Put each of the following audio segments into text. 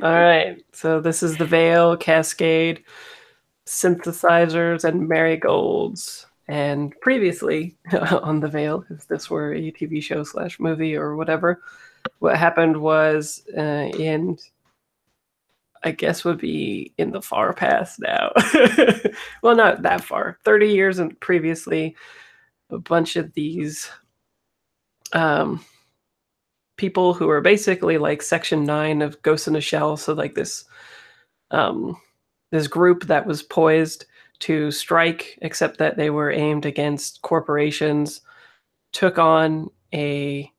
All right. So this is the Veil, Cascade, Synthesizers, and Marigolds. And previously on the Veil, if this were a TV show slash movie or whatever, what happened was I guess would be in the far past now. Well, not that far. 30 years and previously, a bunch of these um, people who are basically like Section 9 of Ghost in a Shell. So like um, this group that was poised to strike, except that they were aimed against corporations, took on a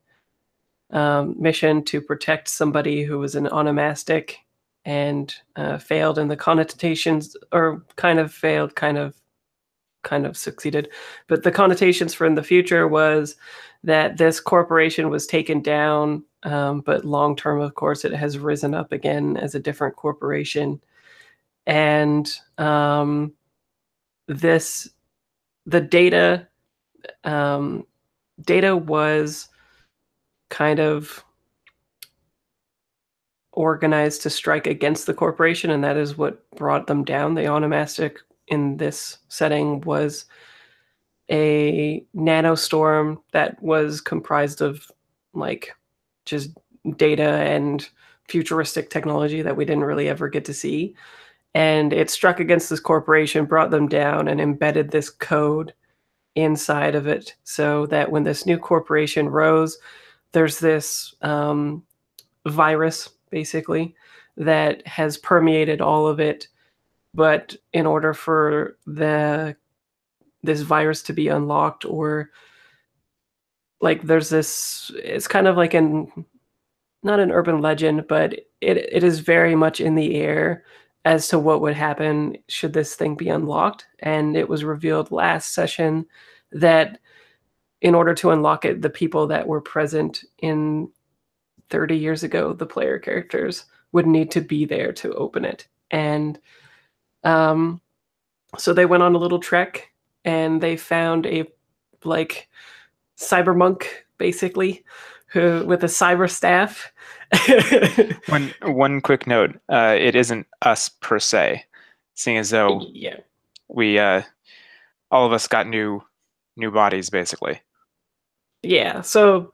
mission to protect somebody who was an onomastic and failed in the connotations, or kind of failed, kind of succeeded. But the connotations for in the future was that this corporation was taken down, but long term, of course, it has risen up again as a different corporation. And this the um, data was kind of organized to strike against the corporation, and that is what brought them down. The onomastic in this setting was a nanostorm that was comprised of like just data and futuristic technology that we didn't really ever get to see. And it struck against this corporation, brought them down, and embedded this code inside of it so that when this new corporation rose, there's this virus basically that has permeated all of it. But in order for this virus to be unlocked, or like there's this, it's kind of like an not an urban legend, but it is very much in the air as to what would happen should this thing be unlocked. And it was revealed last session that in order to unlock it, the people that were present in 30 years ago, the player characters, would need to be there to open it. And um, so they went on a little trek and they found a like cyber monk basically who with a cyber staff. One quick note, it isn't us per se, seeing as though Yeah. we all of us got new bodies basically. Yeah. So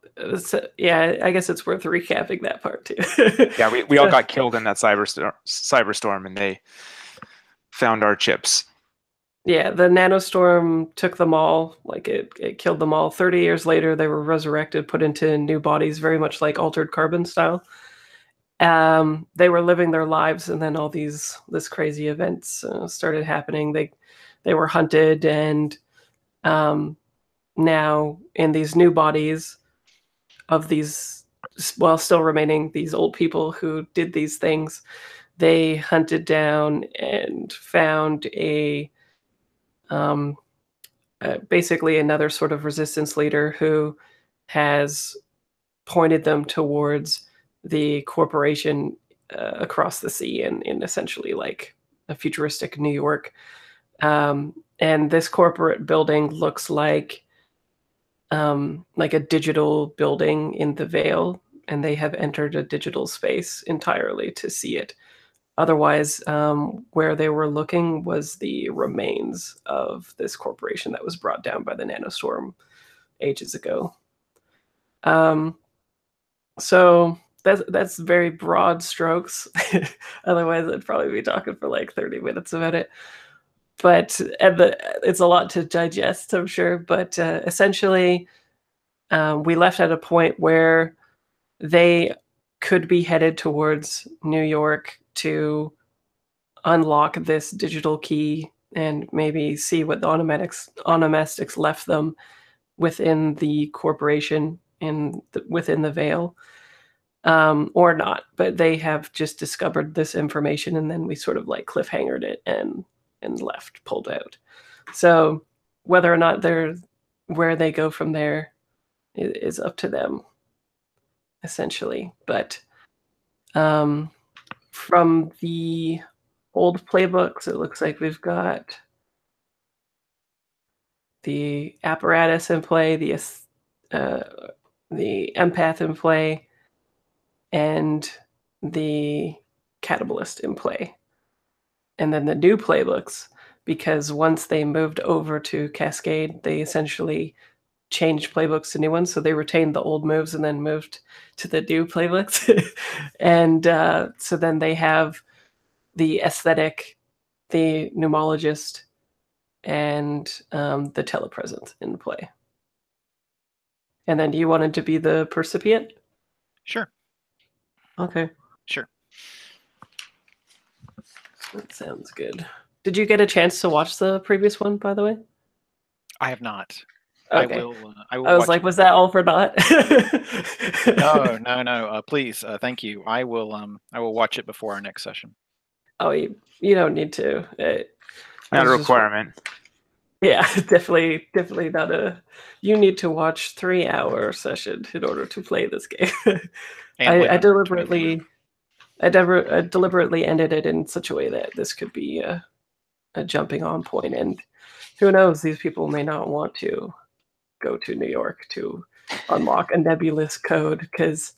yeah, I guess it's worth recapping that part too. Yeah, we all So got killed in that cyberstorm, and they found our chips. yeah, the nanostorm took them all, like it killed them all. 30 years later, they were resurrected, put into new bodies, very much like altered carbon style. They were living their lives, and then all this crazy events started happening. They were hunted, and um, now in these new bodies of these, while still remaining these old people who did these things, they hunted down and found um, basically another sort of resistance leader who has pointed them towards the corporation across the sea in essentially like a futuristic New York. And this corporate building looks like a digital building in the Veil, and they have entered a digital space entirely to see it. Otherwise, where they were looking was the remains of this corporation that was brought down by the nanostorm ages ago. Um, so that's very broad strokes. Otherwise, I'd probably be talking for like 30 minutes about it. But it's a lot to digest, I'm sure. But essentially, we left at a point where they could be headed towards New York to unlock this digital key and maybe see what the onomastics left them within the corporation within the Veil, or not. But they have just discovered this information, and then we sort of like cliffhangered it and left, pulled out. So whether or not they're where they go from there is up to them, essentially. But um, from the old playbooks, it looks like we've got the apparatus in play, uh, the empath in play, and the Catalyst in play. And then the new playbooks, because once they moved over to Cascade, they essentially changed playbooks to new ones. So they retained the old moves and then moved to the new playbooks. And so then they have the aesthetic, the pneumologist, and the telepresence in play. And then you wanted to be the percipient? Sure. Okay. Sure. That sounds good. Did you get a chance to watch the previous one, by the way? I have not. Okay. I will I was watch like, it. was that all for naught? No. Please, thank you. I will watch it before our next session. Oh, you don't need to. Not a requirement. Yeah, definitely not a. You need to watch 3-hour session in order to play this game. I deliberately ended it in such a way that this could be a jumping on point, and who knows, these people may not want to go to New York to unlock a nebulous code, because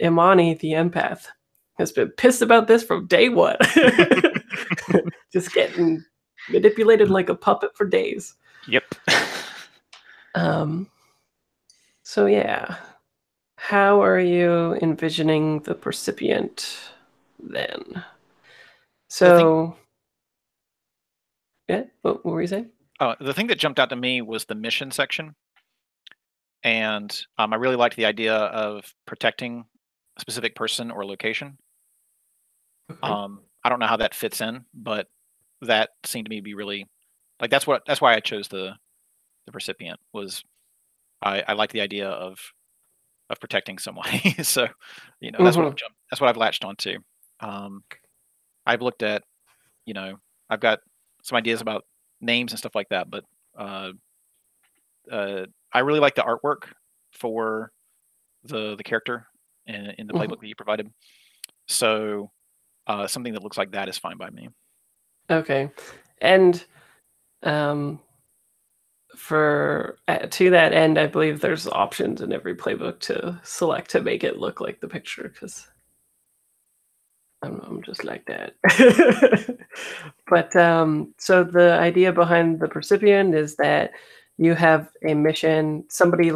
Imani, the empath, has been pissed about this from day one. Just getting manipulated like a puppet for days. Yep. So yeah. How are you envisioning the percipient then? So yeah, what were you saying? The thing that jumped out to me was the mission section. And I really liked the idea of protecting a specific person or location. Okay. I don't know how that fits in, but that seemed to me to be really like that's why I chose the percipient. Was I like the idea of protecting somebody. So that's what I've latched onto. I've looked at, I've got some ideas about names and stuff like that, but I really like the artwork for the character in the playbook that you provided. So something that looks like that is fine by me. Okay. And to that end, I believe there's options in every playbook to select to make it look like the picture, because I'm just like that. But so the idea behind the percipient is that you have a mission. Somebody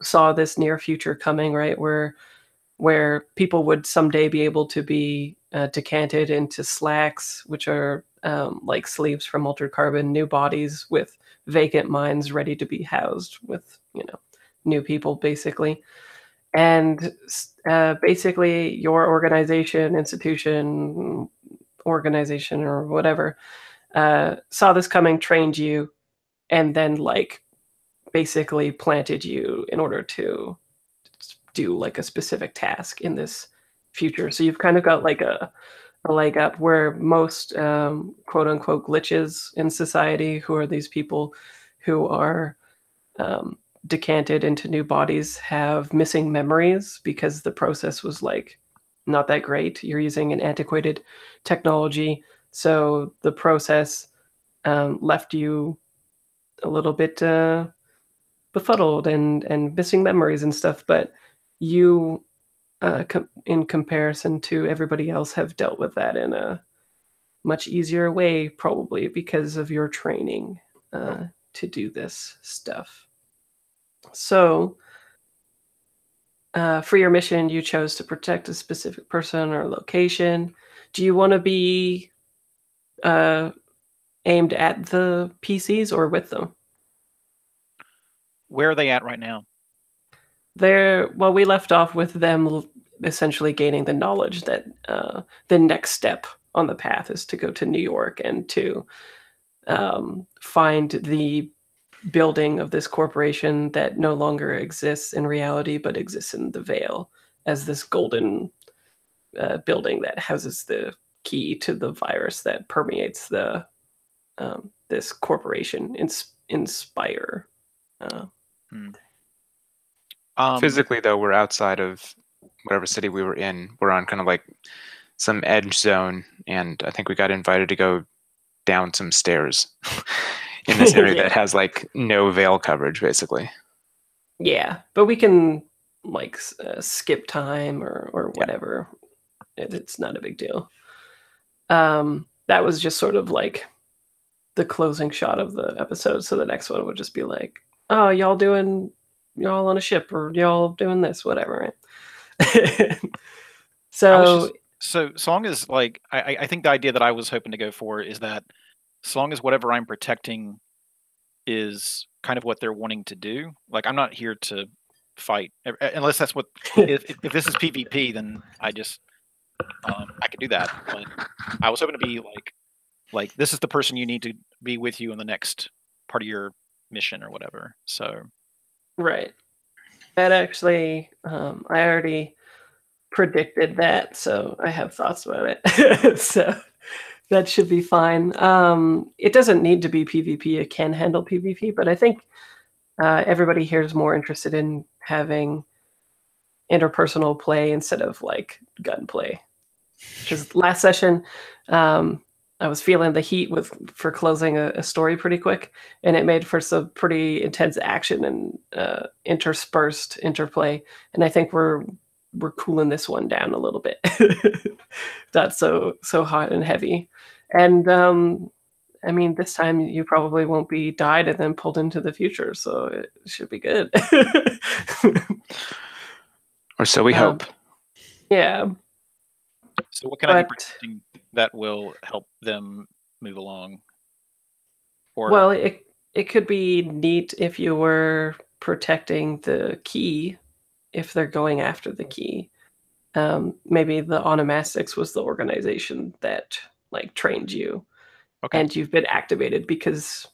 saw this near future coming, right? Where people would someday be able to be decanted into slacks, which are like sleeves from altered carbon, new bodies with vacant minds ready to be housed with new people, basically. And basically your organization or whatever saw this coming, trained you, and then basically planted you in order to do a specific task in this future. So you've kind of got a leg up, where most quote unquote glitches in society, who are these people who are decanted into new bodies, have missing memories because the process was not that great. You're using an antiquated technology, so the process left you a little bit befuddled and missing memories and stuff. But you, in comparison to everybody else, have dealt with that in a much easier way, probably because of your training to do this stuff. So for your mission, you chose to protect a specific person or location. Do you want to be aimed at the PCs or with them? Where are they at right now? We left off with them essentially gaining the knowledge that the next step on the path is to go to New York and to find the building of this corporation that no longer exists in reality, but exists in the veil as this golden building that houses the key to the virus that permeates the this corporation, Inspire. Physically, though, we're outside of whatever city we were in. We're on kind of some edge zone, and I think we got invited to go down some stairs in this area that has no veil coverage, basically. Yeah, but we can skip time or whatever. it's not a big deal. That was just sort of like the closing shot of the episode. So the next one would just be like, oh, y'all on a ship, or y'all doing this, whatever, right? So long as, like, I think the idea that I was hoping to go for is that so long as whatever I'm protecting is kind of what they're wanting to do, like, I'm not here to fight unless that's what if this is PvP, then I just I could do that. But I was hoping to be like this is the person you need to be with you in the next part of your mission or whatever. So right, that actually I already predicted that, so I have thoughts about it. So that should be fine. It doesn't need to be PvP. It can handle PvP, but I think everybody here is more interested in having interpersonal play instead of like gunplay. Because last session, I was feeling the heat for closing a story pretty quick, and it made for some pretty intense action and interspersed interplay. And I think we're cooling this one down a little bit. Not so hot and heavy. And I mean, this time you probably won't be died and then pulled into the future, so it should be good. Or so we hope. Yeah. So what can I be protecting that will help them move along? Or well, it could be neat if you were protecting the key, if they're going after the key. Maybe the Onomastics was the organization that like trained you, and you've been activated because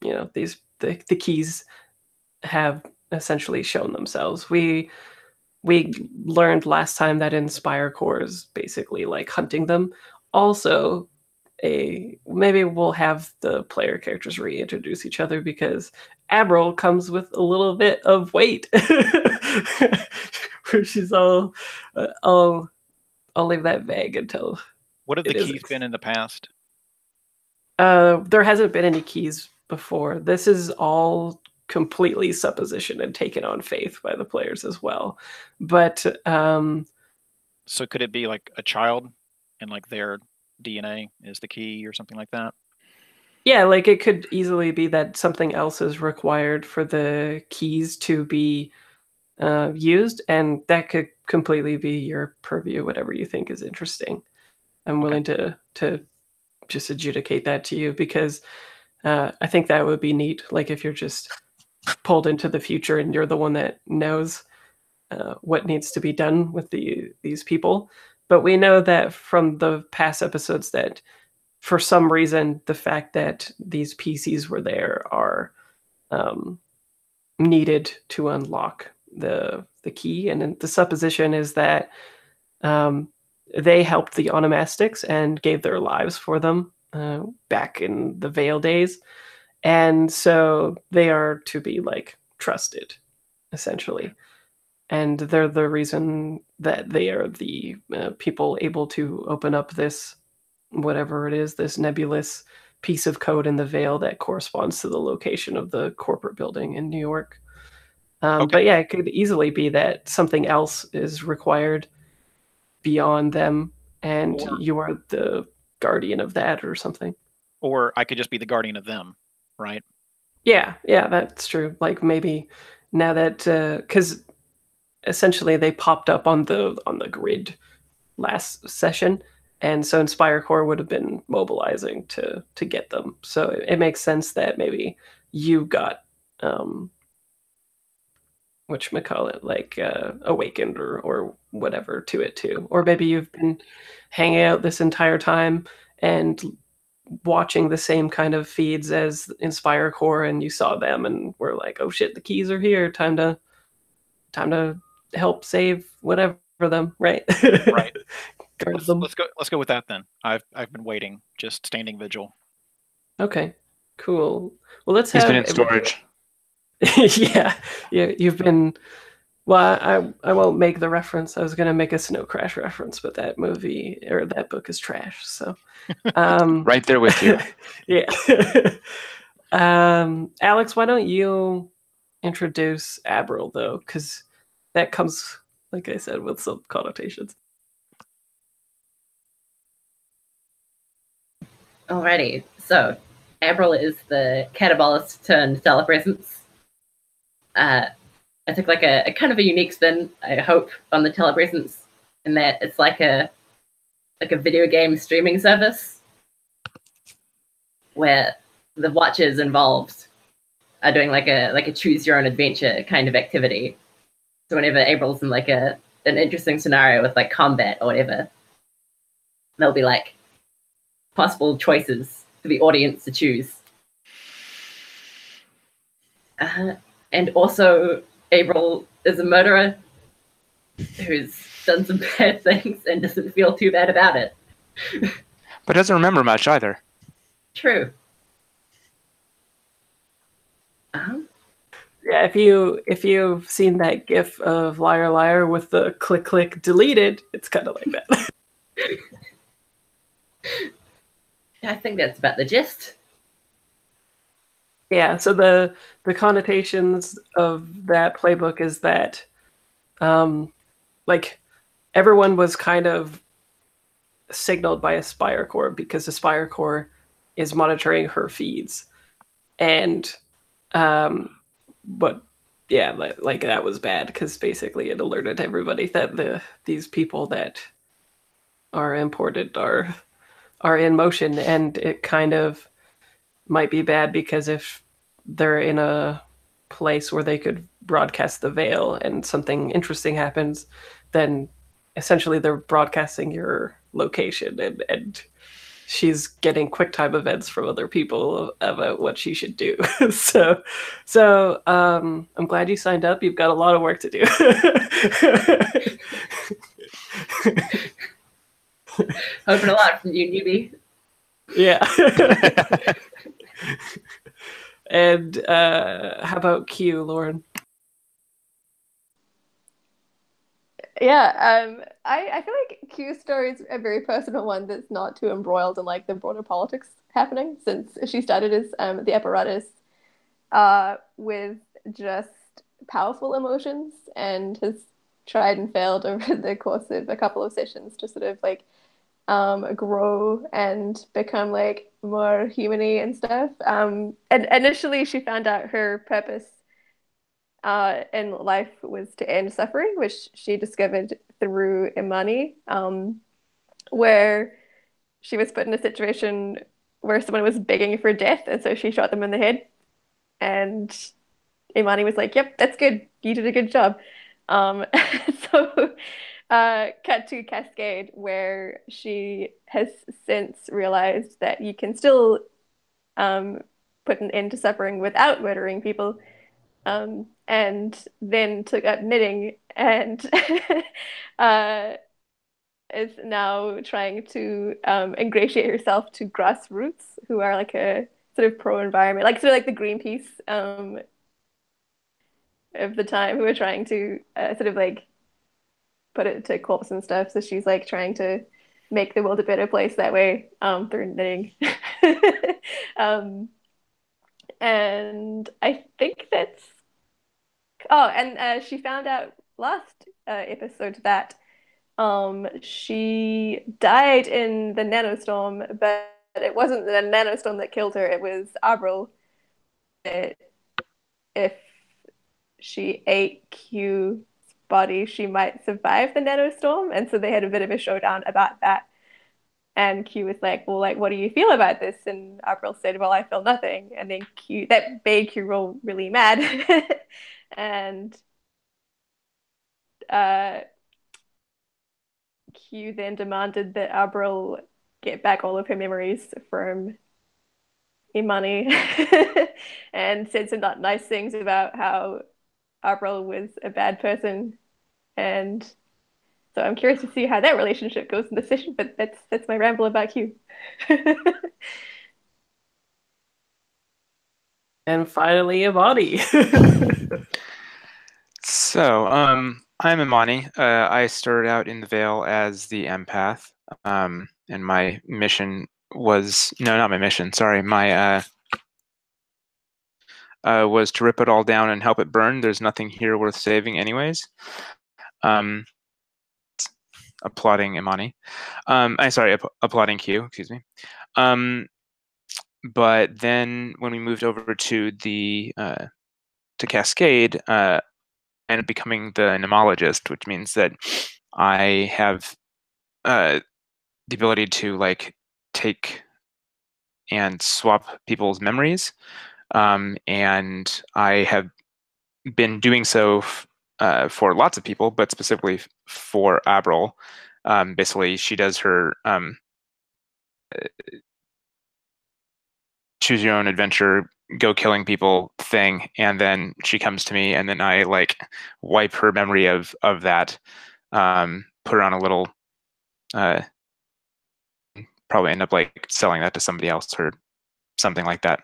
the keys have essentially shown themselves. We learned last time that Inspire Corp is basically like hunting them. Also, maybe we'll have the player characters reintroduce each other because Abril comes with a little bit of weight. Where she's all, I'll leave that vague until. What have the keys been in the past? There hasn't been any keys before. This is all completely supposition and taken on faith by the players as well. But so could it be like a child and like their DNA is the key or something like that? Yeah, like it could easily be that something else is required for the keys to be used, and that could completely be your purview, whatever you think is interesting. I'm willing to just adjudicate that to you because I think that would be neat. Like if you're just pulled into the future and you're the one that knows what needs to be done with these people. But we know that from the past episodes that for some reason, the fact that these PCs were there are needed to unlock the key. And the supposition is that they helped the Onomastics and gave their lives for them back in the Veil days. And so they are to be like trusted, essentially. And they're the reason that they are the people able to open up this, whatever it is, this nebulous piece of code in the Veil that corresponds to the location of the corporate building in New York. But yeah, it could easily be that something else is required beyond them, and you are the guardian of that or something. Or I could just be the guardian of them, right? Yeah, that's true. Like maybe now that because essentially they popped up on the grid last session, and so Inspire Corp would have been mobilizing to get them. So it makes sense that maybe you got whatchamacallit, like awakened or whatever to it too. Or maybe you've been hanging out this entire time and watching the same kind of feeds as Inspire Corp, and you saw them and were like, oh shit, the keys are here, time to help save whatever them, right? Right. Let's go with that then. I've been waiting, just standing vigil. Okay, cool. Well, let's He's been in storage. yeah, you've been. Well, I won't make the reference. I was gonna make a Snow Crash reference, but that movie or that book is trash. So, right there with you. Yeah. Alex, why don't you introduce Abril though? Because that comes, like I said, with some connotations. Alrighty, so Abril is the catabolist turned telepresence. I took like a kind of a unique spin, I hope, on the telepresence, in that it's like a video game streaming service where the watchers involved are doing like a choose your own adventure kind of activity. So whenever Abril's in like an interesting scenario with like combat or whatever, there'll be like possible choices for the audience to choose. And also, Abril is a murderer who's done some bad things and doesn't feel too bad about it. But doesn't remember much either. True. Yeah, if you've seen that GIF of Liar Liar with the click click deleted, it's kind of like that. I think that's about the gist. Yeah, so the connotations of that playbook is that, like, everyone was kind of signaled by Inspire Corp because Inspire Corp is monitoring her feeds, and but yeah, like that was bad because basically it alerted everybody that these people that are imported are in motion, and it kind of might be bad because if they're in a place where they could broadcast the veil and something interesting happens, then essentially they're broadcasting your location, and she's getting QuickTime events from other people about what she should do. so I'm glad you signed up. You've got a lot of work to do. Hoping a lot from you, newbie. Yeah. And how about Q, Lauren? Yeah, I feel like Q's story is a very personal one that's not too embroiled in like the broader politics happening, since she started as the apparatus with just powerful emotions and has tried and failed over the course of a couple of sessions to sort of like grow and become like more human-y and stuff. And initially she found out her purpose in life was to end suffering, which she discovered through Imani, where she was put in a situation where someone was begging for death, and so she shot them in the head. And Imani was like, "Yep, that's good. You did a good job." So cut to Cascade, where she has since realized that you can still put an end to suffering without murdering people. And then took up knitting and is now trying to ingratiate herself to grassroots, who are like a sort of pro-environment, like sort of like the Greenpeace of the time, who are trying to sort of like put it to co-ops and stuff. So she's like trying to make the world a better place that way through knitting. And I think that's and she found out last episode that she died in the nanostorm, but it wasn't the nanostorm that killed her. It was Abril. If she ate Q's body, she might survive the nanostorm, and so they had a bit of a showdown about that. And Q was like, "Well, like, what do you feel about this?" And Abril said, "Well, I feel nothing." And then that made Q roll really mad, and Q then demanded that Abril get back all of her memories from Imani, and said some not nice things about how Abril was a bad person. And so I'm curious to see how that relationship goes in the session, but that's my ramble about Q. And finally, Imani. So, I'm Imani. I started out in the Veil as the empath, and my mission was not my mission. Sorry, my was to rip it all down and help it burn. There's nothing here worth saving, anyways. Applauding Imani. Applauding Q. Excuse me. but then when we moved over to the to Cascade, I ended up becoming the nomologist, which means that I have the ability to like take and swap people's memories, and I have been doing so for lots of people, but specifically for Abril. Basically, she does her choose your own adventure, go killing people thing, and then she comes to me, and then I like wipe her memory of that, put her on a little. Probably end up like selling that to somebody else or something like that.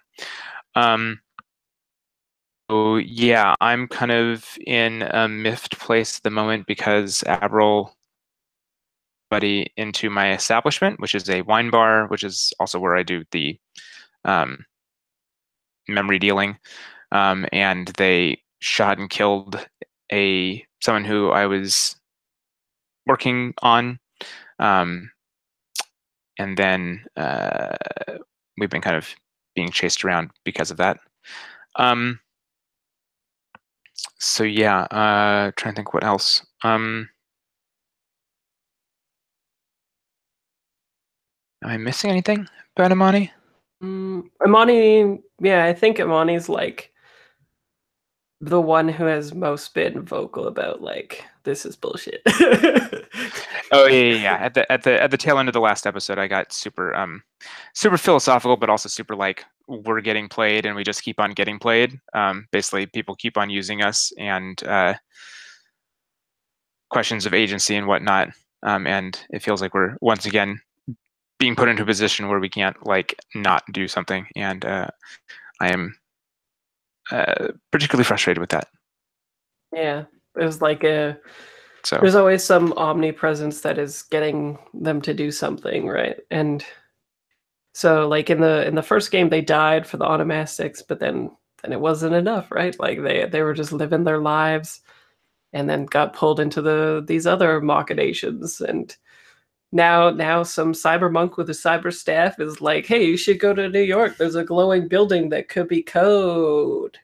So yeah, I'm kind of in a miffed place at the moment because Abril buddy into my establishment, which is a wine bar, which is also where I do the memory dealing, and they shot and killed someone who I was working on, and then we've been kind of being chased around because of that. So yeah, trying to think what else. Am I missing anything about Imani? Imani, yeah, I think Imani's like the one who has most been vocal about like this is bullshit. Oh yeah. At the tail end of the last episode, I got super philosophical, but also super like we're getting played and we just keep on getting played. Basically, people keep on using us and questions of agency and whatnot. And it feels like we're once again being put into a position where we can't like not do something. And I am particularly frustrated with that. Yeah, there's like So there's always some omnipresence that is getting them to do something, right? And so like in the first game they died for the onomastics, but then it wasn't enough, right? Like they were just living their lives and then got pulled into these other machinations. And now some cyber monk with a cyber staff is like, hey, you should go to New York. There's a glowing building that could be code.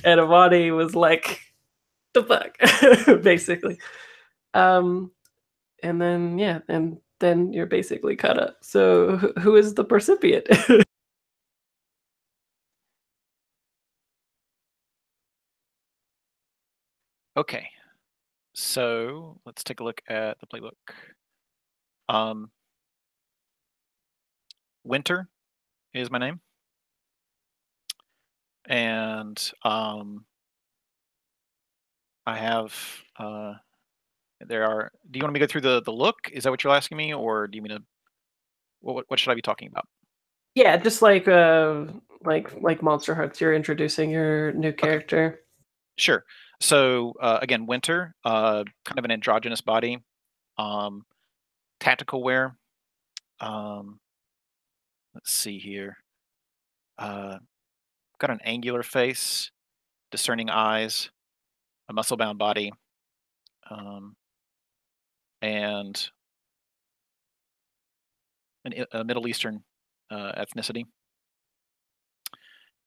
And Amani was like, the fuck, basically. And then yeah, and then you're basically cut up. So who is the percipient? Okay, so let's take a look at the playbook. Winter is my name, and I have there are. Do you want me to go through the look? Is that what you're asking me, or do you mean to? What should I be talking about? Yeah, just like Monster Hearts, you're introducing your new character. Okay. Sure. So again, Winter, kind of an androgynous body, tactical wear. Let's see here. Got an angular face, discerning eyes, a muscle-bound body, and a Middle Eastern ethnicity.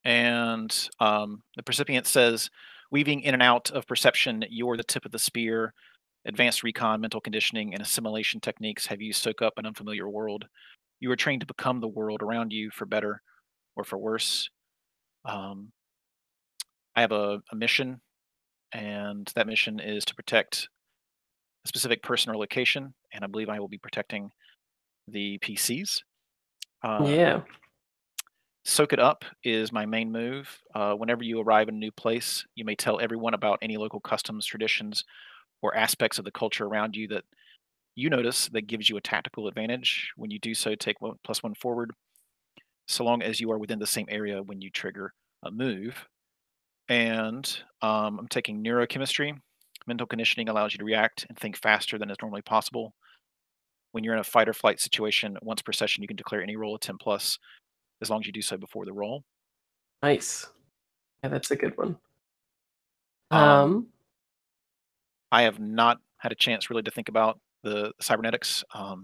And the percipient says, weaving in and out of perception, you're the tip of the spear. Advanced recon, mental conditioning, and assimilation techniques have you soak up an unfamiliar world. You are trained to become the world around you for better or for worse. I have a mission, and that mission is to protect a specific person or location, and I believe I will be protecting the PCs. Yeah. Soak it up is my main move. Whenever you arrive in a new place, you may tell everyone about any local customs, traditions, or aspects of the culture around you that you notice that gives you a tactical advantage. When you do so, take +1 forward, so long as you are within the same area when you trigger a move. And I'm taking neurochemistry. Mental conditioning allows you to react and think faster than is normally possible. When you're in a fight or flight situation, once per session, you can declare any roll a 10 plus, as long as you do so before the roll. Nice. Yeah, that's a good one. I have not had a chance really to think about the cybernetics. Oh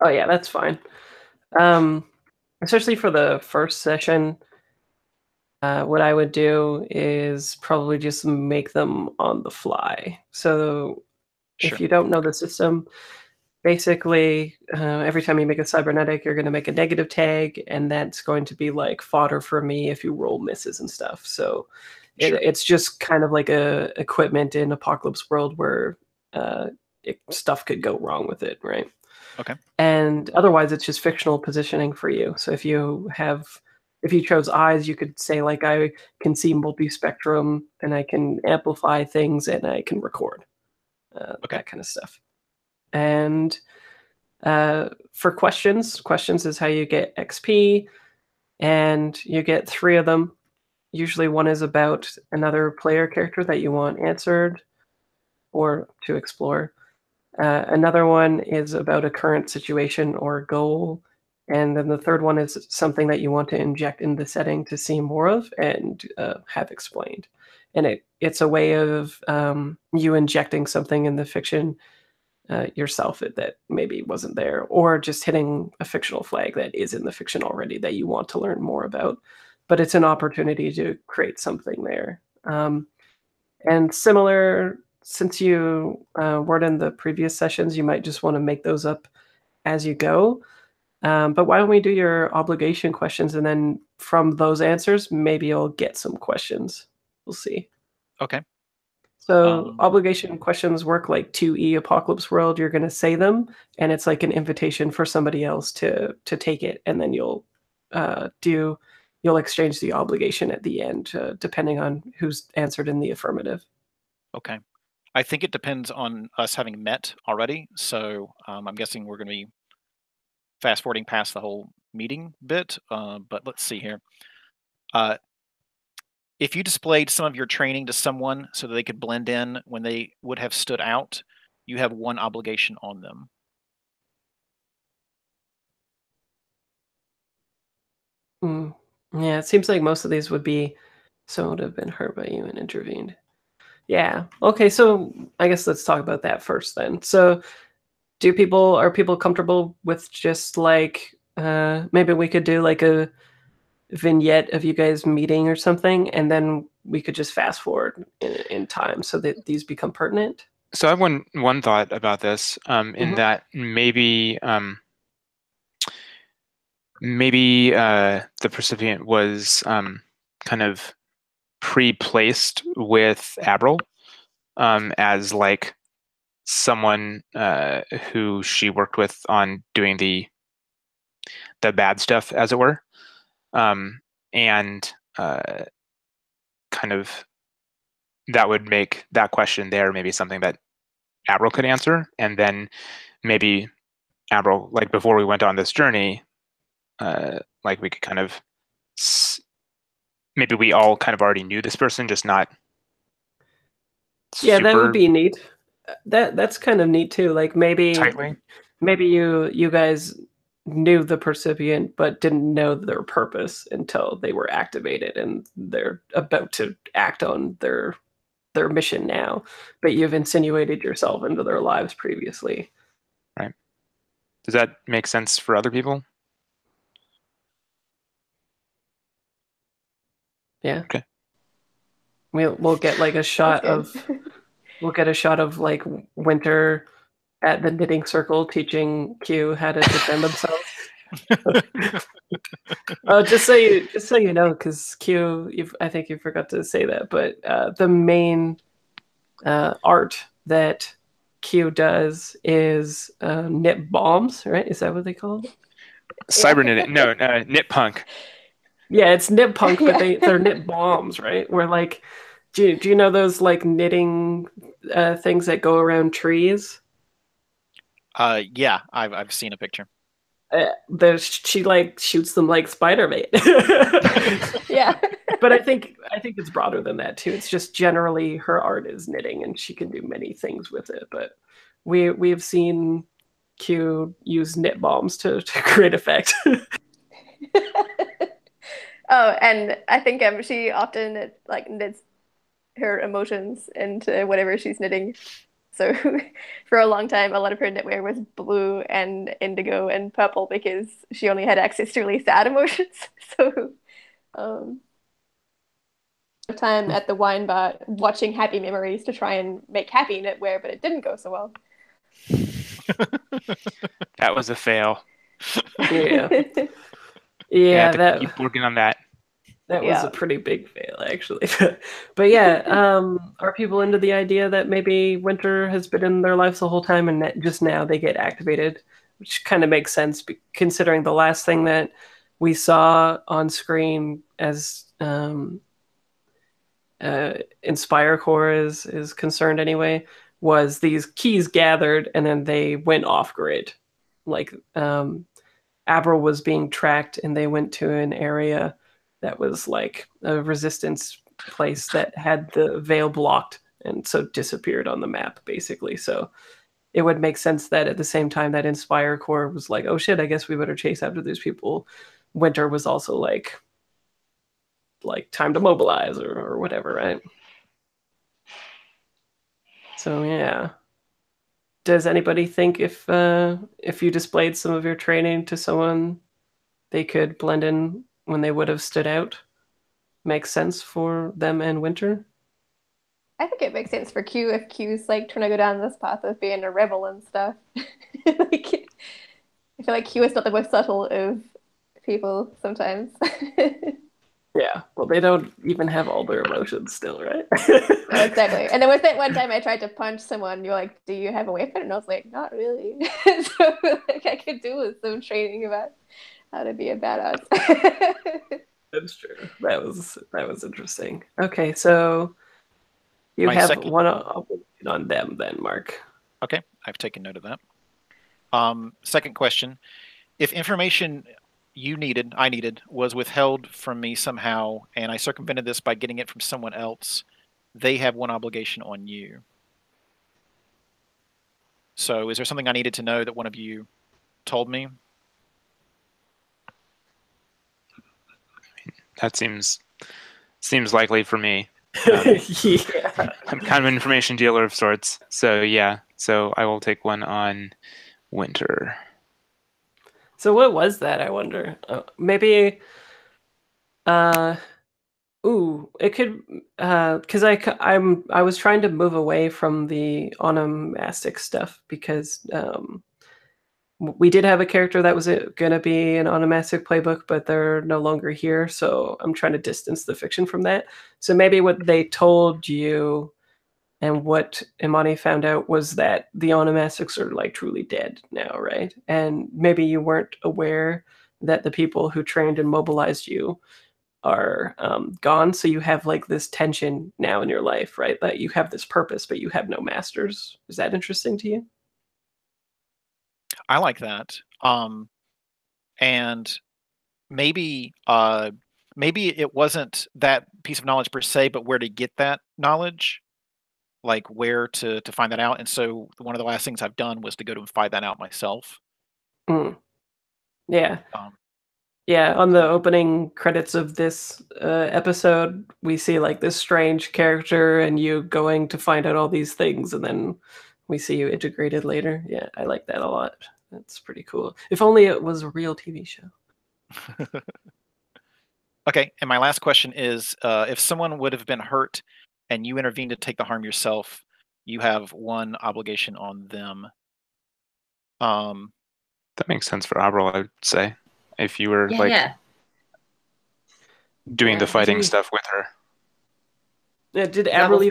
yeah, that's fine. especially for the first session, what I would do is probably just make them on the fly. So Sure. if you don't know the system, basically, every time you make a cybernetic, you're going to make a negative tag, and that's going to be like fodder for me if you roll misses and stuff. So Sure. it's just kind of like a equipment in Apocalypse World where stuff could go wrong with it, right? Okay. And otherwise, it's just fictional positioning for you. So if you chose eyes, you could say like, I can see multi-spectrum, and I can amplify things, and I can record, that kind of stuff. And for questions is how you get XP, and you get 3 of them. Usually one is about another player character that you want answered or to explore. Another one is about a current situation or goal. And then the third one is something that you want to inject in the setting to see more of and have explained. And it's a way of you injecting something in the fiction yourself that maybe wasn't there, or just hitting a fictional flag that is in the fiction already that you want to learn more about. But it's an opportunity to create something there. And similar, since you weren't in the previous sessions, you might just want to make those up as you go. But why don't we do your obligation questions, and then from those answers, maybe you'll get some questions. We'll see. Okay. So obligation questions work like 2E Apocalypse World. You're going to say them, and it's like an invitation for somebody else to take it, and then you'll exchange the obligation at the end, depending on who's answered in the affirmative. Okay. I think it depends on us having met already. So I'm guessing we're going to be fast forwarding past the whole meeting bit. But let's see here. If you displayed some of your training to someone so that they could blend in when they would have stood out, you have 1 obligation on them. Yeah, it seems like most of these would be someone would have been hurt by you and intervened. Yeah. Okay, so I guess let's talk about that first then. So are people comfortable with just like maybe we could do like a vignette of you guys meeting or something, and then we could just fast forward in time so that these become pertinent? So I have one thought about this, in that maybe the recipient was kind of pre-placed with Abril as like someone who she worked with on doing the bad stuff, as it were, and kind of that would make that question there maybe something that Abril could answer, and then maybe Abril, like before we went on this journey, like we could kind of maybe we all kind of already knew this person, just not. Yeah, that would be neat. That's kind of neat too. Like maybe you guys knew the percipient but didn't know their purpose until they were activated and they're about to act on their mission now, but you've insinuated yourself into their lives previously. Right. Does that make sense for other people? Yeah. Okay. We'll get like a shot of like Winter at the knitting circle teaching Q how to defend themselves. Just so you know, because Q, I think you forgot to say that, but the main art that Q does is knit bombs, right? Is that what they call it? Cyberknit? No, knit punk. Yeah, it's knit punk, but they're knit bombs, right? Where like, do you know those like knitting things that go around trees? Yeah, I've seen a picture. She like shoots them like Spider-Man. Yeah. But I think it's broader than that too. It's just generally her art is knitting, and she can do many things with it. But we've seen Q use knit bombs to great effect. Oh, and I think she often like knits her emotions into whatever she's knitting. So for a long time, a lot of her knitwear was blue and indigo and purple because she only had access to really sad emotions. So time at the wine bar watching Happy Memories to try and make happy knitwear, but it didn't go so well. That was a fail. Yeah. Yeah, that keep working on that. That was a pretty big fail, actually. But yeah, are people into the idea that maybe winter has been in their lives the whole time and that just now they get activated, which kind of makes sense considering the last thing that we saw on screen as Inspire Corp is concerned anyway, was these keys gathered and then they went off grid. Like Abril was being tracked and they went to an area that was like a resistance place that had the veil blocked and so disappeared on the map basically. So it would make sense that at the same time that Inspire Corp was like, oh shit, I guess we better chase after these people. Winter was also like time to mobilize or whatever, right? So yeah. Does anybody think if you displayed some of your training to someone, they could blend in when they would have stood out? Makes sense for them and Winter? I think it makes sense for Q if Q's like trying to go down this path of being a rebel and stuff. Like, I feel like Q is not the most subtle of people sometimes. Yeah, well, they don't even have all their emotions still, right? No, exactly. And there was that one time I tried to punch someone. You're like, "Do you have a weapon?" And I was like, "Not really." So like, I could do with some training about how to be a badass. That's true. That was interesting. Okay, so you have one on them then, Mark. Okay, I've taken note of that. Second question: if information I needed, was withheld from me somehow, and I circumvented this by getting it from someone else, they have one obligation on you. So is there something I needed to know that one of you told me? That seems likely for me. Yeah. I'm kind of an information dealer of sorts. So yeah, so I will take one on Winter. So what was that, I wonder? Maybe it could because I was trying to move away from the onomastic stuff because we did have a character that was going to be an onomastic playbook, but they're no longer here, so I'm trying to distance the fiction from that. So maybe what they told you and what Imani found out was that the onomastics are like truly dead now, right? And maybe you weren't aware that the people who trained and mobilized you are gone. So you have like this tension now in your life, right? That you have this purpose, but you have no masters. Is that interesting to you? I like that. And maybe it wasn't that piece of knowledge per se, but where to get that knowledge, like where to find that out. And so one of the last things I've done was to go to and find that out myself. Yeah. Yeah, on the opening credits of this episode, we see like this strange character and you going to find out all these things, and then we see you integrated later. Yeah, I like that a lot. That's pretty cool. If only it was a real TV show. Okay, and my last question is, if someone would have been hurt and you intervened to take the harm yourself, you have one obligation on them. That makes sense for Abril, I would say. If you were doing the fighting stuff with her. Yeah, did Abril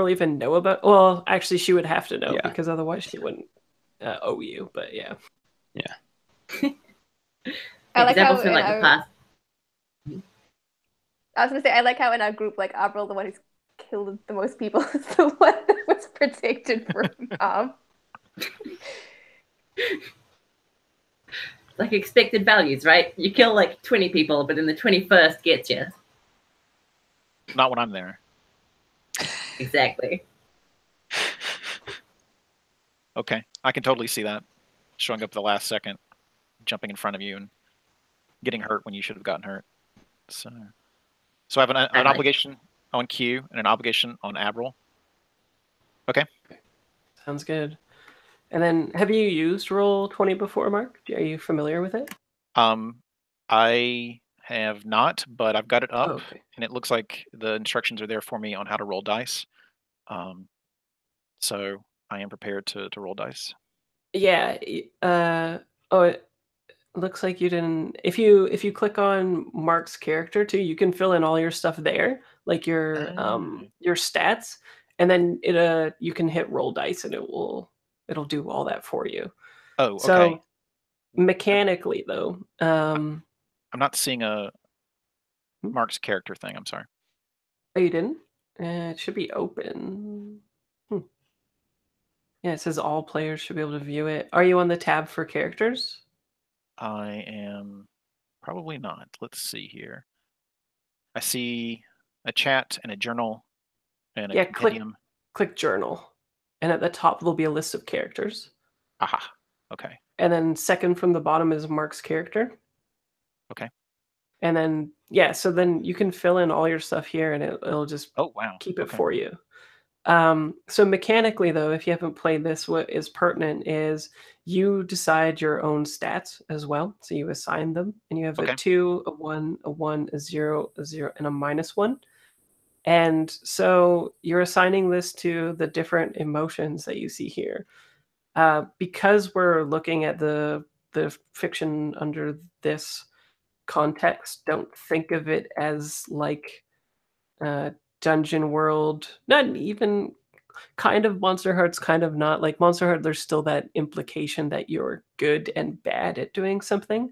even know about? Well, actually, she would have to know because otherwise she wouldn't owe you. But yeah. I like how in our, I was gonna say I like how in our group, like Abril, the one who's killed the most people, is the one that was protected from Like expected values, right? You kill like 20 people, but then the 21st gets you. Not when I'm there. Exactly. Okay, I can totally see that. Showing up at the last second, jumping in front of you and getting hurt when you should have gotten hurt. So I have an obligation on Q and an obligation on Abril. Okay. Sounds good. And then, have you used Roll20 before, Mark? Are you familiar with it? I have not, but I've got it up, okay. and it looks like the instructions are there for me on how to roll dice. So I am prepared to roll dice. Yeah. Oh, it looks like you didn't. If you click on Mark's character too, you can fill in all your stuff there, like your stats, and then you can hit roll dice, and it'll do all that for you. Oh, okay. So mechanically, though, I'm not seeing a Mark's character thing. I'm sorry. Oh, you didn't? It should be open. Yeah, it says all players should be able to view it. Are you on the tab for characters? I am probably not. Let's see here. I see a chat and a journal and a compendium. Click journal. And at the top there'll be a list of characters. Aha. Okay. And then second from the bottom is Mark's character. Okay. And then so then you can fill in all your stuff here and it'll just keep it for you. So mechanically, though, if you haven't played this, what is pertinent is you decide your own stats as well. So you assign them, and you have a 2, a 1, a 1, a 0, a 0, and a -1. And so you're assigning this to the different emotions that you see here. Because we're looking at the fiction under this context, don't think of it as like dungeon world, not even kind of Monster Hearts, kind of not. Like Monster Heart, there's still that implication that you're good and bad at doing something.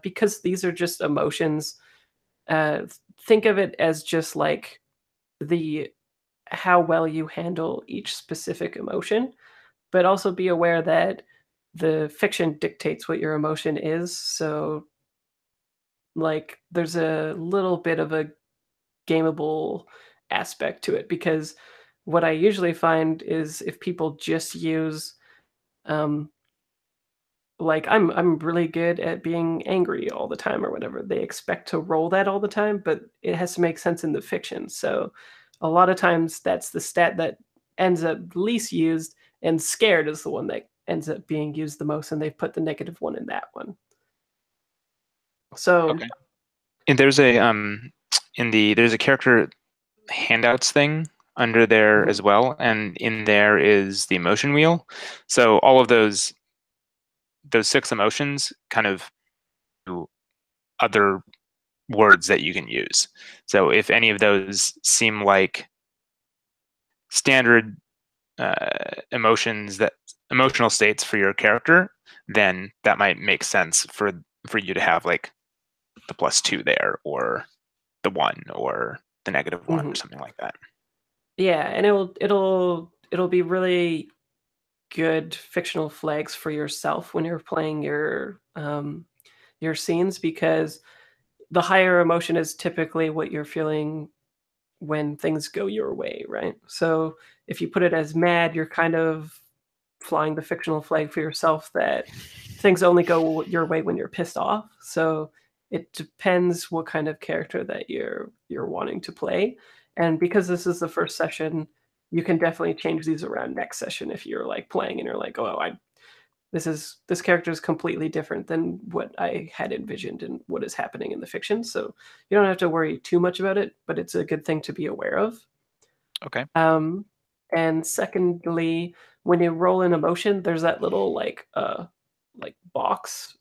Because these are just emotions, think of it as just like how well you handle each specific emotion, but also be aware that the fiction dictates what your emotion is. So like there's a little bit of a gameable aspect to it, because what I usually find is if people just use like I'm really good at being angry all the time or whatever, they expect to roll that all the time, but it has to make sense in the fiction. So a lot of times that's the stat that ends up least used, and scared is the one that ends up being used the most, and they've put the -1 in that one. So and there's a character handouts thing under there as well, and in there is the emotion wheel. So all of those 6 emotions kind of do other words that you can use. So if any of those seem like standard emotional states for your character, then that might make sense for you to have like the +2 there, or the 1, or the -1, or something like that. Yeah, and it'll be really good fictional flags for yourself when you're playing your scenes, because the higher emotion is typically what you're feeling when things go your way, right? So if you put it as mad, you're kind of flying the fictional flag for yourself that things only go your way when you're pissed off. So it depends what kind of character that you're wanting to play. And because this is the first session, you can definitely change these around next session if you're like playing and you're like, oh, this character is completely different than what I had envisioned and what is happening in the fiction. So you don't have to worry too much about it, but it's a good thing to be aware of. Okay. And secondly, when you roll an emotion, there's that little like box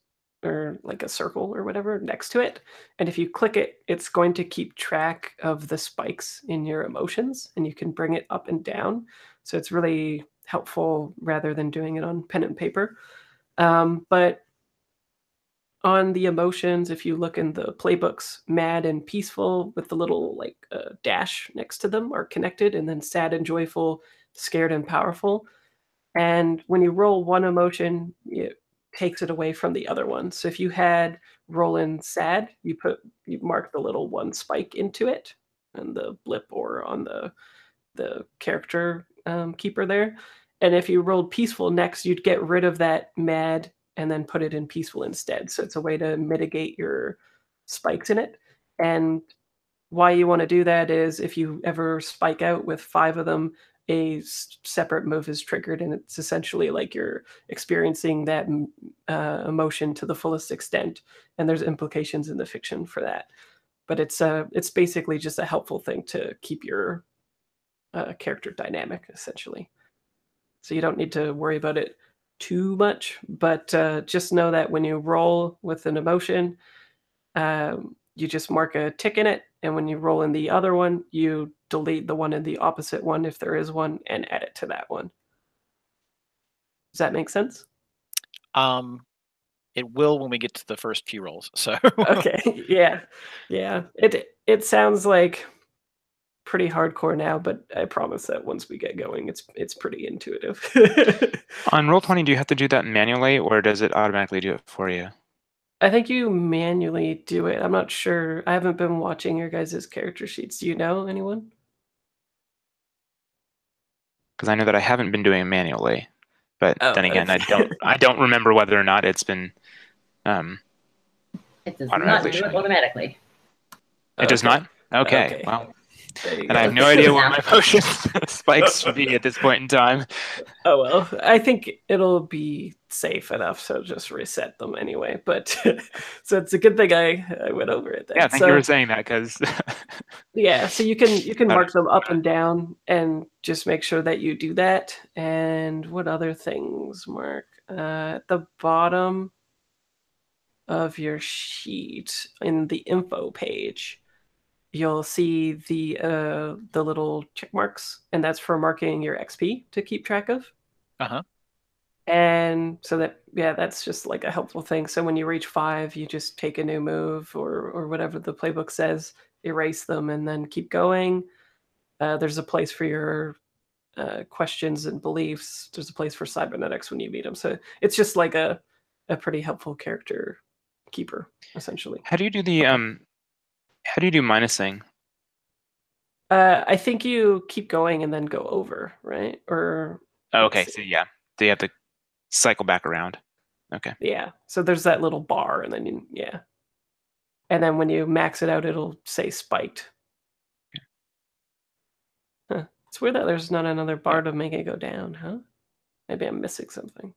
or like a circle or whatever next to it. And if you click it, it's going to keep track of the spikes in your emotions, and you can bring it up and down. So it's really helpful rather than doing it on pen and paper. But on the emotions, if you look in the playbooks, mad and peaceful with the little like dash next to them are connected, and then sad and joyful, scared and powerful. And when you roll one emotion, it takes it away from the other one. So if you had roll in sad, you mark the little 1 spike into it and the blip or on the character keeper there. And if you rolled peaceful next, you'd get rid of that mad and then put it in peaceful instead. So it's a way to mitigate your spikes in it. And why you want to do that is if you ever spike out with 5 of them, a separate move is triggered, and it's essentially like you're experiencing that emotion to the fullest extent, and there's implications in the fiction for that. But it's basically just a helpful thing to keep your character dynamic, essentially. So you don't need to worry about it too much, but just know that when you roll with an emotion, you just mark a tick in it, and when you roll in the other one, you delete the one in the opposite one if there is one, and add it to that one. Does that make sense? It will when we get to the first few rolls. So okay, yeah. It sounds like pretty hardcore now, but I promise that once we get going, it's pretty intuitive. On Roll20, do you have to do that manually, or does it automatically do it for you? I think you manually do it. I'm not sure. I haven't been watching your guys' character sheets. Do you know anyone? Because I know that I haven't been doing it manually, but then again, okay. I don't remember whether or not it's been. It does not do it automatically. It does not? Okay. Well, and I have no idea what my motion spikes should be at this point in time. Oh, well, I think it'll be safe enough, so just reset them anyway. But so it's a good thing I went over it then. Yeah, thank you for saying that, because yeah, so you can mark them up and down and just make sure that you do that. And what other things, Mark? At the bottom of your sheet in the info page, you'll see the little check marks, and that's for marking your XP to keep track of. And so that's just like a helpful thing. So when you reach 5, you just take a new move or whatever the playbook says, erase them, and then keep going. There's a place for your questions and beliefs. There's a place for cybernetics when you meet them. So it's just like a pretty helpful character keeper, essentially. How do you do the how do you do minusing? I think you keep going and then go over, right? Or okay, so yeah, so you have to cycle back around. Okay. Yeah, so there's that little bar, and then and then when you max it out, it'll say spiked. Okay. Huh. It's weird that there's not another bar to make it go down, huh? Maybe I'm missing something.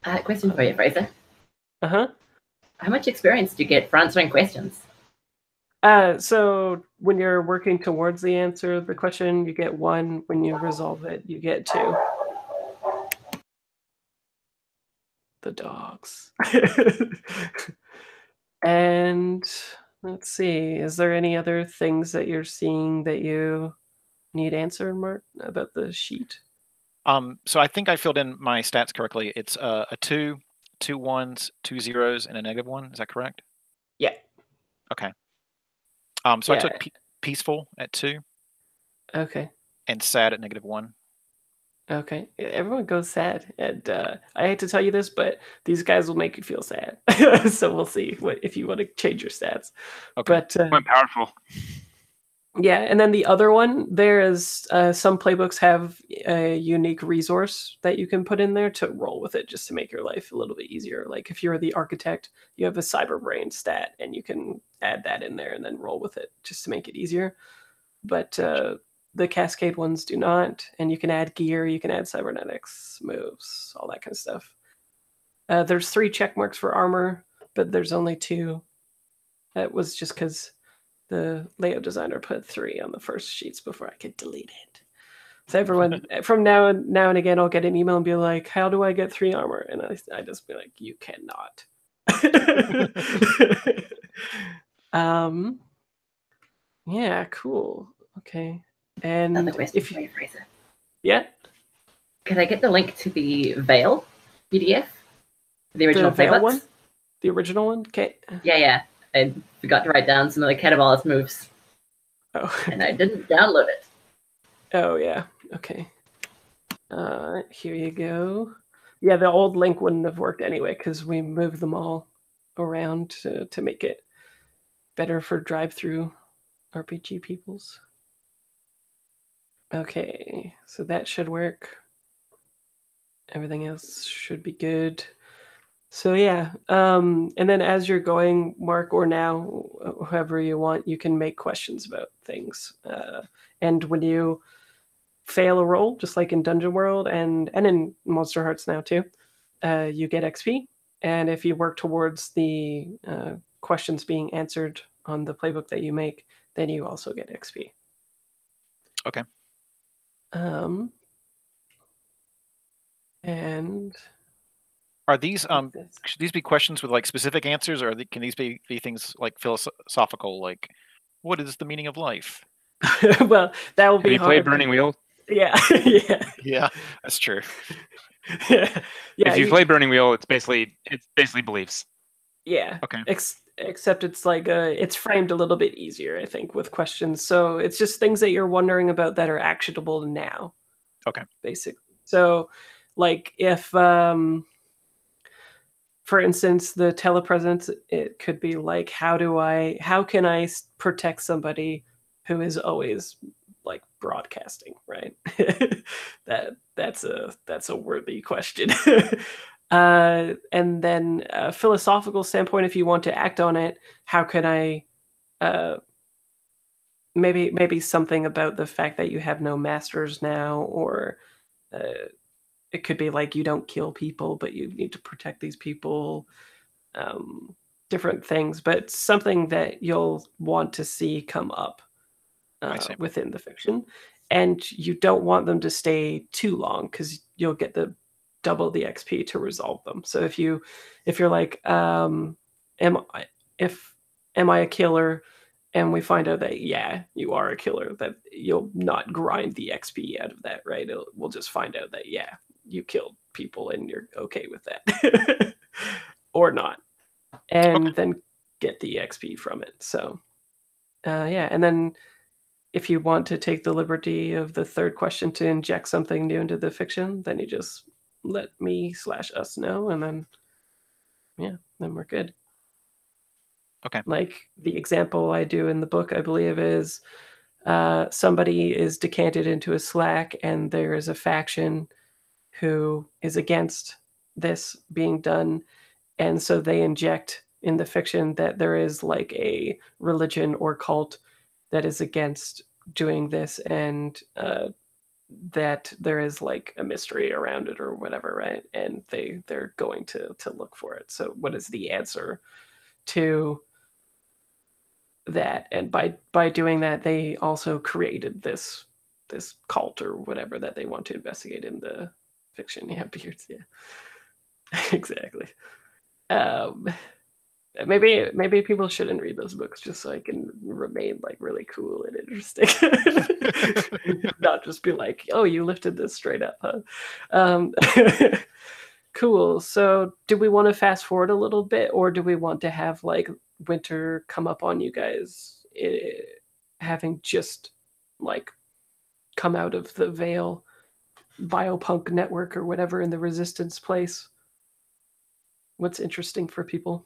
Question for you, Fraser. How much experience do you get for answering questions? So when you're working towards the answer of the question, you get 1. When you resolve it, you get 2. The dogs. And let's see, is there any other things that you're seeing that you need answered, Mark, about the sheet? So I think I filled in my stats correctly. It's a 2, 2 1s, 2 0s, and a -1. Is that correct? Yeah. Okay. So I took peaceful at 2. Okay. And sad at -1. Okay. Everyone goes sad, and I hate to tell you this, but these guys will make you feel sad. So we'll see if you want to change your stats. Okay. But quite powerful. Yeah, and then the other one, there is some playbooks have a unique resource that you can put in there to roll with it, just to make your life a little bit easier. Like if you're the architect, you have a cyber brain stat, and you can add that in there and then roll with it just to make it easier. But the Cascade ones do not, and you can add gear, you can add cybernetics, moves, all that kind of stuff. There's 3 check marks for armor, but there's only 2. That was just because the layout designer put 3 on the first sheets before I could delete it. So everyone, from now and again, I'll get an email and be like, "How do I get 3 armor?" And I just be like, "You cannot." Yeah, cool. Okay. And another question for you, Fraser. Yeah. Could I get the link to the Veil PDF? The original Veil one? The original one? Okay. Yeah. I forgot to write down some of the Catabolus moves. Oh. And I didn't download it. Oh, yeah. Okay. Here you go. Yeah, the old link wouldn't have worked anyway, because we moved them all around to make it better for drive-through RPG peoples. Okay, so that should work. Everything else should be good. So yeah, and then as you're going, Mark, or now, whoever you want, you can make questions about things. And when you fail a roll, just like in Dungeon World and in Monster Hearts now too, you get XP. And if you work towards the questions being answered on the playbook that you make, then you also get XP. Okay. And are these should these be questions with like specific answers, or can these be things like philosophical, like what is the meaning of life? Well, that will be. Have you played Burning Wheel? Yeah, yeah, that's true. Yeah. If you play Burning Wheel, it's basically beliefs. Yeah. Okay. Except it's like it's framed a little bit easier, I think, with questions. So it's just things that you're wondering about that are actionable now. Okay. Basically. So, like if, for instance, the telepresence, it could be like, how can I protect somebody who is always like broadcasting, right? That's a worthy question. And then a philosophical standpoint, if you want to act on it, how can I maybe something about the fact that you have no masters now, or it could be like you don't kill people, but you need to protect these people. Different things, but something that you'll want to see come up within the fiction. And you don't want them to stay too long because you'll get double the XP to resolve them. So if you're like, am I a killer? And we find out that, yeah, you are a killer, that you'll not grind the XP out of that, right? We'll just find out that, yeah, you killed people and you're okay with that. Or not. And then get the XP from it. So, yeah. And then if you want to take the liberty of the third question to inject something new into the fiction, then you just let me/us know, and then, yeah, then we're good. Okay. Like the example I do in the book, I believe, is somebody is decanted into a slack, and there is a faction who is against this being done, and so they inject in the fiction that there is like a religion or cult that is against doing this, and that there is like a mystery around it or whatever, right? And they're going to look for it. So what is the answer to that? And by doing that, they also created this cult or whatever that they want to investigate in the fiction. Yeah, beards. Yeah, exactly. Maybe people shouldn't read those books just so I can remain like really cool and interesting. Not just be like, oh, you lifted this straight up, huh? Cool. So do we want to fast forward a little bit, or do we want to have like winter come up on you guys, having just like come out of the Veil biopunk network or whatever in the Resistance place? What's interesting for people?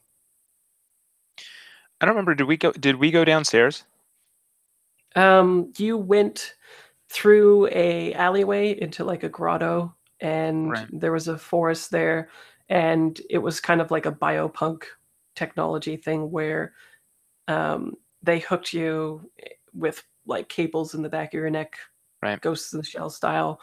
I don't remember. Did we go downstairs? You went through a alleyway into like a grotto, and there was a forest there, and it was kind of like a biopunk technology thing where they hooked you with like cables in the back of your neck, Ghosts in the Shell style,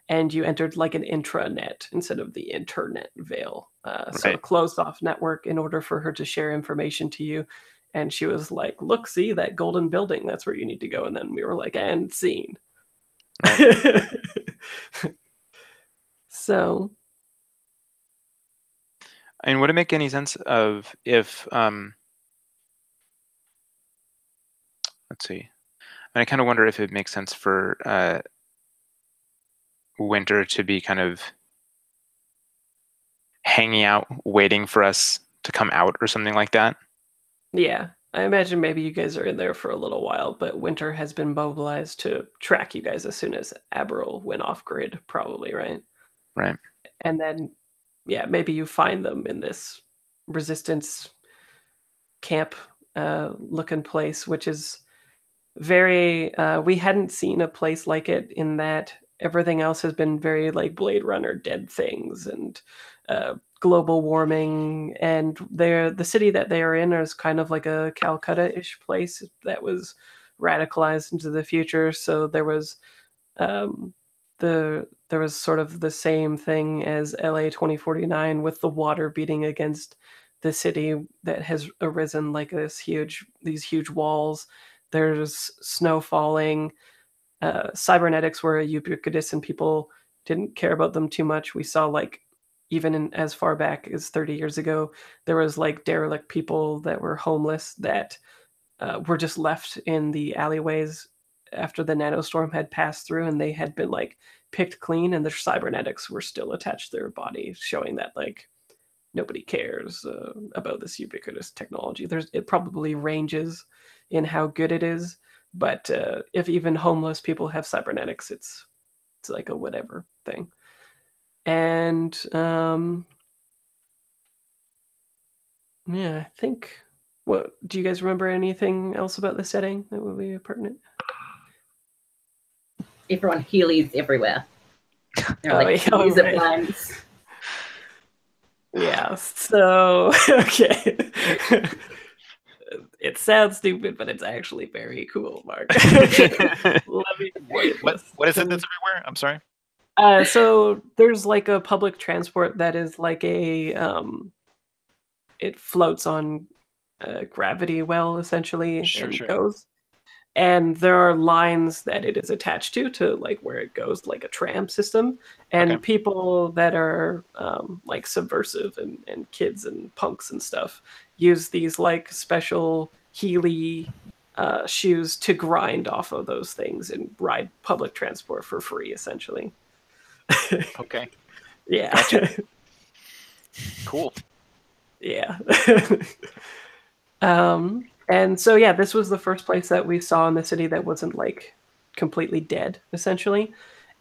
and you entered like an intranet instead of the internet Veil. So a closed off network in order for her to share information to you. And she was like, look, see that golden building? That's where you need to go. And then we were like, and scene. Right. So. And would it make any sense of if, let's see. I kind of wonder if it makes sense for Winter to be kind of hanging out, waiting for us to come out or something like that. Yeah, I imagine maybe you guys are in there for a little while, but Winter has been mobilized to track you guys as soon as Abril went off grid, probably, right? Right. And then, yeah, maybe you find them in this Resistance camp looking place, which is very, we hadn't seen a place like it in that everything else has been very like Blade Runner, Dead Things, and global warming, and the city that they are in is kind of like a Calcutta-ish place that was radicalized into the future. So there was there was sort of the same thing as LA 2049 with the water beating against the city that has arisen like these huge walls. There's snow falling. Cybernetics were ubiquitous and people didn't care about them too much. We saw like even as far back as 30 years ago, there was like derelict people that were homeless that were just left in the alleyways after the nanostorm had passed through, and they had been like picked clean, and their cybernetics were still attached to their body, showing that like nobody cares about this ubiquitous technology. It probably ranges in how good it is, but if even homeless people have cybernetics, it's like a whatever thing. And yeah, I think. What do you guys remember? Anything else about the setting that would be pertinent? Everyone Heelys everywhere. They're like music lines. Yeah. So okay. It sounds stupid, but it's actually very cool, Mark. What is it that's everywhere? I'm sorry. So there's like a public transport that is like a it floats on gravity well, essentially, and goes. And there are lines that it is attached to like where it goes, like a tram system. And people that are like subversive and kids and punks and stuff use these like special Heely shoes to grind off of those things and ride public transport for free, essentially. Okay. Yeah. Gotcha. Cool. Yeah. And so yeah, this was the first place that we saw in the city that wasn't like completely dead, essentially.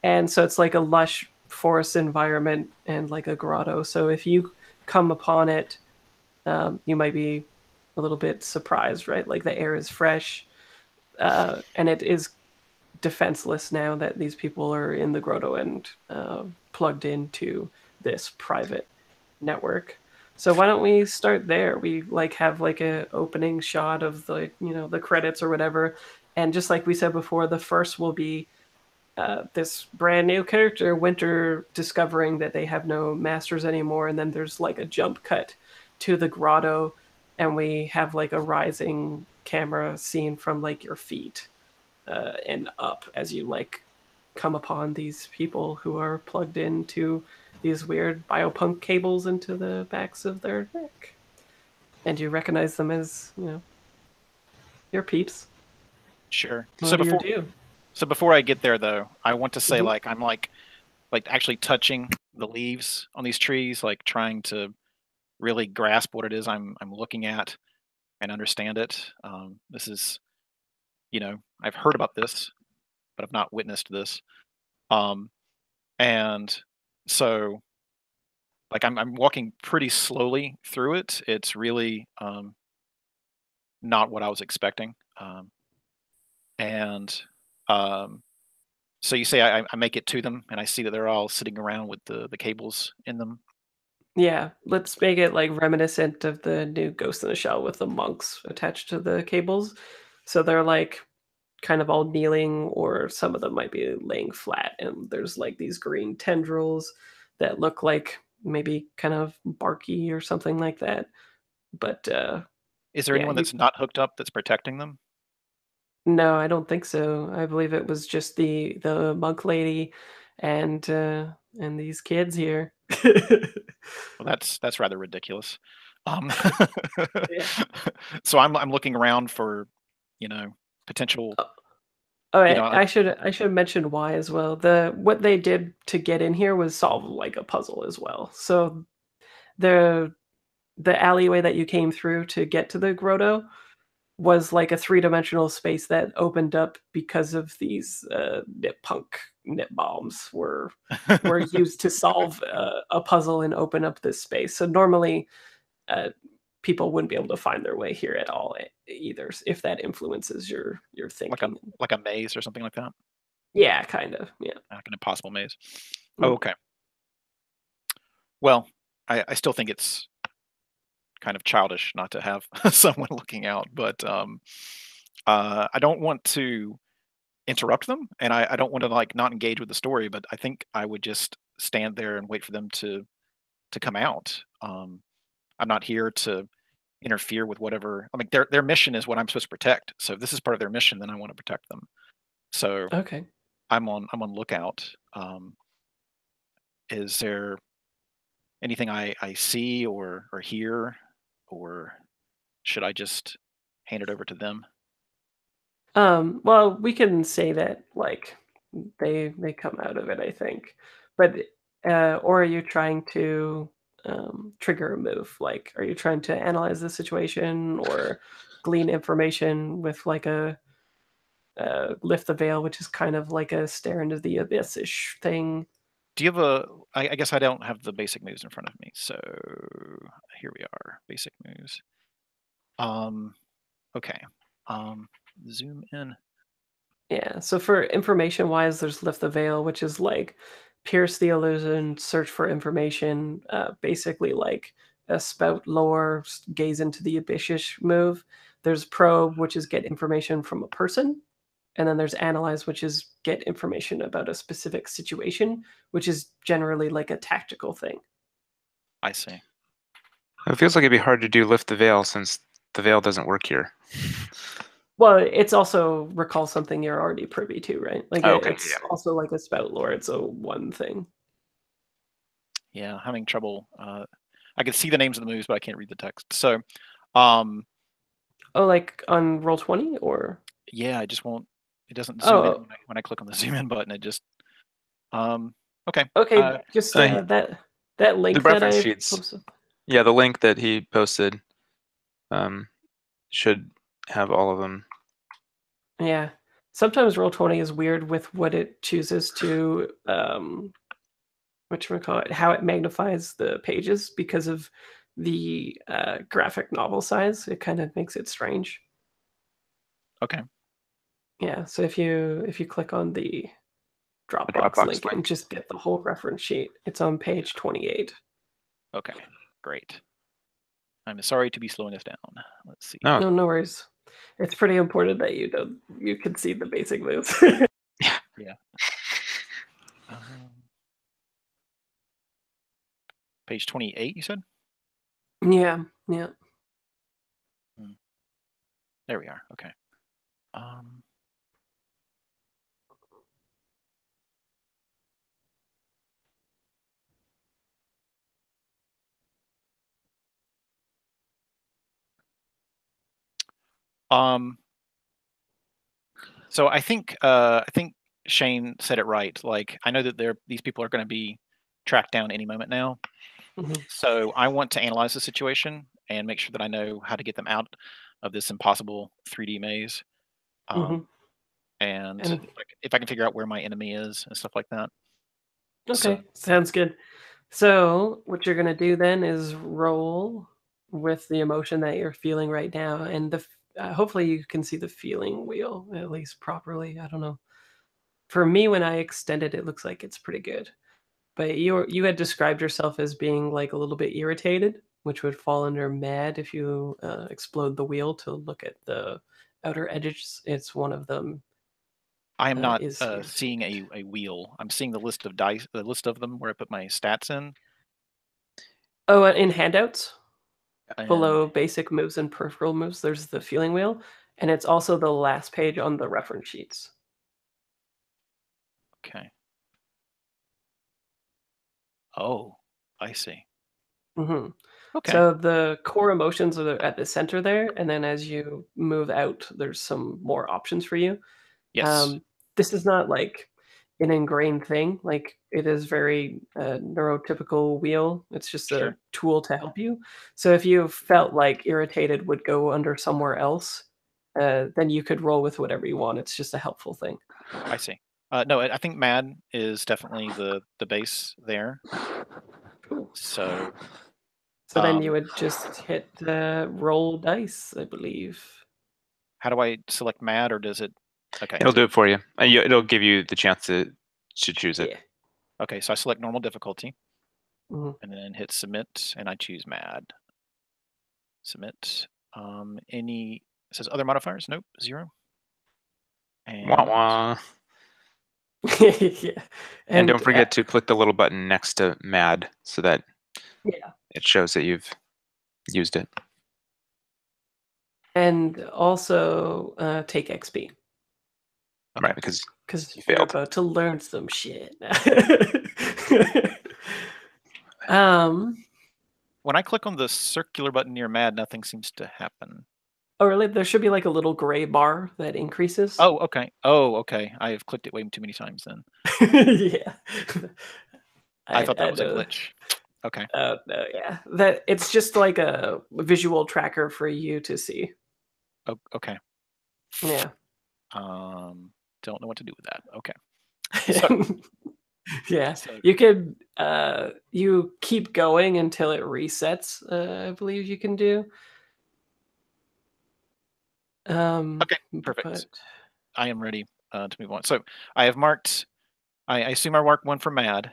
And so it's like a lush forest environment and like a grotto. So if you come upon it, you might be a little bit surprised, right? Like the air is fresh, and it is defenseless now that these people are in the grotto and plugged into this private network. So why don't we start there? We like have like a opening shot of the the credits or whatever, and just like we said before, the first will be this brand new character, Winter, discovering that they have no masters anymore, and then there's like a jump cut to the grotto, and we have like a rising camera scene from like your feet and up as you like come upon these people who are plugged into these weird biopunk cables into the backs of their neck. And you recognize them as, your peeps. Sure. What do you do? So before I get there though, I want to say like I'm like actually touching the leaves on these trees, like trying to really grasp what it is I'm looking at and understand it. This is, I've heard about this, but I've not witnessed this. And so like I'm walking pretty slowly through it. It's really not what I was expecting. And so you say I make it to them and I see that they're all sitting around with the cables in them. Yeah, let's make it like reminiscent of the new Ghost in the Shell with the monks attached to the cables. So they're like kind of all kneeling, or some of them might be laying flat, and there's like these green tendrils that look like maybe kind of barky or something like that. But is there anyone that's not hooked up that's protecting them? No, I don't think so. I believe it was just the monk lady and these kids here. Well, that's rather ridiculous. So I'm looking around for, potential. Oh, I should mention why as well. What they did to get in here was solve like a puzzle as well. So the alleyway that you came through to get to the grotto was like a three-dimensional space that opened up because of these nip bombs were used to solve a puzzle and open up this space. So normally people wouldn't be able to find their way here at all either, if that influences your thinking. Like a maze or something like that? Yeah, kind of. Yeah. Like an impossible maze. Oh, okay. Well, I still think it's kind of childish not to have someone looking out, but I don't want to interrupt them, and I don't want to like not engage with the story, but I think I would just stand there and wait for them to come out. I'm not here to interfere with whatever. I mean, their mission is what I'm supposed to protect. So if this is part of their mission, then I want to protect them. So Okay. I'm on lookout. Is there anything I see or hear, or should I just hand it over to them? Well, we can say that like they come out of it, I think. But or are you trying to trigger a move? Like, are you trying to analyze the situation or glean information with like a lift the veil, which is kind of like a stare into the abyss-ish thing? Do you have a? I guess I don't have the basic moves in front of me, so here we are. Basic moves. Okay. Zoom in. Yeah. So for information wise, there's lift the veil, which is like pierce the illusion, search for information, basically like a spout lore, gaze into the abyss-ish move. There's probe, which is get information from a person. And then there's analyze, which is get information about a specific situation, which is generally like a tactical thing. I see. It feels like it'd be hard to do lift the veil since the veil doesn't work here. Well, it's also recall something you're already privy to, right? Like Okay, it's also like a spout lore. It's a one thing. Yeah, having trouble. I can see the names of the moves, but I can't read the text. So, oh, like on Roll20 or? Yeah, it just won't. It doesn't zoom in when I click on the zoom in button. It just. Okay. Okay, just that link the that reference I sheets. posted. Yeah, the link that he posted should have all of them. Yeah. Sometimes Roll20 is weird with what it chooses to whatchamacallit, how it magnifies the pages because of the graphic novel size. It kind of makes it strange. Okay. Yeah, so if you click on the Dropbox link and just get the whole reference sheet, it's on page 28. Okay, great. I'm sorry to be slowing us down. Let's see. No worries. It's pretty important that you can see the basic moves. Yeah. Page 28, you said? Yeah. There we are. Okay. So I think Shane said it right. Like, I know that these people are going to be tracked down any moment now. Mm-hmm. So I want to analyze the situation and make sure that I know how to get them out of this impossible 3D maze. And if I can figure out where my enemy is and stuff like that. Okay, sounds good. So what you're going to do then is roll with the emotion that you're feeling right now, and hopefully you can see the feeling wheel at least properly. I don't know. For me, when I extend it, it looks like it's pretty good. But you had described yourself as being like a little bit irritated, which would fall under mad if you explode the wheel to look at the outer edges. It's one of them. I am not seeing a wheel. I'm seeing the list of dice, the list of them where I put my stats in. Oh, in handouts? Below basic moves and peripheral moves, there's the feeling wheel, and it's also the last page on the reference sheets. Okay. Oh, I see. Mm-hmm. Okay. So the core emotions are at the center there, and then as you move out, there's some more options for you. Yes. This is not like an ingrained thing. Like, it is very neurotypical wheel. It's just a tool to help you. So if you felt like irritated would go under somewhere else, then you could roll with whatever you want. It's just a helpful thing. I see. No, I think mad is definitely the base there. Cool. So then you would just hit roll dice, I believe. How do I select mad, or does it? Okay. It'll do it for you. It'll give you the chance to choose it. Yeah. Okay, so I select normal difficulty, and then hit submit, and I choose mad. Submit. It says other modifiers? Nope, 0. And, Wah wah. Yeah. And don't forget to click the little button next to Mad so that yeah. it shows that you've used it. And also take XP. Right, because you you're failed. about to learn some shit. When I click on the circular button near Mad, nothing seems to happen. Oh, really? There should be like a little gray bar that increases. Oh, okay. I have clicked it way too many times then. Yeah. I thought that was a glitch. Okay. No, yeah. That it's just like a visual tracker for you to see. Oh, okay. Yeah. Don't know what to do with that. Okay. So, yeah. You could you keep going until it resets, I believe you can do. Okay, perfect. But I am ready to move on. So I have marked, I assume I marked one for Mad.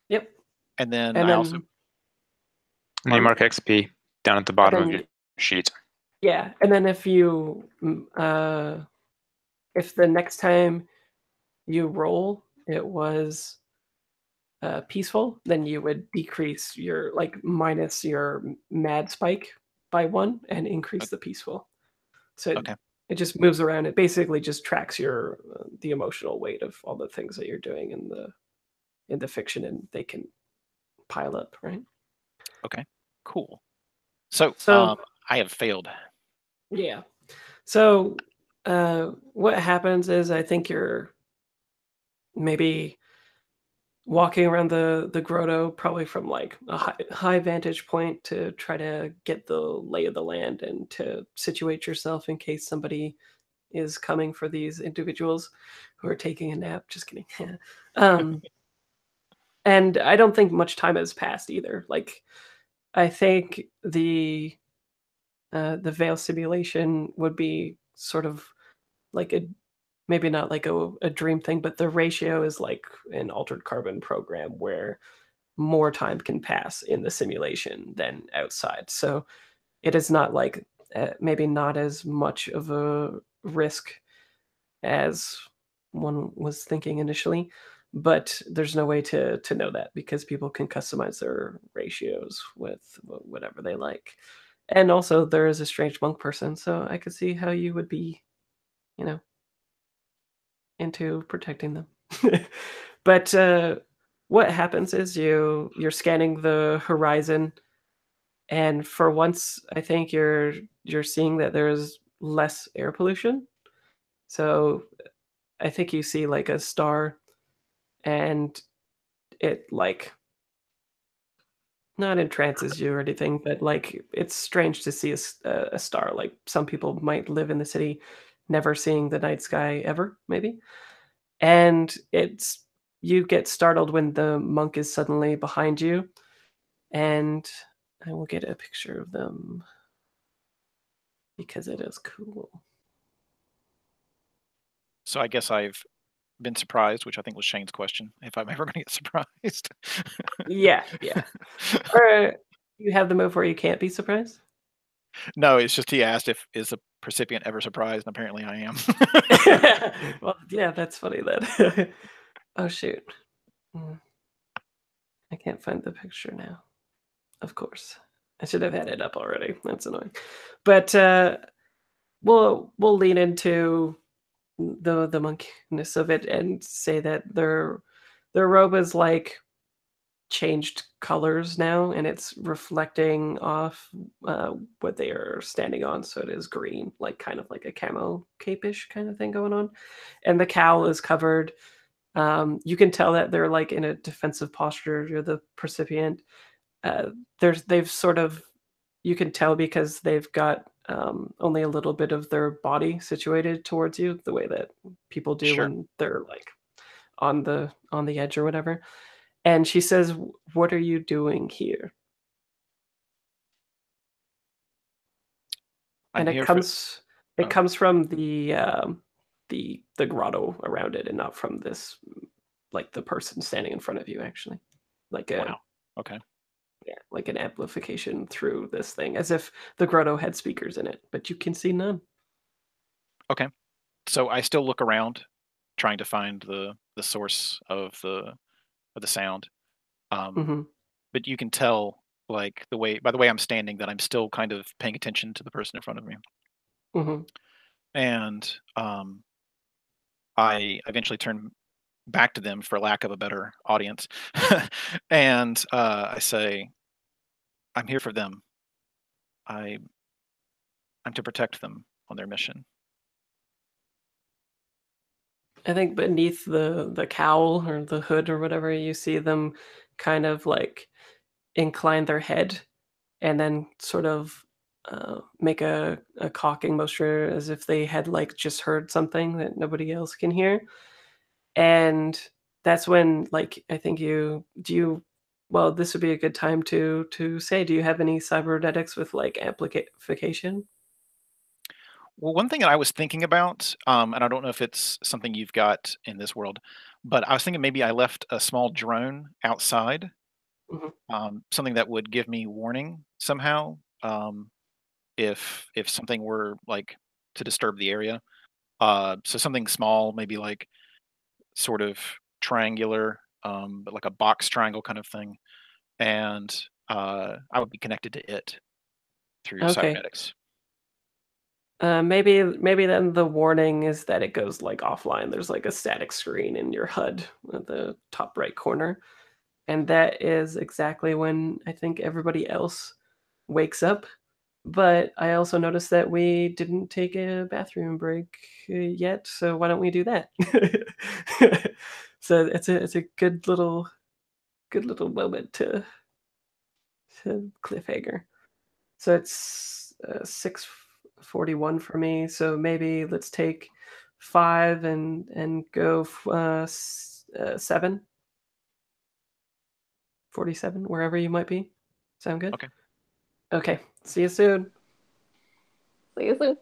Yep. And then I also... And you mark XP down at the bottom of your sheet. Yeah, and then if you, if the next time you roll it was peaceful, then you would decrease your, like, minus your mad spike by 1 and increase the peaceful. So it just moves around. It basically just tracks your the emotional weight of all the things that you're doing in the fiction, and they can pile up, right? Okay, cool. So I have failed. Yeah. So what happens is, I think you're maybe walking around the grotto, probably from like a high vantage point, to try to get the lay of the land and to situate yourself in case somebody is coming for these individuals who are taking a nap. Just kidding. And I don't think much time has passed either. Like, I think the veil simulation would be sort of like a, maybe not like a dream thing, but the ratio is like an altered carbon program where more time can pass in the simulation than outside. So it is not like maybe not as much of a risk as one was thinking initially, but there's no way to know that because people can customize their ratios with whatever they like. And also there is a strange monk person, so I could see how you would be, you know, into protecting them. But what happens is you're scanning the horizon, and for once I think you're seeing that there's less air pollution. So I think you see like a star, and it, like, not entrances you or anything, but like it's strange to see a star. Like, some people might live in the city never seeing the night sky ever, maybe. And you get startled when the monk is suddenly behind you, and I will get a picture of them because it is cool. So I guess I've been surprised, which I think was Shane's question, if I'm ever going to get surprised. Yeah. Or you have the move where you can't be surprised? No, it's just he asked if is a recipient ever surprised, and apparently I am. Well, yeah, that's funny then. Oh, shoot. I can't find the picture now. Of course. I should have had it up already. That's annoying. But we'll lean into the monkiness of it and say that their robe is like changed colors now, and it's reflecting off what they are standing on. So it is green, like kind of like a camo cape-ish kind of thing going on. And the cowl is covered. You can tell that they're like in a defensive posture. You're the percipient. They've sort of, you can tell because they've got only a little bit of their body situated towards you, the way that people do when they're like on the edge or whatever. And she says, "What are you doing here?" And it comes from the grotto around it, and not from this, like, the person standing in front of you, actually. Like wow. Okay. Yeah, like an amplification through this thing, as if the grotto had speakers in it, but you can see none. Okay. So I still look around, trying to find the source of the sound. But you can tell, like by the way I'm standing, that I'm still kind of paying attention to the person in front of me. And I eventually turn back to them, for lack of a better audience, and I say, "I'm here for them. I'm to protect them on their mission." I think beneath the cowl or the hood or whatever, you see them kind of like incline their head and then sort of make a cocking motion as if they had like just heard something that nobody else can hear. And that's when, like, I think well, this would be a good time to say, do you have any cybernetics with like amplification? Well, one thing that I was thinking about, and I don't know if it's something you've got in this world, but I was thinking maybe I left a small drone outside, something that would give me warning somehow, if something were like to disturb the area. So something small, maybe like sort of triangular, but like a box triangle kind of thing, and I would be connected to it through Okay. cybernetics. Maybe then the warning is that it goes like offline. There's like a static screen in your HUD at the top right corner. And that is exactly when I think everybody else wakes up. But I also noticed that we didn't take a bathroom break yet, so why don't we do that? So it's a good little moment to cliffhanger. So it's 6:41 for me. So maybe let's take 5 and go 7:47, wherever you might be. Sound good? Okay. Okay. See you soon. See you soon.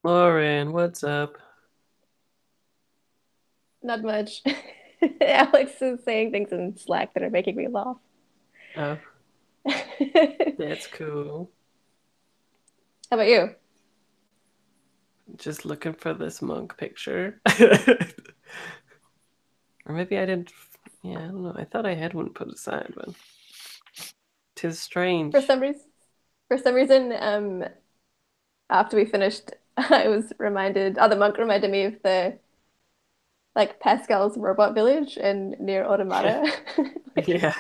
Lauren, what's up? Not much. Alex is saying things in Slack that are making me laugh. Oh, that's cool. How about you? Just looking for this monk picture. Or maybe I didn't. Yeah, I don't know. I thought I had one put aside, but 'tis strange. For some reason, after we finished, I was reminded. Oh, the monk reminded me of the like Pascal's robot village and near Automata. Yeah.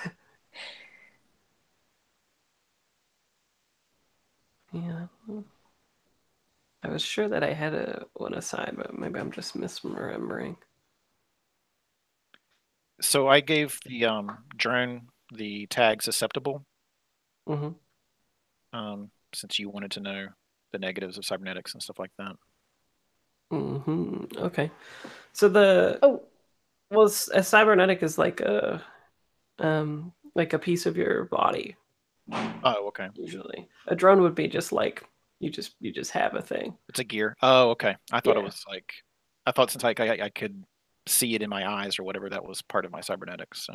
Yeah. I was sure that I had one aside, but maybe I'm just misremembering. So I gave the drone the tag susceptible, Mm-hmm. Since you wanted to know the negatives of cybernetics and stuff like that. Mm-hmm. Okay. So the a cybernetic is like a piece of your body. Oh, okay. Usually, a drone would be just like you just have a thing. It's a gear. Oh, okay. I thought it was like, I thought since I could see it in my eyes or whatever, that was part of my cybernetics. So.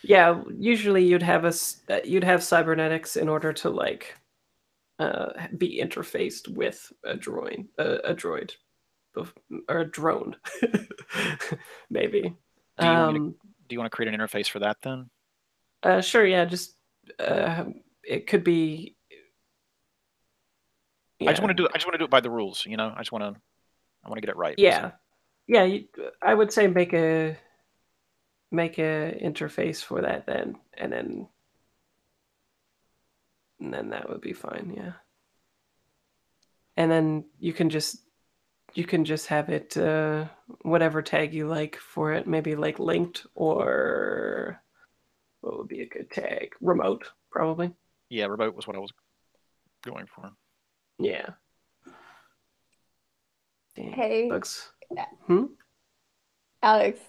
Yeah, usually you'd have cybernetics in order to like be interfaced with a droid, or a drone, maybe. Do you want to create an interface for that then? Sure. Yeah. Just it could be. Yeah. I just want to do it by the rules. I want to get it right. Yeah. Yeah. I would say make a interface for that then, and then that would be fine. Yeah. And then you can just have it whatever tag you like for it, maybe like linked, or what would be a good tag? Remote, probably. Yeah, remote was what I was going for. Yeah. Dang. Hey, Bugs. Alex.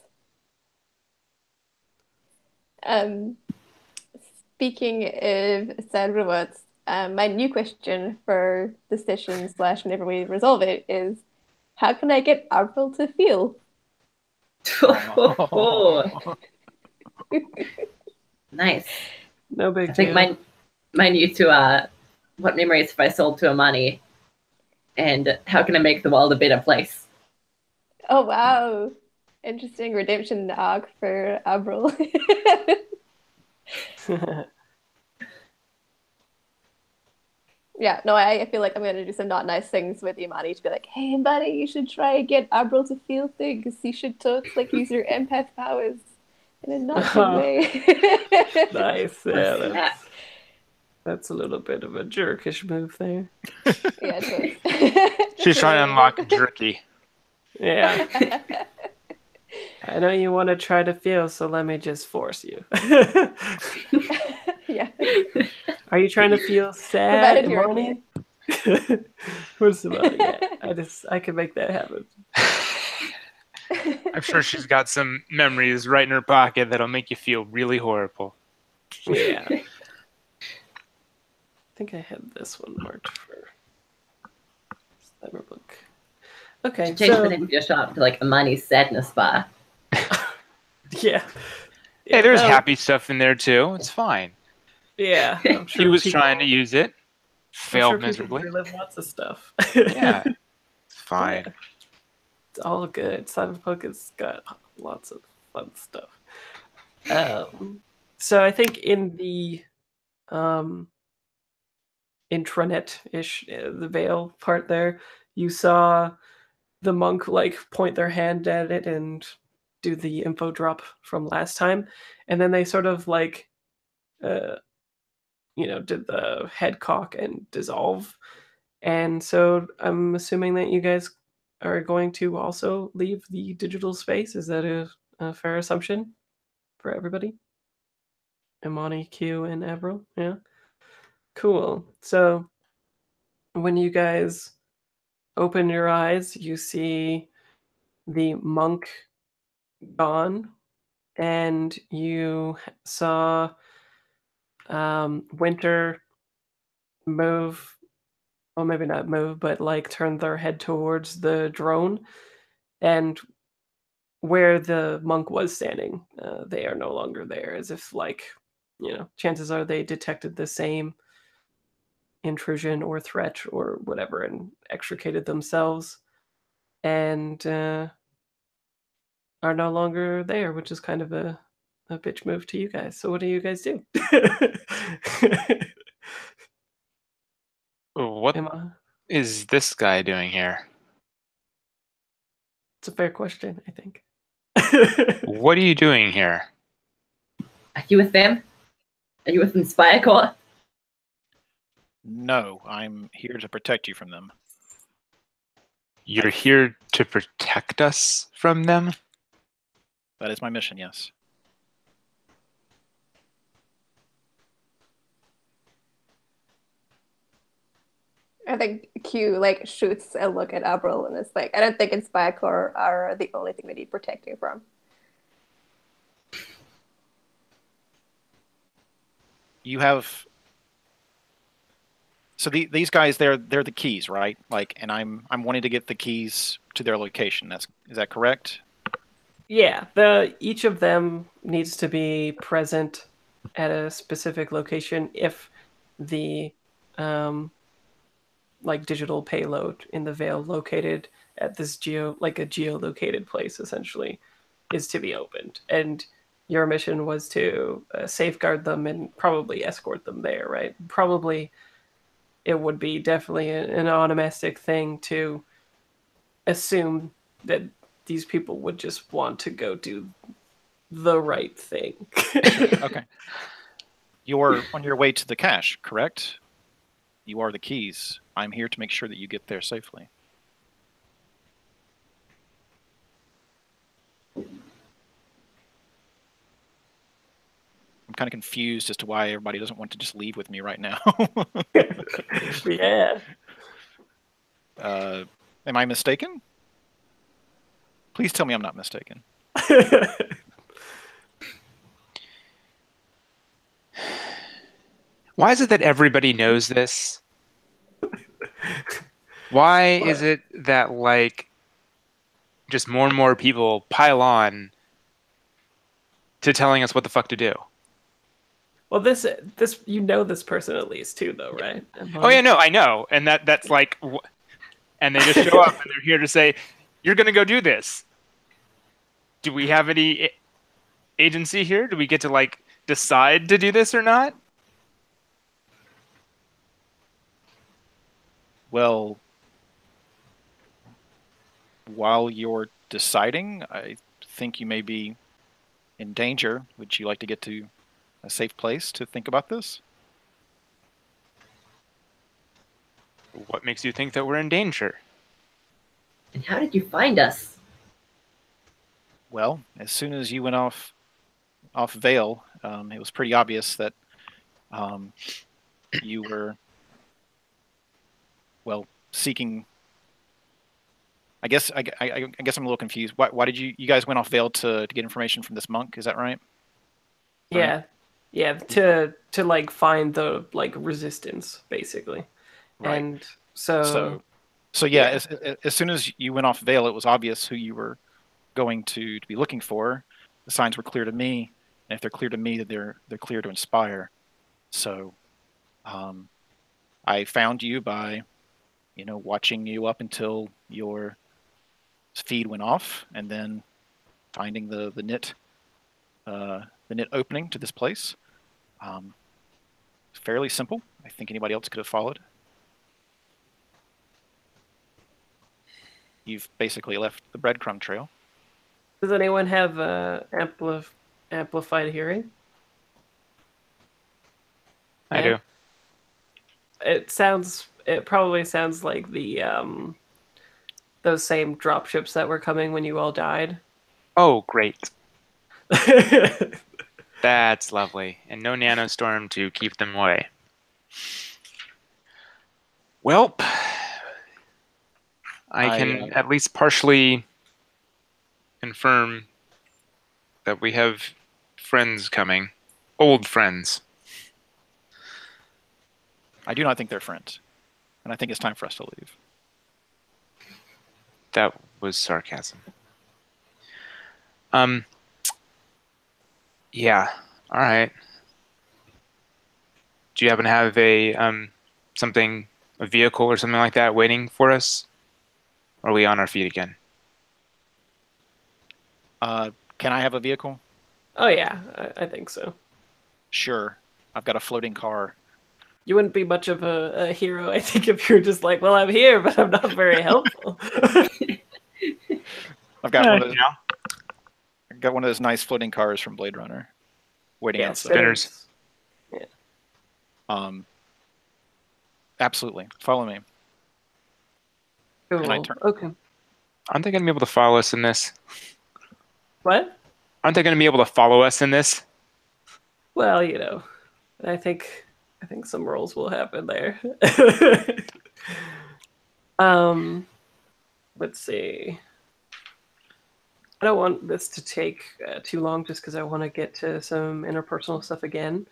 Speaking of sad robots, my new question for the session / whenever we resolve it is, how can I get Abril to feel? Nice. No big deal. I think my new to what memories have I sold to Amani, and how can I make the world a better place? Oh wow, interesting redemption arc for Abril. Yeah, no, I feel like I'm gonna do some not nice things with Imani to be like, hey, buddy, you should try and get Abril to feel things. You should like use your empath powers in a not good way. Nice. Yeah, that's a little bit of a jerkish move there. Yeah, it was. She's trying to unlock jerky. Yeah. I know you want to try to feel, so let me just force you. Yeah. Are you trying to feel sad, Imani? Where's Imani? Yeah, I can make that happen. I'm sure she's got some memories right in her pocket that'll make you feel really horrible. Yeah. I think I had this one marked for Cyberbook. Okay, change the name of your shop to like Imani's Sadness Bar. Yeah. Hey, there's happy stuff in there too. It's fine. Yeah. I'm sure he was trying to use it. Failed miserably. Relive lots of stuff. Yeah. It's fine. Yeah. It's all good. Cyberpunk has got lots of fun stuff. So I think in the intranet-ish, the Veil part there, you saw the monk like point their hand at it and do the info drop from last time, and then they sort of like did the head cock and dissolve. And so I'm assuming that you guys are going to also leave the digital space. Is that a fair assumption for everybody? Imani, Q, and Abril? Yeah. Cool. So when you guys open your eyes, you see the monk gone, and you saw Winter move well, maybe not move, but like turn their head towards the drone, and where the monk was standing, they are no longer there, as if like, chances are they detected the same intrusion or threat or whatever and extricated themselves, and are no longer there, which is kind of a bitch move to you guys. So what do you guys do? What is this guy doing here? It's a fair question, I think. What are you doing here? Are you with them? Are you with Inspire Corp? No, I'm here to protect you from them. You're here to protect us from them? That is my mission, yes. I think Q like shoots a look at Abril and is like, I don't think Inspire Corp are the only thing we need protecting from. You have. So these guys, they're the keys, right? Like, and I'm wanting to get the keys to their location. Is that correct? Yeah, each of them needs to be present at a specific location if the like digital payload in the veil located at this geolocated place essentially is to be opened. And your mission was to safeguard them and probably escort them there, right? Probably it would be definitely an onomastic thing to assume that these people would just want to go do the right thing. Okay. You're on your way to the cache, correct? You are the keys. I'm here to make sure that you get there safely. I'm kind of confused as to why everybody doesn't want to just leave with me right now. Yeah. Am I mistaken? Please tell me I'm not mistaken. Why is it that everybody knows this? Why is it that like just more and more people pile on to telling us what the fuck to do? Well, this this person at least too, though, right? Oh yeah, no, I know, and that's like, and they just show up and they're here to say, "You're gonna go do this." Do we have any agency here? Do we get to like decide to do this or not? Well, while you're deciding, I think you may be in danger. Would you like to get to a safe place to think about this? What makes you think that we're in danger? And how did you find us? Well, as soon as you went off Vale, it was pretty obvious that you were, well, seeking. I guess I'm a little confused. Why did you guys went off Vale to get information from this monk? Is that right? Yeah, yeah. To like find the like resistance basically, Right. And so yeah. As soon as you went off Vale, it was obvious who you were going to be looking for. The signs were clear to me, and if they're clear to me, they're clear to Inspire. So, I found you by, watching you up until your feed went off, and then finding the knit opening to this place. Fairly simple. I think anybody else could have followed. You've basically left the breadcrumb trail. Does anyone have amplified hearing? I do. It probably sounds like the those same drop ships that were coming when you all died. Oh, great. That's lovely. And no nanostorm to keep them away. Well, I can at least partially confirm that we have friends coming. Old friends. I do not think they're friends. and I think it's time for us to leave. That was sarcasm. Yeah. All right. Do you happen to have a a vehicle or something like that waiting for us? Or are we on our feet again? Can I have a vehicle? Oh yeah, I think so. Sure. I've got a floating car. You wouldn't be much of a hero, I think, if you're just like, well, I'm here, but I'm not very helpful. I've got one of those. I've got one of those nice floating cars from Blade Runner, waiting outside. Spinners. Yeah. Absolutely. Follow me. Cool. Can I turn? Okay. Aren't they going to be able to follow us in this? What? Aren't they going to be able to follow us in this? Well, you know, I think some rolls will happen there. Let's see. I don't want this to take too long just because I want to get to some interpersonal stuff again.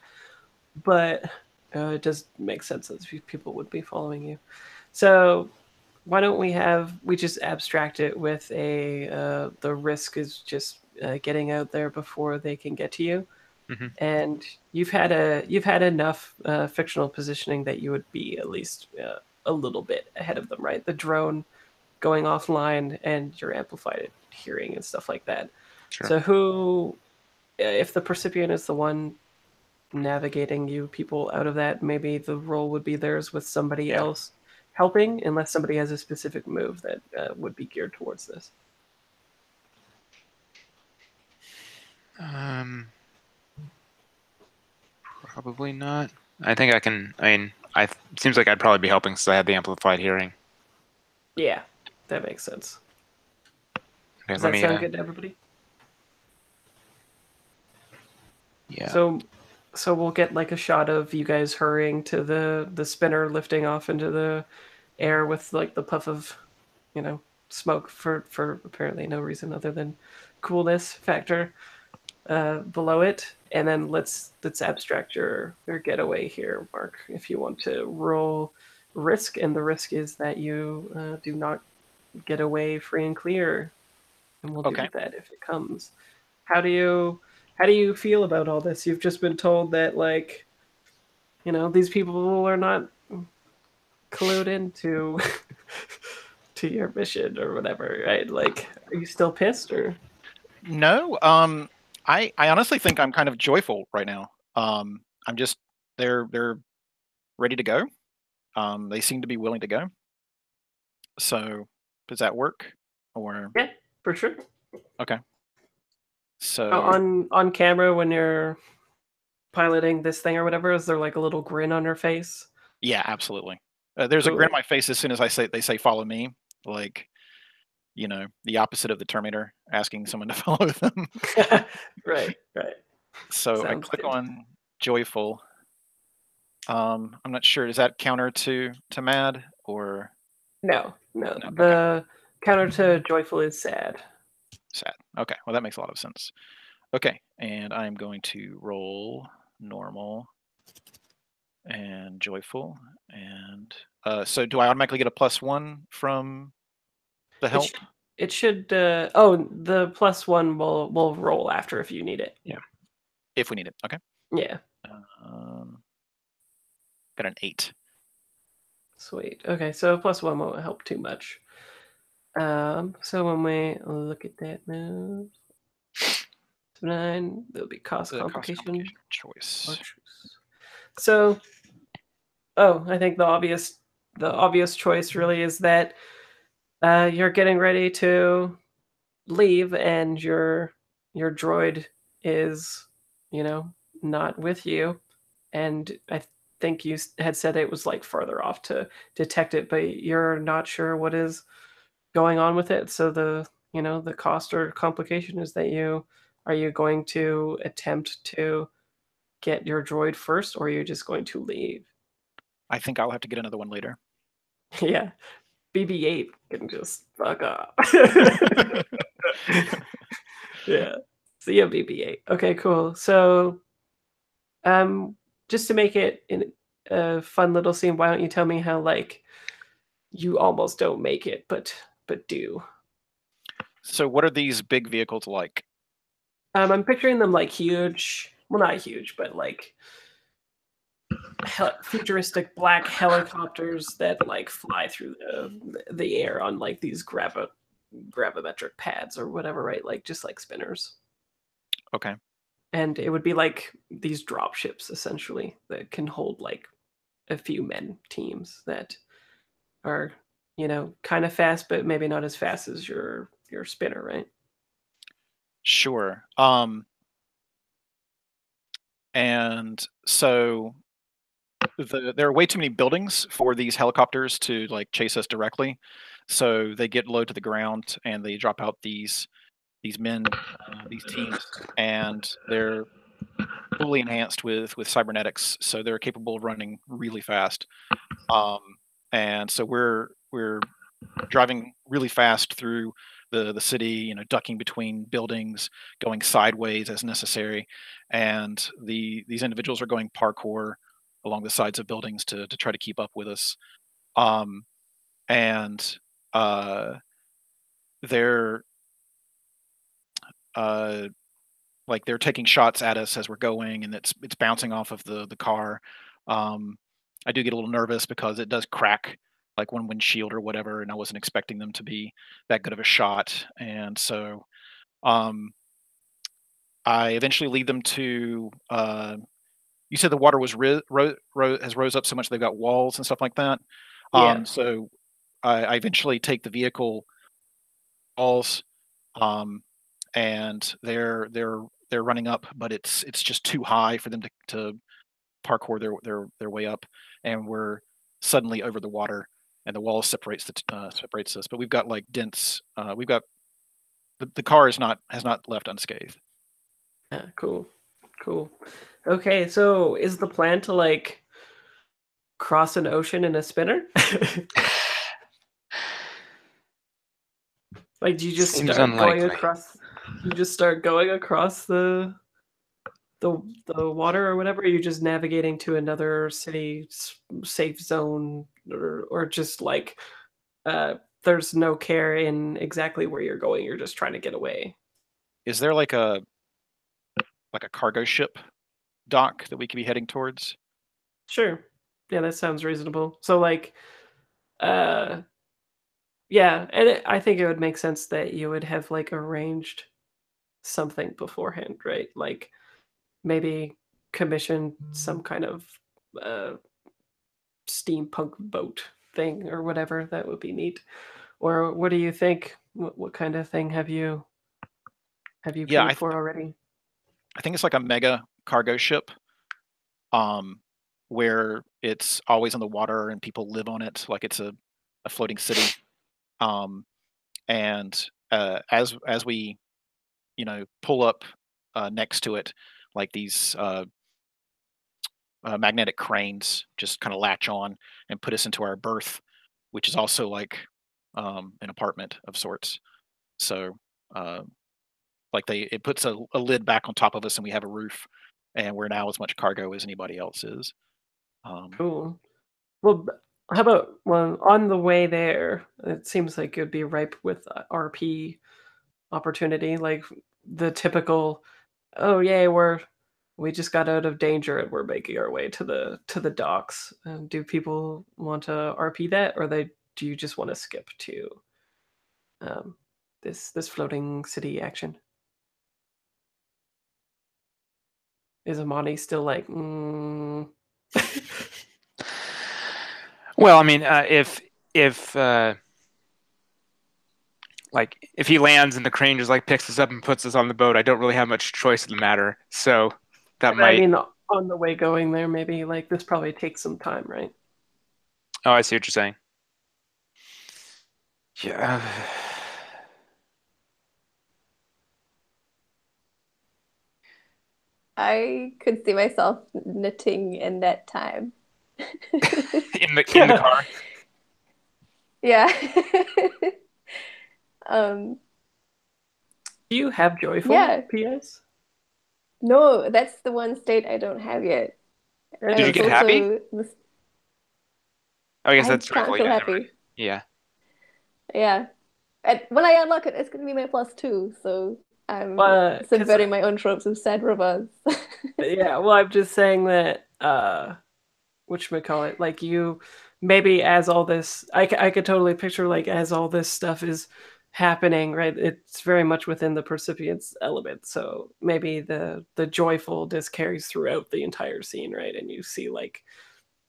But it does make sense that people would be following you. So why don't we just abstract it with the risk is just getting out there before they can get to you. Mm-hmm. And you've had enough fictional positioning that you would be at least a little bit ahead of them, right? The drone going offline and your amplified hearing and stuff like that. Sure. So who, if the percipient is the one navigating you people out of that, maybe the role would be theirs with somebody else helping, unless somebody has a specific move that would be geared towards this. Probably not. I think I can. I mean, it seems like I'd probably be helping since I had the amplified hearing. Yeah, that makes sense. Okay, Does that sound good to everybody? Yeah. So we'll get like a shot of you guys hurrying to the spinner lifting off into the air with like the puff of, smoke for apparently no reason other than coolness factor below it. And then let's abstract your getaway here, Mark, if you want to roll risk, and the risk is that you do not get away free and clear, and we'll deal with that if it comes. How do you feel about all this? You've just been told that, like, these people are not clued into to your mission or whatever, right? Like, are you still pissed or? No, I honestly think I'm kind of joyful right now. I'm just they're ready to go. They seem to be willing to go. So does that work? Or yeah, for sure. Okay. So on camera when you're piloting this thing or whatever, is there like a little grin on your face? Yeah, absolutely. There's a grin on my face as soon as they say follow me, like, the opposite of the Terminator asking someone to follow them. Right. So I click on joyful. I'm not sure. Is that counter to mad or no. The counter to joyful is sad. Sad. Okay. Well, that makes a lot of sense. Okay, and I'm going to roll normal and joyful, and so do I automatically get a +1 from the help? It should. The +1 will roll after if you need it. Yeah. If we need it. Okay. Yeah. Got an 8. Sweet. Okay, so +1 won't help too much. So when we look at that move, 9, there'll be cost complication choice. So, I think the obvious choice really is that you're getting ready to leave, and your droid is, not with you, and I think you had said it was like further off to detect it, but you're not sure what is going on with it. So the cost or complication is that are you going to attempt to get your droid first, or are you just going to leave? I think I'll have to get another one later. Yeah, BB-8 can just fuck off. Yeah, see ya, BB-8. Okay, cool. So just to make it a fun little scene, why don't you tell me how, like, you almost don't make it, but do. So what are these big vehicles like? I'm picturing them like huge, well, not huge, but like futuristic black helicopters that like fly through the air on like these gravimetric pads or whatever, right? Like just like spinners. Okay. And it would be like these drop ships essentially that can hold like a few men teams that are, kind of fast, but maybe not as fast as your spinner, right? Sure. And so there are way too many buildings for these helicopters to like chase us directly. So they get low to the ground and they drop out these men, these teams, and they're fully enhanced with cybernetics, so they're capable of running really fast. And so we're driving really fast through the city, ducking between buildings, going sideways as necessary, and these individuals are going parkour along the sides of buildings to try to keep up with us. And they're like they're taking shots at us as we're going, and it's bouncing off of the car. I do get a little nervous because it does crack like one windshield or whatever, and I wasn't expecting them to be that good of a shot. And so I eventually lead them to. You said the water was has rose up so much they've got walls and stuff like that. Yeah. So I eventually take the vehicle walls, and they're running up, but it's just too high for them to parkour their way up, and we're suddenly over the water, and the wall separates us. But we've got like dents. We've got the car has not left unscathed. Yeah, cool. Okay, so is the plan to like cross an ocean in a spinner? Like, do you just start going across? You just start going across the water or whatever. Are you just navigating to another city safe zone, or just like there's no care in exactly where you're going. You're just trying to get away. Is there like a cargo ship dock that we could be heading towards? Sure. Yeah, that sounds reasonable. So like, yeah, and I think it would make sense that you would have like arranged something beforehand, right? Like maybe commission some kind of steampunk boat thing or whatever. That would be neat. Or what do you think? What kind of thing have you paid for already? I think it's like a mega cargo ship, where it's always on the water and people live on it, like it's a floating city. And as we, pull up next to it, like these magnetic cranes just kind of latch on and put us into our berth, which is also like an apartment of sorts. So like it puts a lid back on top of us, and we have a roof, and we're now as much cargo as anybody else is. Cool. Well, how about on the way there? It seems like it would be ripe with RP opportunity, like the typical. Oh yay, we just got out of danger and we're making our way to the docks. Do people want to RP that, or do you just want to skip to this floating city action? Is Amani still like? Well, I mean, if like if he lands and the crane just like picks us up and puts us on the boat, I don't really have much choice in the matter. So that might. I mean, on the way going there, maybe like this probably takes some time, right? Oh, I see what you're saying. Yeah. I could see myself knitting in that time. in the car. Yeah. Do you have joyful? Yeah. PS? No, that's the one state I don't have yet. Did you get happy? I guess that's can't joyful. feel Yeah, happy. Yeah. Yeah. And when I unlock it, it's going to be my +2. So I'm subverting my own tropes of sad robots. Yeah, well, I'm just saying that, whatchamacallit, like you, maybe as all this, I could totally picture like as all this stuff is happening, right? It's very much within the percipience element. So maybe the joyful just carries throughout the entire scene, right? And you see like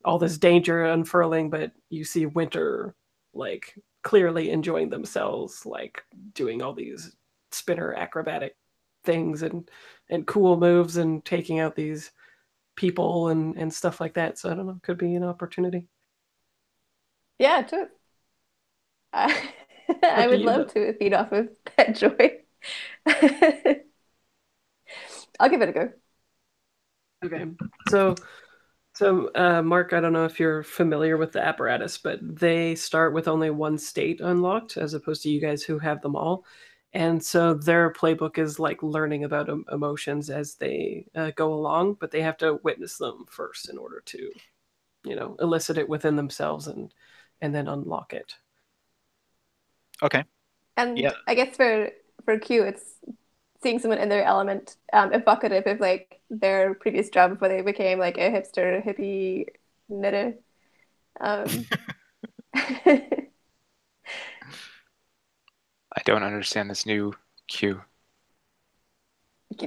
all this danger unfurling, but you see Winter like clearly enjoying themselves, like doing all these spinner acrobatic things and cool moves and taking out these people and stuff like that. So I don't know, could be an opportunity. Yeah, too. I would love to feed off of that joy. I'll give it a go. Okay, so Mark, I don't know if you're familiar with the apparatus, but they start with only one state unlocked, as opposed to you guys who have them all. And so their playbook is like learning about emotions as they go along, but they have to witness them first in order to, elicit it within themselves and then unlock it. Okay. And yeah. I guess for Q, it's seeing someone in their element, evocative of like their previous job before they became like a hipster hippie knitter. I don't understand this new Q.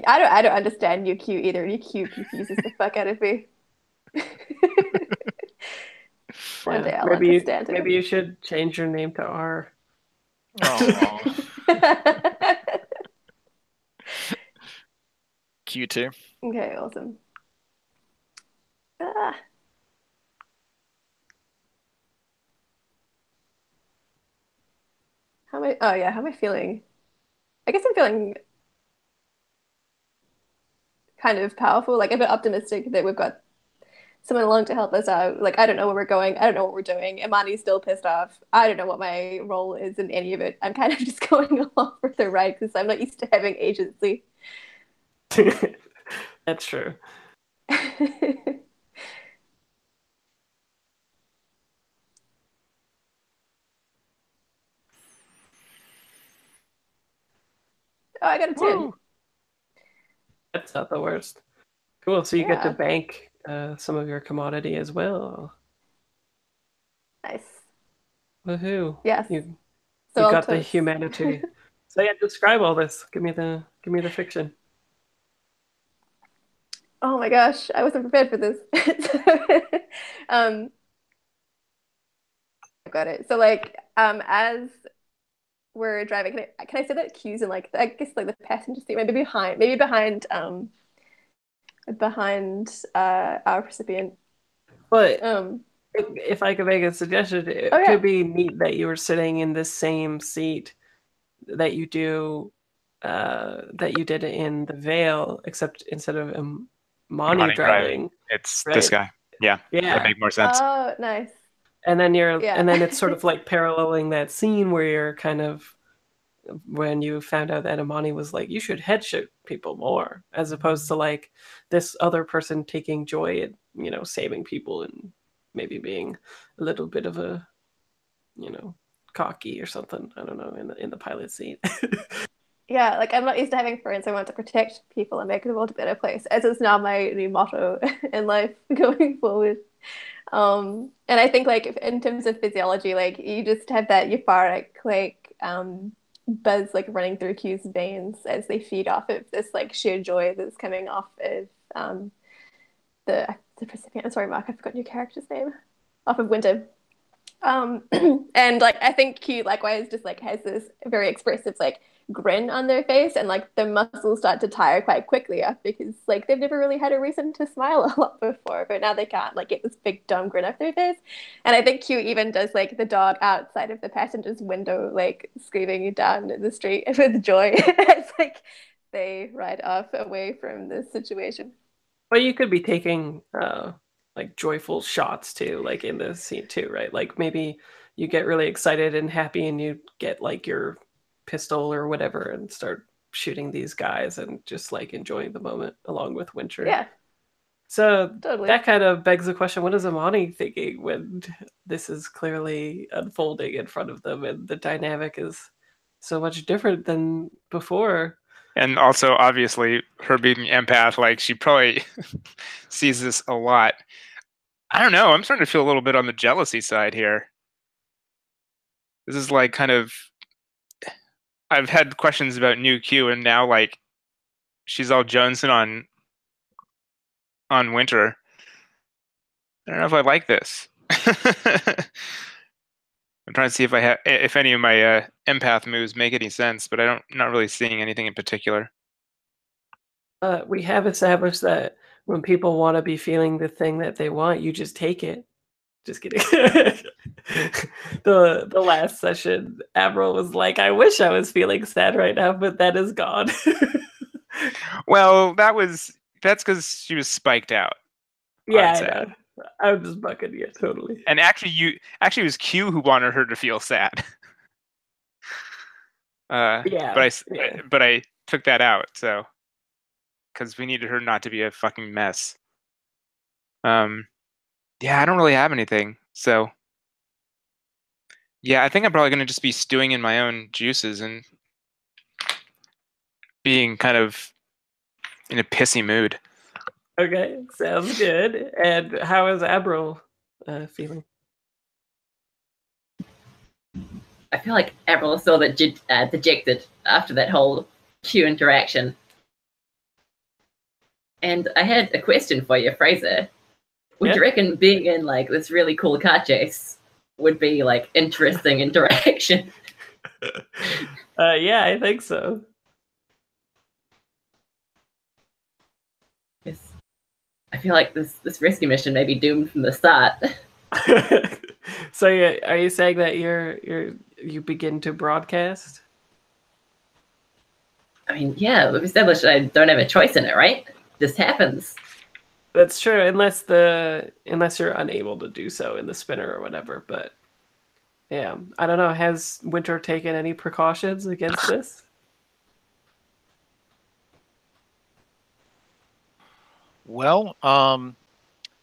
I don't understand new Q either. New Q confuses the fuck out of me. One day I'll understand it. Maybe you should change your name to R. Oh. Q2. Okay, awesome. How am I feeling? I guess I'm feeling kind of powerful, like a bit optimistic that we've got someone along to help us out. Like, I don't know where we're going. I don't know what we're doing. Imani's still pissed off. I don't know what my role is in any of it. I'm kind of just going along for the ride because I'm not used to having agency. That's true. Oh, I got a 10. Woo! That's not the worst. Cool. So you get to bank some of your commodity as well. Nice. Woohoo! Yes. You got the humanity. So yeah, describe all this. Give me the fiction. Oh my gosh, I wasn't prepared for this. I've got it. So like, as we're driving, can I say that Q's in like I guess like the passenger seat, maybe behind our recipient. But if I could make a suggestion, it could be neat that you were sitting in the same seat that you did in the Veil, except instead of Imani driving, it's this guy. Yeah, that'd make more sense. Oh, nice. And then and then it's sort of like paralleling that scene where you're kind of, when you found out that Imani was like, you should headshot people more, as opposed to like this other person taking joy at, saving people and maybe being a little bit of a, cocky or something. I don't know, in the pilot seat. Yeah, like I'm not used to having friends. I want to protect people and make the world a better place, as is now my new motto in life going forward. And I think like in terms of physiology, like you just have that euphoric like buzz like running through Q's veins as they feed off of this like sheer joy that's coming off of the recipient. I'm sorry, Mark, I forgot your character's name. Off of Winter. And like I think Q likewise just like has this very expressive like grin on their face, and like their muscles start to tire quite quickly up because like they've never really had a reason to smile a lot before, but now they can't like get this big dumb grin off their face. And I think Q even does like the dog outside of the passenger's window like screaming down the street with joy as like they ride off away from this situation. Well, you could be taking like joyful shots too, like in the scene too, right? Like maybe you get really excited and happy and you get like your pistol or whatever and start shooting these guys and just like enjoying the moment along with Winter. Yeah. So Totally. that kind of begs the question: what is Amani thinking when this is clearly unfolding in front of them, and the dynamic is so much different than before? And also, obviously, her being an empath, like she probably sees this a lot. I don't know. I'm starting to feel a little bit on the jealousy side here. This is like kind of. I've had questions about new Q, and now like she's all jonesing on Winter. I don't know if I like this. I'm trying to see if any of my empath moves make any sense, but not really seeing anything in particular. We have established that when people want to be feeling the thing that they want, you just take it. Just kidding. The last session, Abril was like, "I wish I was feeling sad right now, but that is gone." Well, that's because she was spiked out. Yeah, I know. I'm just bucking you, totally. And actually, it was Q who wanted her to feel sad. Yeah, but I took that out, so because we needed her not to be a fucking mess. Yeah, I don't really have anything, so yeah, I think I'm probably gonna just be stewing in my own juices and being kind of in a pissy mood. Okay, sounds good. And how is Abril feeling? I feel like Abril is still dejected after that whole Q interaction. And I had a question for you, Fraser. Would you reckon being in like this really cool car chase would be like interesting interaction? Yeah, I think so. Yes. I feel like this rescue mission may be doomed from the start. So are you saying that you begin to broadcast? I mean, yeah, we've established I don't have a choice in it, right? This happens. That's true, unless you're unable to do so in the spinner or whatever. But yeah, I don't know. Has Winter taken any precautions against this? Well,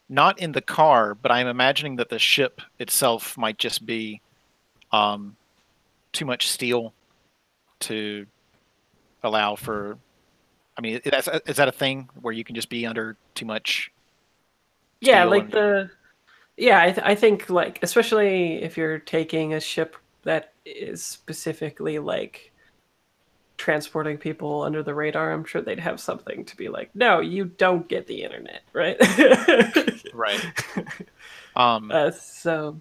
not in the car, but I'm imagining that the ship itself might just be too much steel to allow for. I mean, is that a thing where you can just be under too much? Yeah, like I think like especially if you're taking a ship that is specifically like transporting people under the radar, I'm sure they'd have something to be like, no, you don't get the internet, right? Right. So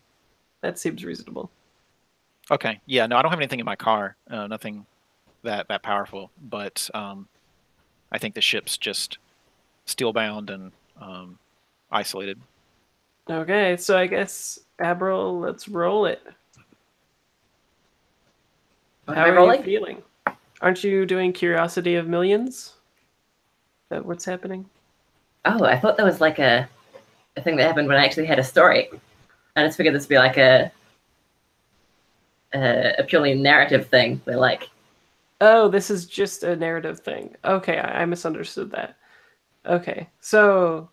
that seems reasonable. Okay. Yeah. No, I don't have anything in my car. Nothing that powerful. But I think the ship's just steel bound and isolated. Okay, so I guess Abril, let's roll it. How are you feeling? Aren't you doing Curiosity of Millions? Is that what's happening? Oh, I thought that was like a thing that happened when I actually had a story. I just figured this would be like a purely narrative thing where like... Oh, this is just a narrative thing. Okay, I misunderstood that. Okay, so...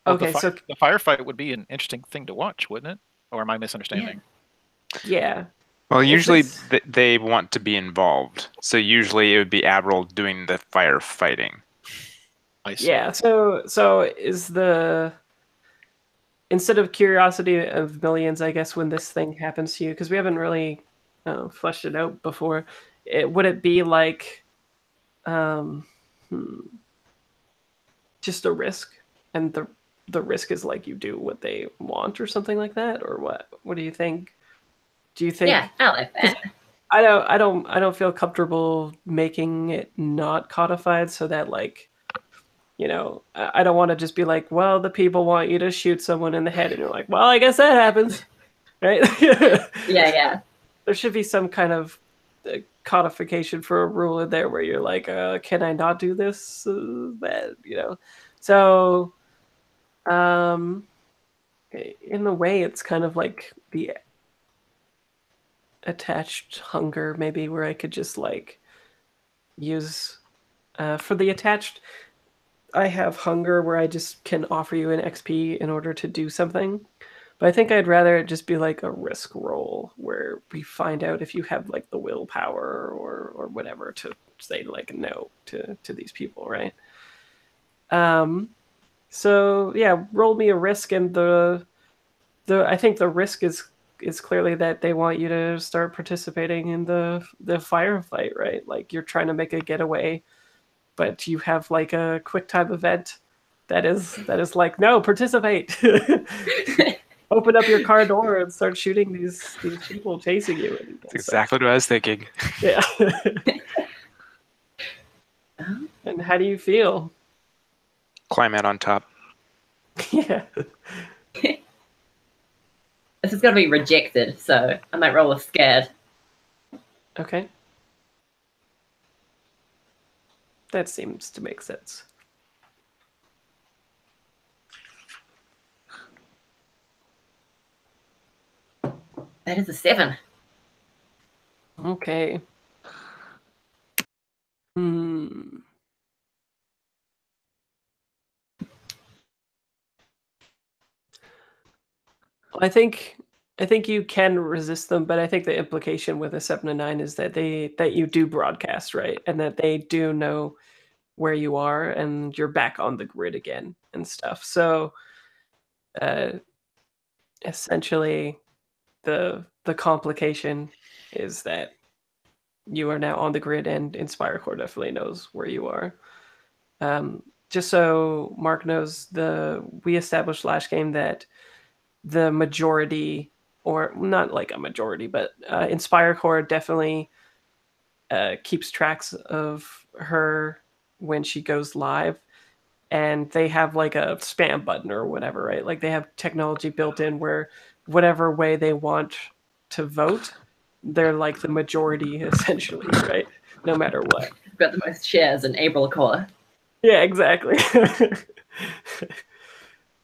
Well, okay, so the firefight would be an interesting thing to watch, wouldn't it? Or am I misunderstanding? Yeah. Well, usually they want to be involved. So usually it would be Abril doing the firefighting. I see. Yeah, so is the... Instead of Curiosity of Millions, I guess, when this thing happens to you, because we haven't really fleshed it out before, would it be like just a risk? And the risk is like you do what they want or something like that, or what? What do you think? Do you think? Yeah, I like that. I don't feel comfortable making it not codified so that like, you know, I don't want to just be like, well, the people want you to shoot someone in the head, and you're like, well, I guess that happens, right? Yeah. There should be some kind of codification for a rule in there where you're like, can I not do this? That, you know, so. In a way, it's kind of like the attached hunger, maybe, where I could just like use for the attached. I have hunger where I just can offer you an XP in order to do something. But I think I'd rather it just be like a risk roll where we find out if you have like the willpower or whatever to say like no to these people, right? So yeah, roll me a risk, and the I think the risk is clearly that they want you to start participating in the firefight, right? Like you're trying to make a getaway, but you have like a quick time event that is like, no, participate. Open up your car door and start shooting these people chasing you. That's exactly what I was thinking. Yeah. And how do you feel? Climb out on top. Yeah. This is going to be rejected, so I might roll a scared. Okay. That seems to make sense. That is a 7. Okay. I think you can resist them, but I think the implication with a 7 and 9 is that you do broadcast, right? And that they do know where you are and you're back on the grid again and stuff. So essentially the complication is that you are now on the grid, and Inspire Corp definitely knows where you are. Just so Mark knows, we established last game that the majority, or not like a majority, but Inspire Corp definitely keeps tracks of her when she goes live, and they have like a spam button or whatever, right? Like they have technology built in where whatever way they want to vote, they're like the majority essentially, right? No matter what. I've got the most shares in Abril Corp. Yeah, exactly.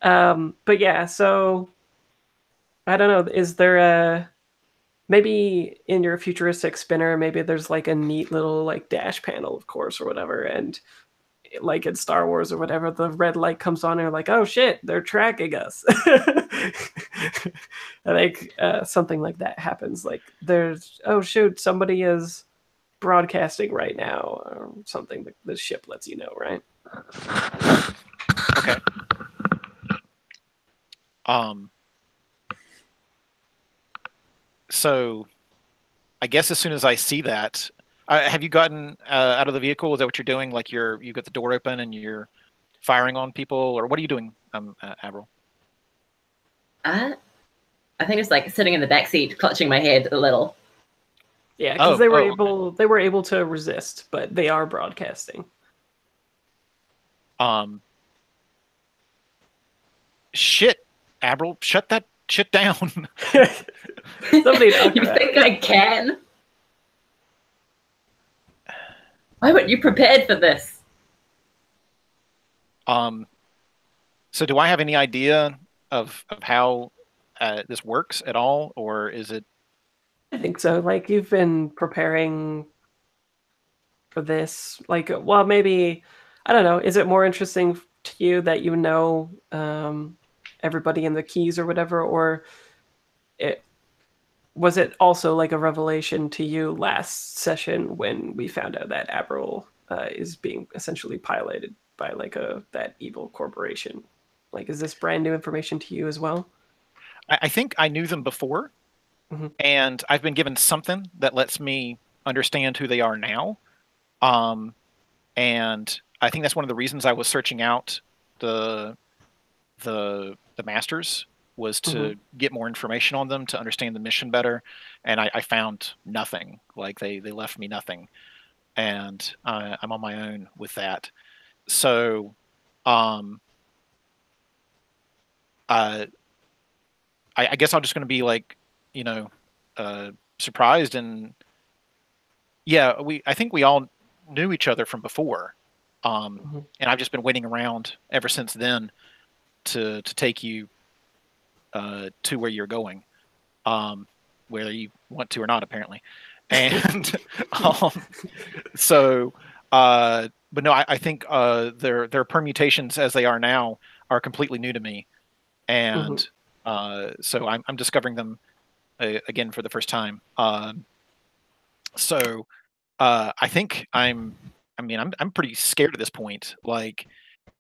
But yeah, so I don't know. Is there maybe in your futuristic spinner, maybe there's like a neat little like dash panel, of course, or whatever, and like in Star Wars or whatever, the red light comes on and you're like, oh shit, they're tracking us. I think something like that happens. Like there's, oh shoot, somebody is broadcasting right now or something. The ship lets you know, right? Okay. So I guess as soon as I see that, have you gotten out of the vehicle? Is that what you're doing? Like you got the door open and you're firing on people, or what are you doing, Abril? I think it's like sitting in the back seat, clutching my head a little. Yeah, because they were able to resist, but they are broadcasting. Shit, Abril, shut that shit down. Somebody You think I can? Why weren't you prepared for this? So do I have any idea of how this works at all, or is it? I think so. Like you've been preparing for this. Like, well, maybe I don't know. Is it more interesting to you that you know everybody in the keys or whatever, or was it also like a revelation to you last session when we found out that Abril is being essentially piloted by like that evil corporation? Like, is this brand new information to you as well? I think I knew them before, and I've been given something that lets me understand who they are now. And I think that's one of the reasons I was searching out the masters, was to get more information on them, to understand the mission better. And I found nothing. Like they left me nothing, and I'm on my own with that. So, I guess I'm just going to be like, surprised, and yeah, I think we all knew each other from before, and I've just been waiting around ever since then to take you to where you're going, whether you want to or not, apparently. And so but no, I think their permutations as they are now are completely new to me, and so I'm discovering them again for the first time. So I think I'm pretty scared at this point. Like,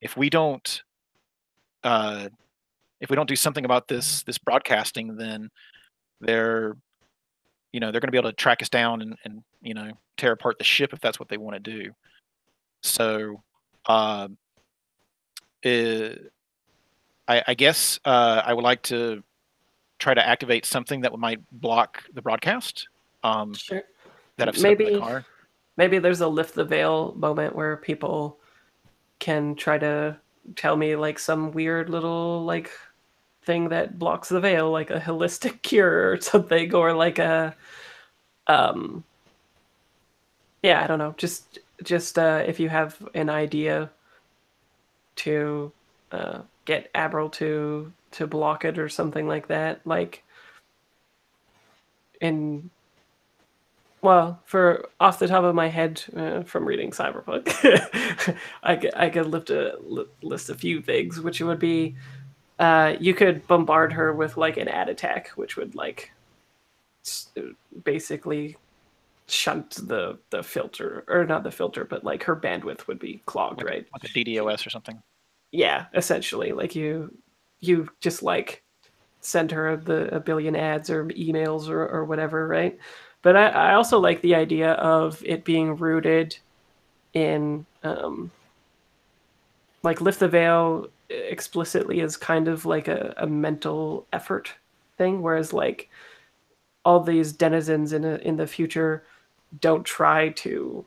if we don't do something about this broadcasting, then they're they're going to be able to track us down and tear apart the ship if that's what they want to do. So I guess I would like to try to activate something that might block the broadcast. Sure. That I've set up in the car. Maybe there's a lift the veil moment where people can try to tell me like some weird little like thing that blocks the veil, like a holistic cure or something, or like a yeah, I don't know. Just if you have an idea to get Abril to block it or something like that, like well, for off the top of my head, from reading Cyberpunk, I could list a few things, which would be you could bombard her with like an ad attack, which would like basically shunt the filter, or not the filter, but like her bandwidth would be clogged, right? Like a DDoS or something. Yeah, essentially, like you just like send her a billion ads or emails or whatever, right? But I also like the idea of it being rooted in like lift the veil explicitly is kind of like a mental effort thing, whereas like all these denizens in the future don't try to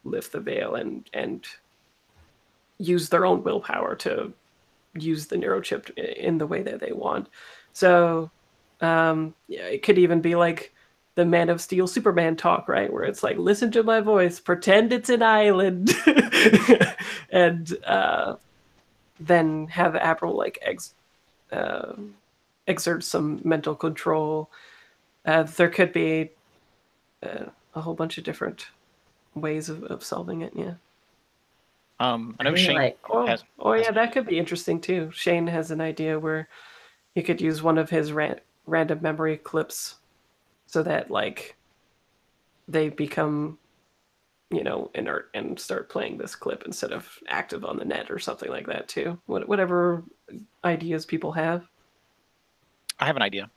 lift the veil and use their own willpower to use the neurochip in the way that they want. So yeah, it could even be like the Man of Steel Superman talk, right? Where it's like, listen to my voice, pretend it's an island, and then have Abril like exert some mental control. There could be a whole bunch of different ways of solving it, yeah. I know Shane has... yeah, that could be interesting too. Shane has an idea where he could use one of his random memory clips so that like they become inert and start playing this clip instead of active on the net or something like that too. Whatever ideas people have. I have an idea.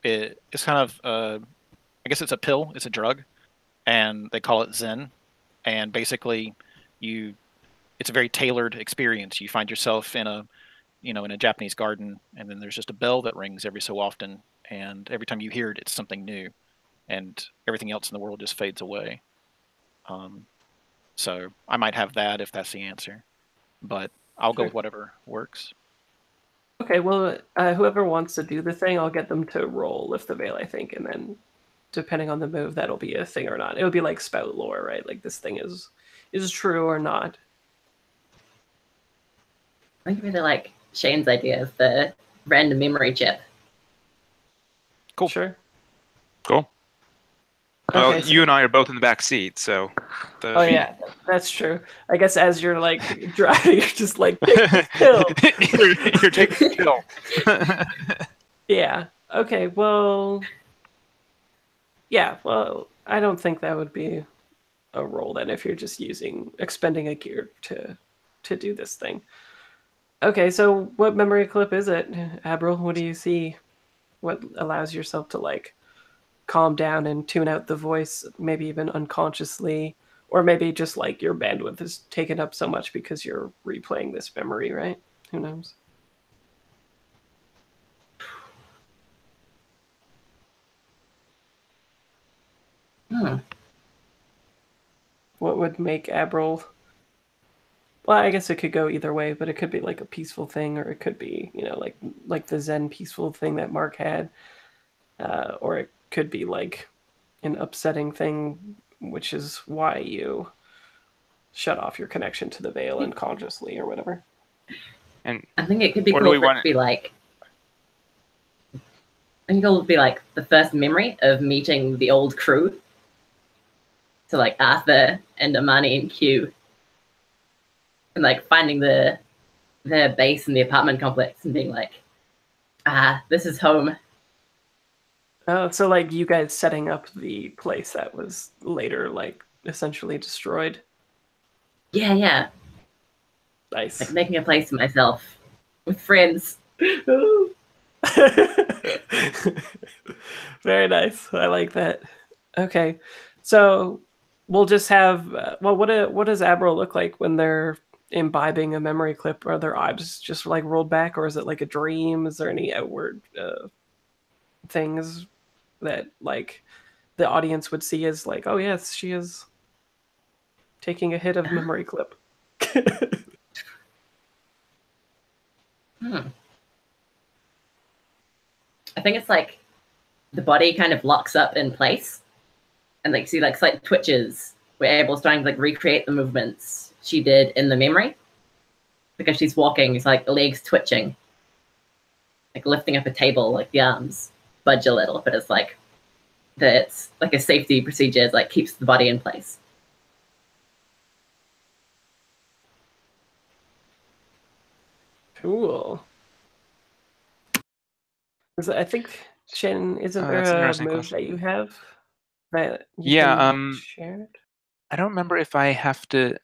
It's kind of I guess it's a pill, it's a drug, and they call it Zen. And basically it's a very tailored experience. You find yourself in a Japanese garden, and then there's just a bell that rings every so often, and every time you hear it, it's something new, and everything else in the world just fades away. So I might have that if that's the answer, but I'll go with whatever works. Okay, well, whoever wants to do the thing, I'll get them to roll lift the veil, I think, and then depending on the move, that'll be a thing or not. It would be like spout lore, right? Like this thing is true or not. I really like Shane's idea of the random memory chip. Cool. Sure. Cool. Okay, well, you and I are both in the back seat, so. Oh yeah, that's true. I guess as you're like driving, you're just like, take this pill. you're taking the pill. Yeah. Okay. Well. Yeah. Well, I don't think that would be a roll then if you're just expending a gear to do this thing. Okay. So what memory clip is it, Abril? What do you see? What allows yourself to like calm down and tune out the voice, maybe even unconsciously, or maybe just like your bandwidth is taken up so much because you're replaying this memory, right? Who knows? What would make Abril? Well, I guess it could go either way, but it could be like a peaceful thing, or it could be, like the Zen peaceful thing that Mark had, or it could be like an upsetting thing, which is why you shut off your connection to the veil unconsciously or whatever. And I think it could be cool for it to be like, I think it would be like the first memory of meeting the old crew. to like Arthur and Amani and Q, and like finding their base in the apartment complex and being like, this is home. Oh, so like you guys setting up the place that was later like essentially destroyed. Yeah, yeah. Nice. Like making a place for myself with friends. Very nice. I like that. Okay, so we'll just have. Well, what does Abril look like when they're imbibing a memory clip? Are their eyes just like rolled back, or is it like a dream? Is there any outward things that like the audience would see as like, oh yes, she is taking a hit of memory clip? I think it's like the body kind of locks up in place, and like see like slight twitches where Abel's trying to like recreate the movements she did in the memory. Because she's walking, it's like the legs twitching, like lifting up a table, like the arms budge a little, but it's like it's like a safety procedure, it like keeps the body in place. Cool. I think Shannon, isn't That's an there a interesting move question. that you have that you Yeah, can share? I don't remember if I have to.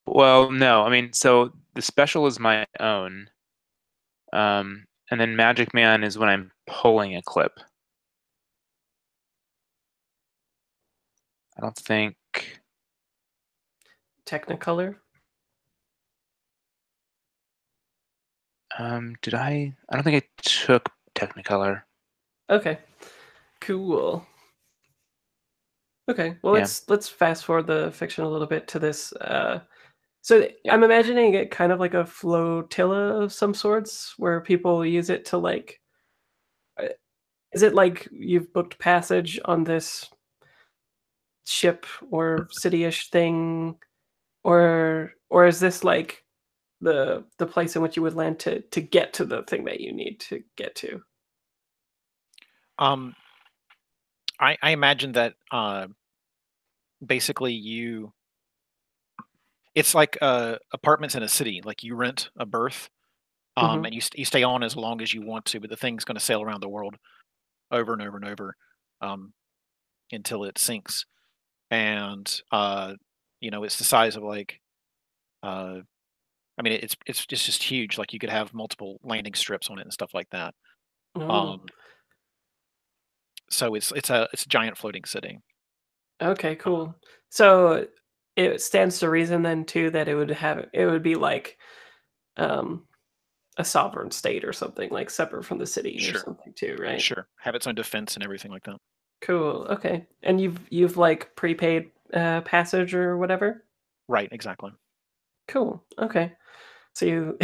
Well, no. I mean, so the special is my own, and then Magic Man is when I'm pulling a clip. I don't think. Technicolor? Did I? I don't think I took Technicolor. Okay. Cool. Okay. Well, Yeah. let's fast forward the fiction a little bit to this. So I'm imagining it kind of like a flotilla of some sorts, where people use it to like. Is it like you've booked passage on this ship or city-ish thing, or is this like the place in which you would land to get to the thing that you need to get to? I imagine that basically it's like apartments in a city. Like you rent a berth, and you stay on as long as you want to, but the thing's going to sail around the world over and over and over until it sinks. And it's the size of like I mean, it's just huge. Like you could have multiple landing strips on it and stuff like that. Oh. So it's a giant floating city. Okay, cool. So it stands to reason then too that it would be like um a sovereign state or something, like separate from the city or Sure. something too, right? Sure, have its own defense and everything like that. Cool. Okay. And you've like prepaid passage or whatever? Right, exactly. Cool. Okay. So you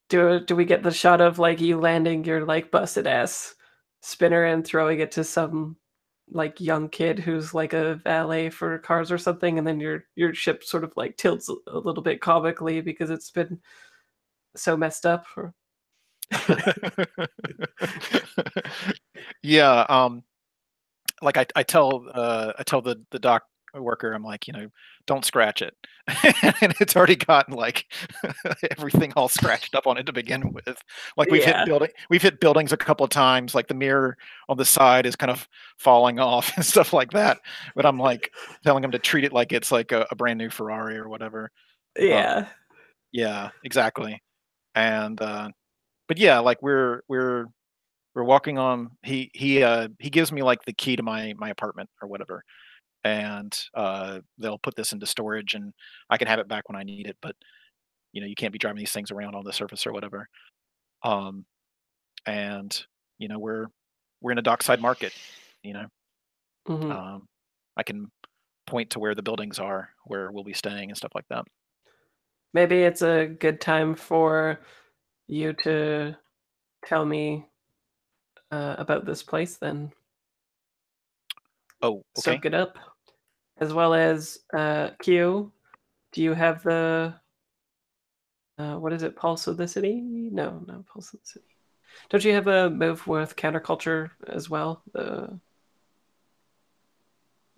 do we get the shot of like you landing your like busted ass spinner and throwing it to some like young kid who's like a valet for cars or something, and then your ship sort of like tilts a little bit comically because it's been so messed up? Or... Yeah, like I tell the dock worker, I'm like, don't scratch it. And it's already gotten like everything all scratched up on it to begin with. Like we've hit buildings a couple of times, like the mirror on the side is kind of falling off and stuff like that. But I'm like telling them to treat it like it's like a brand new Ferrari or whatever. Yeah. Yeah, exactly. And but yeah, like we're walking on. He gives me like the key to my apartment or whatever, and they'll put this into storage, and I can have it back when I need it. But you can't be driving these things around on the surface or whatever. And we're in a dockside market. I can point to where the buildings are, where we'll be staying and stuff like that. Maybe it's a good time for you to tell me about this place then. Oh, okay. Soak it up. As well as Q, do you have the what is it, Pulse of the City? No, Pulse of the City. Don't you have a move with counterculture as well?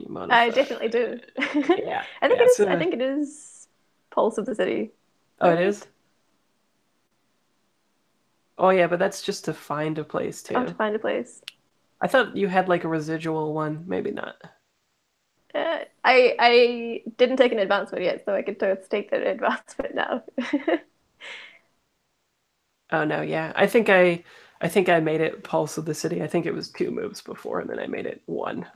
You modify. I definitely do. Yeah. I think yeah, it is. so- I think it is Pulse of the City. Oh, it is? Oh, yeah, but that's just to find a place, I'll have to too. find a place. I thought you had like a residual one. Maybe not. I didn't take an advancement yet, so I could take the advancement now. Oh, no, yeah. I think I made it Pulse of the City. I think it was 2 moves before, and then I made it 1.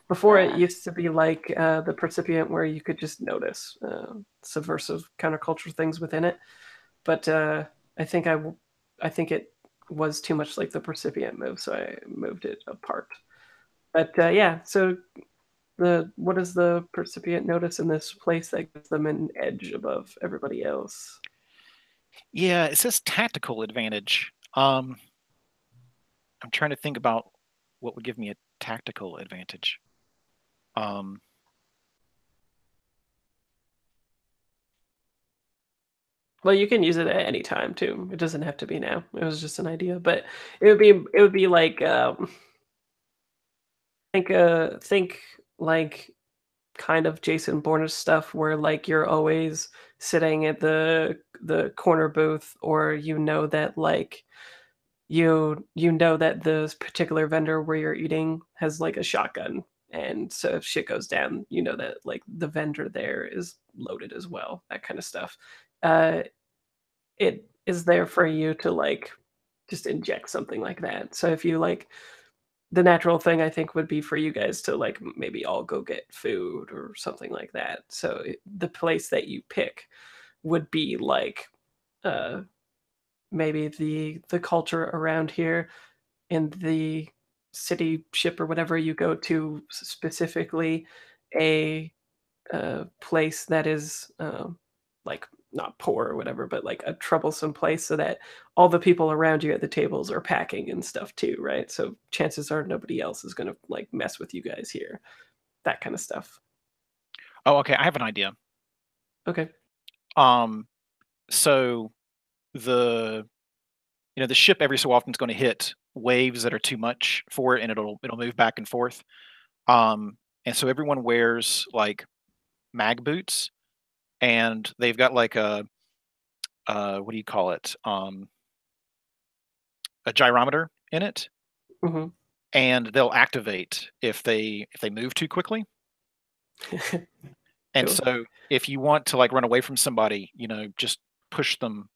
Before it used to be like the Percipient, where you could just notice subversive counterculture things within it. But I think it was too much like the Percipient move, so I moved it apart. But yeah, so what does the Percipient notice in this place that gives them an edge above everybody else? Yeah, it says tactical advantage. I'm trying to think about what would give me a tactical advantage. Well, you can use it at any time too. It doesn't have to be now. It was just an idea, but it would be like think like kind of Jason Bourne stuff where like you're always sitting at the corner booth, or that like you know that this particular vendor where you're eating has like a shotgun, and so if shit goes down, you know that like the vendor there is loaded as well, that kind of stuff. uh it is there for you to like just inject something like that. So if you like, the natural thing I think would be for you guys to like maybe all go get food or something like that. So the place that you pick would be like uh maybe the culture around here in the city ship or whatever you go to, specifically a place that is like not poor or whatever, but like a troublesome place, so that all the people around you at the tables are packing and stuff too, right? So chances are nobody else is going to like mess with you guys here, that kind of stuff. Oh, okay. I have an idea. Okay. So the the ship every so often is going to hit waves that are too much for it, and it'll move back and forth. And so everyone wears like mag boots, and they've got like a what do you call it? A gyrometer in it, Hmm. and they'll activate if they move too quickly. And Cool. so if you want to like run away from somebody, just push them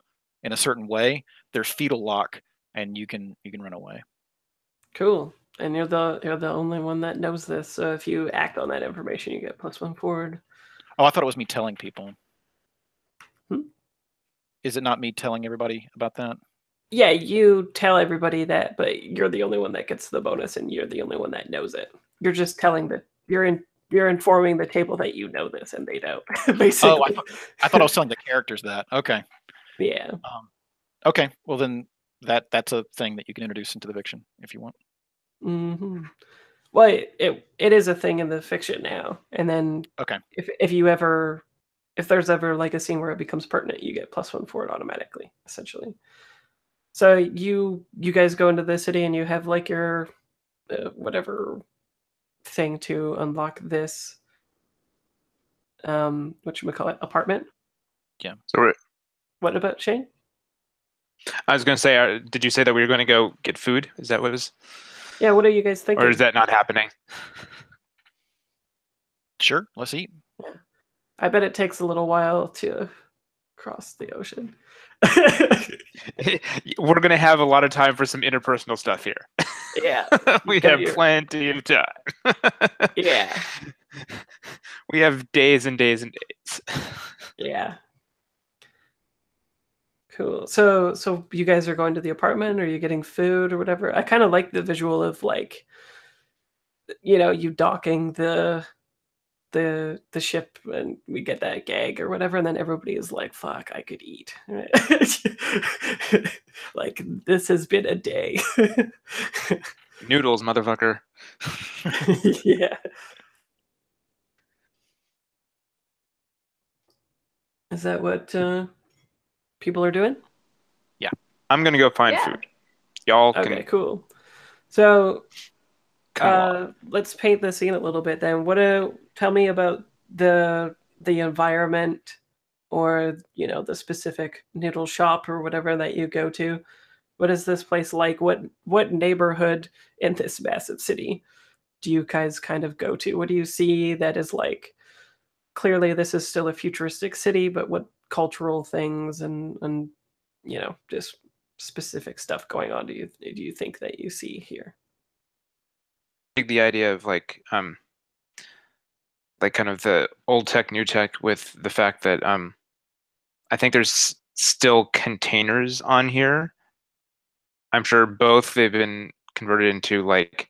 in a certain way, their feet will lock, and you can run away. Cool. And you're the only one that knows this, so if you act on that information, you get +1 forward. Oh, I thought it was me telling people. Hmm? Is it not me telling everybody about that? Yeah, you tell everybody that, but you're the only one that gets the bonus, and you're the only one that knows it. You're just telling that you're informing the table that you know this, and they don't. Basically. Oh, I thought I was telling the characters that. Okay. Yeah. Okay. Well, then that's a thing that you can introduce into the fiction if you want. Hmm. Well, it is a thing in the fiction now, and then Okay. if there's ever like a scene where it becomes pertinent, you get +1 for it automatically, essentially. So you guys go into the city and you have like your whatever thing to unlock this whatchamacallit, apartment. Yeah. So What about Shane? I was going to say, did you say that we were going to go get food? Is that what it was? Yeah, what are you guys thinking? Or is that not happening? Sure. Let's eat. I bet it takes a little while to cross the ocean. We're going to have a lot of time for some interpersonal stuff here. Yeah. We have plenty of time. Yeah. We have days and days and days. Yeah. Cool. So you guys are going to the apartment, or are you getting food or whatever? I kind of like the visual of like, you docking the ship, and we get that gag or whatever, and then everybody is like, fuck, I could eat. Like, this has been a day. Noodles, motherfucker. Yeah. Is that what people are doing? I'm going to go find food. Y'all can... Okay, cool. So let's paint the scene a little bit then. Tell me about the environment, or the specific noodle shop or whatever that you go to. What is this place like? What neighborhood in this massive city do you guys kind of go to? What do you see that is like, clearly this is still a futuristic city, but what cultural things and just specific stuff going on do you think that you see here? I think the idea of like kind of the old tech, new tech, with the fact that I think there's still containers on here. I'm sure both they've been converted into like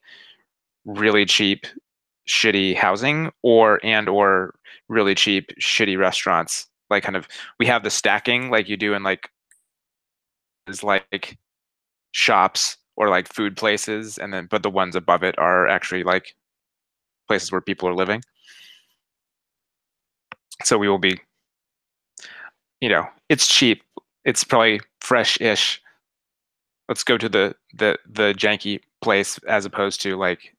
really cheap, shitty housing, or really cheap, shitty restaurants. Like kind of, we have the stacking like you do in like is like shops or like food places, and then but the ones above it are actually like places where people are living. So we will be, it's cheap. It's probably fresh-ish. Let's go to the janky place as opposed to like,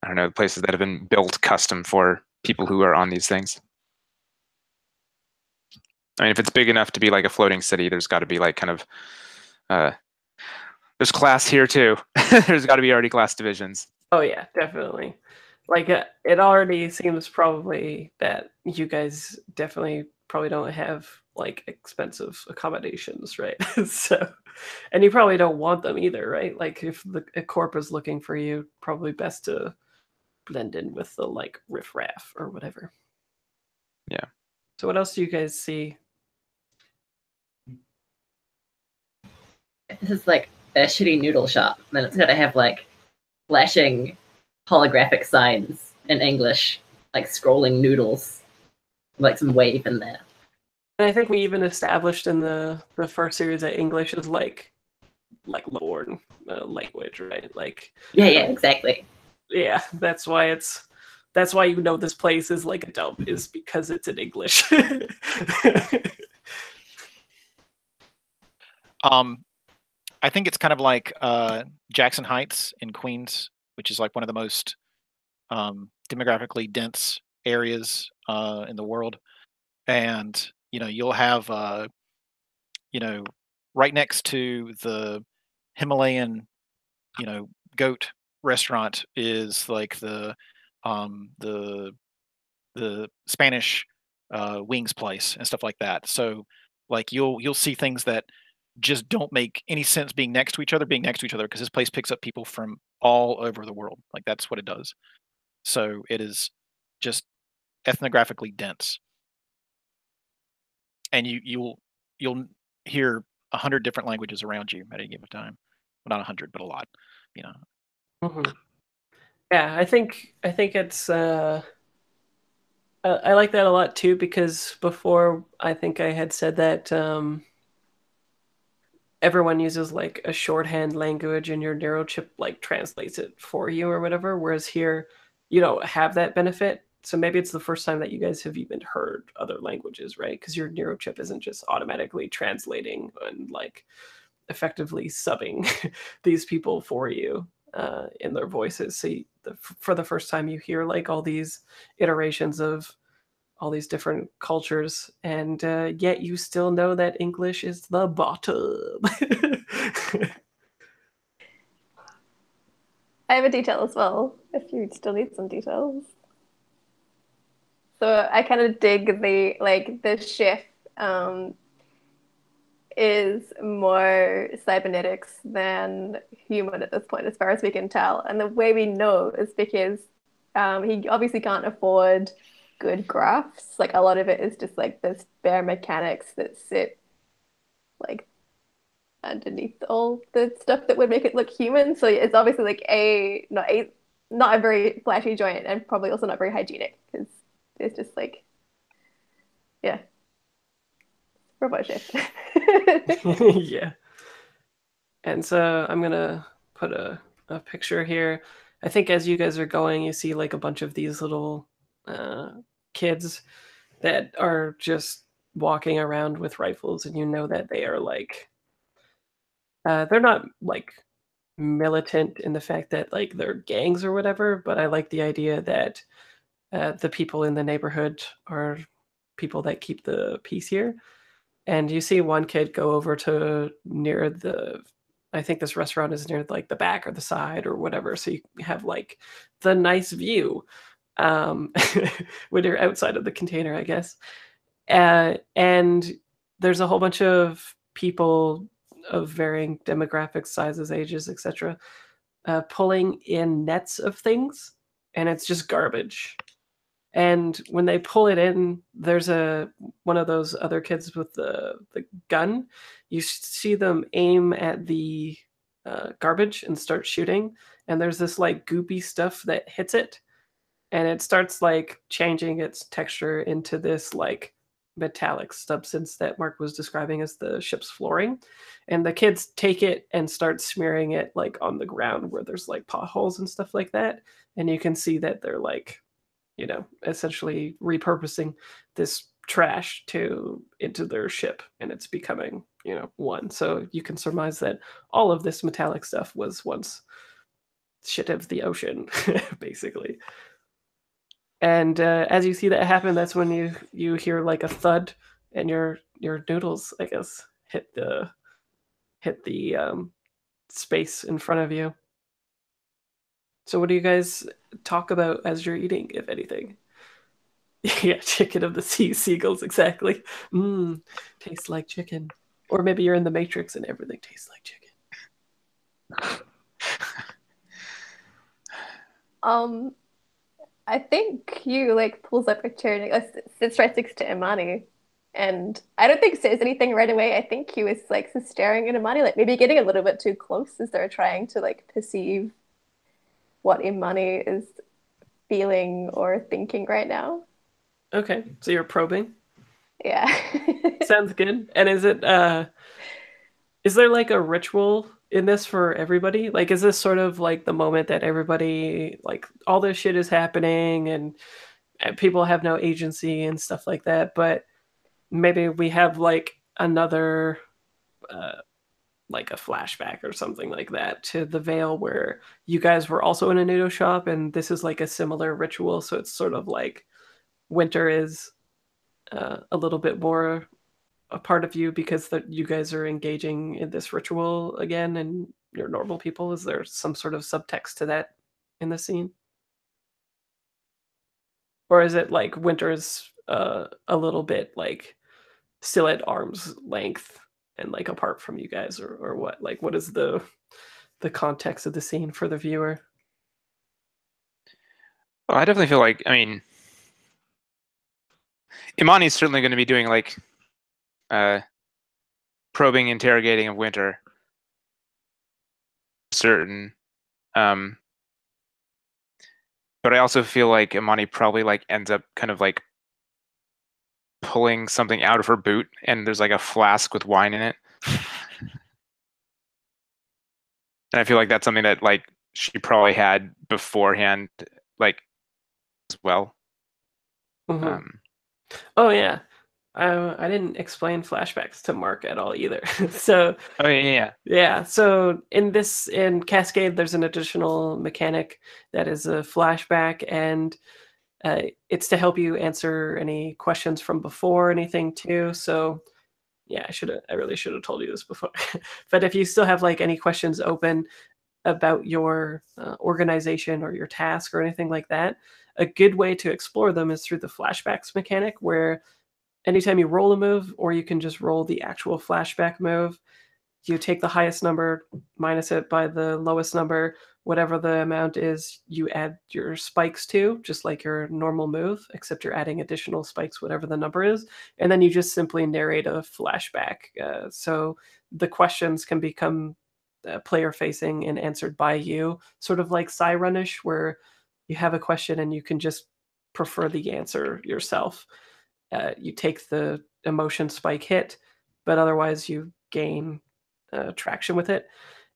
I don't know, places that have been built custom for people who are on these things. I mean, if it's big enough to be like a floating city, there's got to be like kind of, there's class here too. There's got to be already class divisions. Oh yeah, definitely. Like it already seems probably that you guys definitely probably don't have like expensive accommodations, right? So, and you probably don't want them either, right? Like if a corp is looking for you, probably best to blend in with the like riffraff or whatever. Yeah. So what else do you guys see? This is like a shitty noodle shop, then it's gotta have like flashing holographic signs in English, like scrolling noodles, like some wave in there. And I think we even established in the first series that English is like Lorne language, right? Like yeah, exactly. Yeah, that's why this place is like a dump, is because it's in English. I think it's kind of like Jackson Heights in Queens, which is like one of the most demographically dense areas in the world. And you'll have right next to the Himalayan goat restaurant is like the Spanish wings place and stuff like that. So like you'll see things that just don't make any sense being next to each other because this place picks up people from all over the world. Like that's what it does. So it is just ethnographically dense, and you'll hear 100 different languages around you at any given time. Well, not 100, but a lot. Mm-hmm. Yeah, I think it's I like that a lot too, because before I think I had said that everyone uses like a shorthand language and your neurochip like translates it for you or whatever, whereas here you don't have that benefit. So maybe it's the first time that you guys have even heard other languages, right? Because your neurochip isn't just automatically translating and like effectively subbing these people for you in their voices. So for the first time you hear like all these iterations of all these different cultures, and yet you still know that English is the bottom. I have a detail as well, if you still need some details. So I kind of dig the chef is more cybernetics than human at this point, as far as we can tell. And the way we know is because he obviously can't afford good graphs. Like a lot of it is just like this bare mechanics that sit like underneath all the stuff that would make it look human. So it's obviously like not a very flashy joint, and probably also not very hygienic, because it's just like, yeah, robot chef. Yeah. And so I'm gonna put a picture here. I think as you guys are going, you see like a bunch of these little kids that are just walking around with rifles, and you know that they are like they're not like militant in the fact that like they're gangs or whatever, but I like the idea that the people in the neighborhood are people that keep the peace here. And you see one kid go over to near the, I think this restaurant is near like the back or the side or whatever, so you have like the nice view when you're outside of the container, I guess. And there's a whole bunch of people of varying demographics, sizes, ages, etc., pulling in nets of things, and it's just garbage. And when they pull it in, there's one of those other kids with the gun. You see them aim at the garbage and start shooting, and there's this like goopy stuff that hits it, and it starts like changing its texture into this like metallic substance that Mark was describing as the ship's flooring. And the kids take it and start smearing it like on the ground where there's like potholes and stuff like that. And you can see that they're like, you know, essentially repurposing this trash into their ship, and it's becoming, you know, one. So you can surmise that all of this metallic stuff was once shit of the ocean, basically. And as you see that happen, that's when you hear like a thud, and your noodles, I guess, hit the space in front of you. So what do you guys talk about as you're eating, if anything? Yeah, chicken of the sea, seagulls, exactly. Tastes like chicken. Or maybe you're in the Matrix and everything tastes like chicken. I think Q like pulls up a chair and like, sits right next to Imani. And I don't think says anything right away. I think Q is like staring at Imani, like maybe getting a little bit too close as they're trying to like perceive what Imani is feeling or thinking right now. Okay, so you're probing? Yeah. Sounds good. And is there like a ritual in this for everybody? Like, is this sort of like the moment that everybody, like, all this shit is happening and people have no agency and stuff like that, but maybe we have like another, like a flashback or something like that to the Vale where you guys were also in a noodle shop, and this is like a similar ritual. So it's sort of like winter is a little bit more a part of you because you guys are engaging in this ritual again and you're normal people. Is there some sort of subtext to that in the scene? Or is it like winter's a little bit like still at arm's length and like apart from you guys, or what? Like, what is the context of the scene for the viewer? Well, I definitely feel like, I mean, Imani's certainly going to be doing like probing, interrogating of Winter. Certain. But I also feel like Imani probably like ends up kind of like pulling something out of her boot, and there's like a flask with wine in it. And I feel like that's something that like she probably had beforehand, like as well. Mm-hmm. Oh yeah, I didn't explain flashbacks to Mark at all either. So oh yeah. So in Cascade, there's an additional mechanic that is a flashback, and it's to help you answer any questions from before anything too. So yeah, I really should have told you this before. But if you still have like any questions open about your organization or your task or anything like that, a good way to explore them is through the flashbacks mechanic, where anytime you roll a move, or you can just roll the actual flashback move, you take the highest number, minus it by the lowest number, whatever the amount is, you add your spikes to, just like your normal move, except you're adding additional spikes, whatever the number is. And then you just simply narrate a flashback. So the questions can become player facing and answered by you, sort of like Cyrunish, where you have a question and you can just prefer the answer yourself. You take the emotion spike hit, but otherwise you gain traction with it.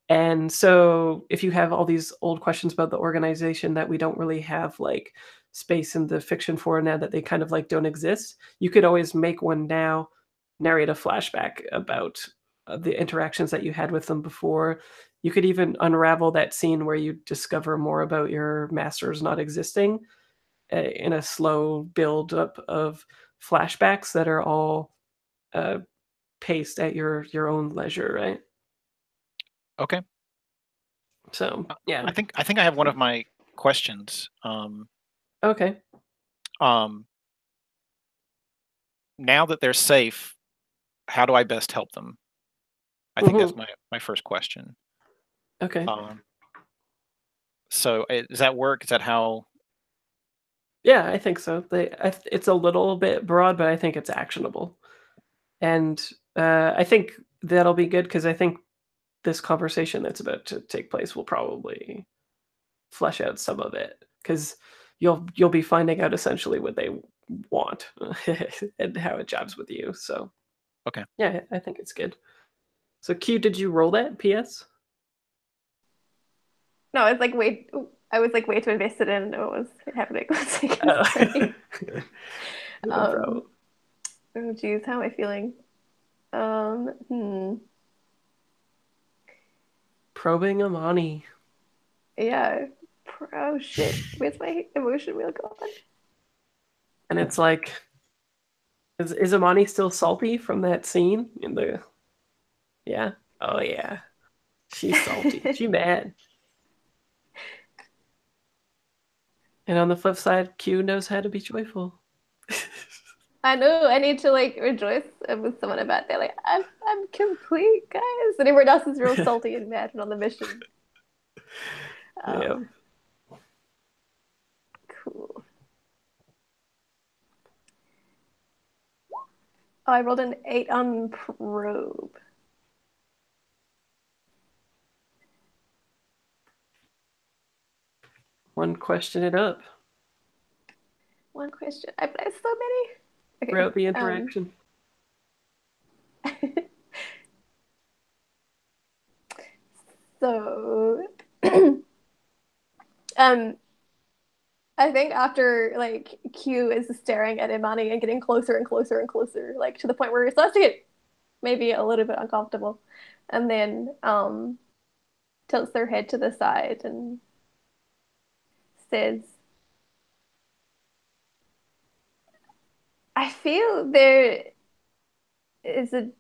And so if you have all these old questions about the organization that we don't really have like space in the fiction for now, that they kind of like don't exist, you could always make one now, narrate a flashback about the interactions that you had with them before. you could even unravel that scene where you discover more about your masters not existing in a slow build up of flashbacks that are all paced at your own leisure, right? Okay. So yeah, I think I have one of my questions. Okay. Now that they're safe, how do I best help them? I think that's my first question. Okay. So does that work? Is that how? Yeah, I think so. It's a little bit broad, but I think it's actionable. And I think that'll be good because I think this conversation that's about to take place will probably flesh out some of it because you'll be finding out essentially what they want and how it jibes with you. So Okay. Yeah, I think it's good. So Q, did you roll that? PS? No, I was like way too invested in what was happening. Sorry. No problem. Oh geez, how am I feeling? Probing Amani. Yeah. Oh shit. Where's my emotion wheel gone? And it's like, is Amani still salty from that scene in the? Yeah. Oh yeah. She's salty. She mad. And on the flip side, Q knows how to be joyful. I know. I need to like rejoice with someone about that. Like I'm complete, guys, and everyone else is real salty and mad and on the mission. Yeah. Cool. Oh, I rolled an 8 on probe. One question it up. One question. I've so many. Okay. Throughout the interaction. So, I think after like Q is staring at Imani and getting closer and closer and closer, like to the point where it starts to get maybe a little bit uncomfortable, and then tilts their head to the side and says, "I feel is a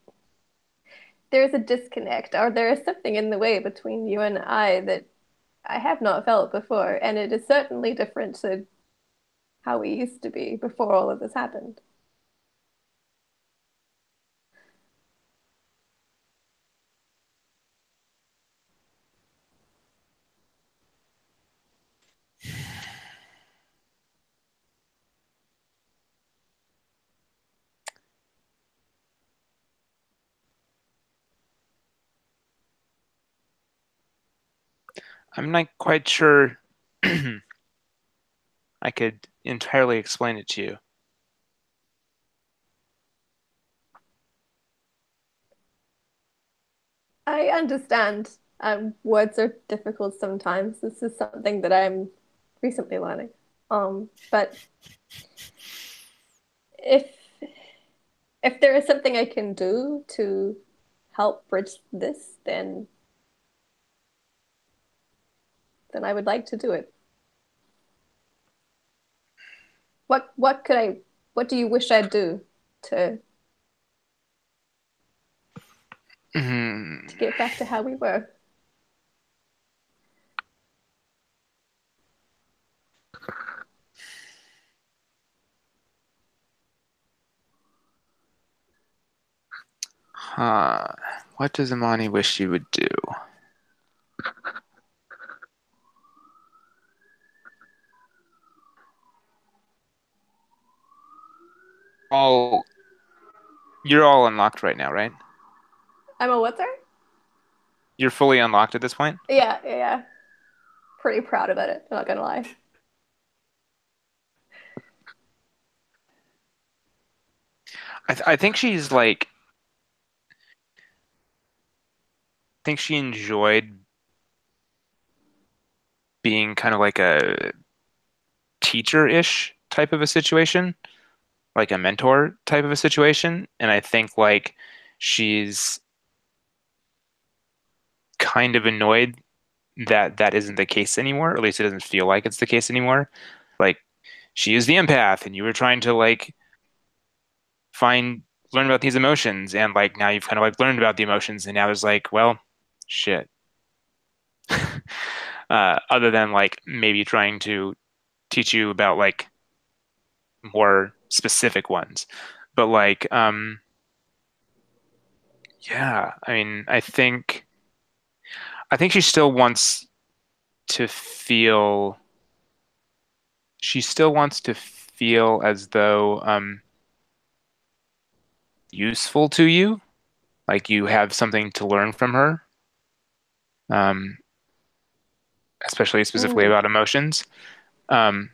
there's a disconnect, or there is something in the way between you and I that I have not felt before, and it is certainly different to how we used to be before all of this happened." I'm not quite sure I could entirely explain it to you. I understand. Words are difficult sometimes. This is something that I'm recently learning. But if there is something I can do to help bridge this, then I would like to do it. What do you wish I'd do to get back to how we were? What does Imani wish she would do? You're all unlocked right now, right? I'm a what, sorry? You're fully unlocked at this point? Yeah. Pretty proud about it, I'm not gonna lie. I think she's like, I think she enjoyed being kind of like a teacher-ish type of a situation, like a mentor type of a situation. And I think like she's kind of annoyed that that isn't the case anymore, or at least it doesn't feel like it's the case anymore. Like, she is the empath, and you were trying to like learn about these emotions, and like now you've kind of like learned about the emotions, and now there's like, well, shit. Other than like maybe trying to teach you about like more specific ones. But like, yeah, I mean, I think to feel she still wants to feel as though useful to you, like you have something to learn from her, um, especially specifically about emotions. Um,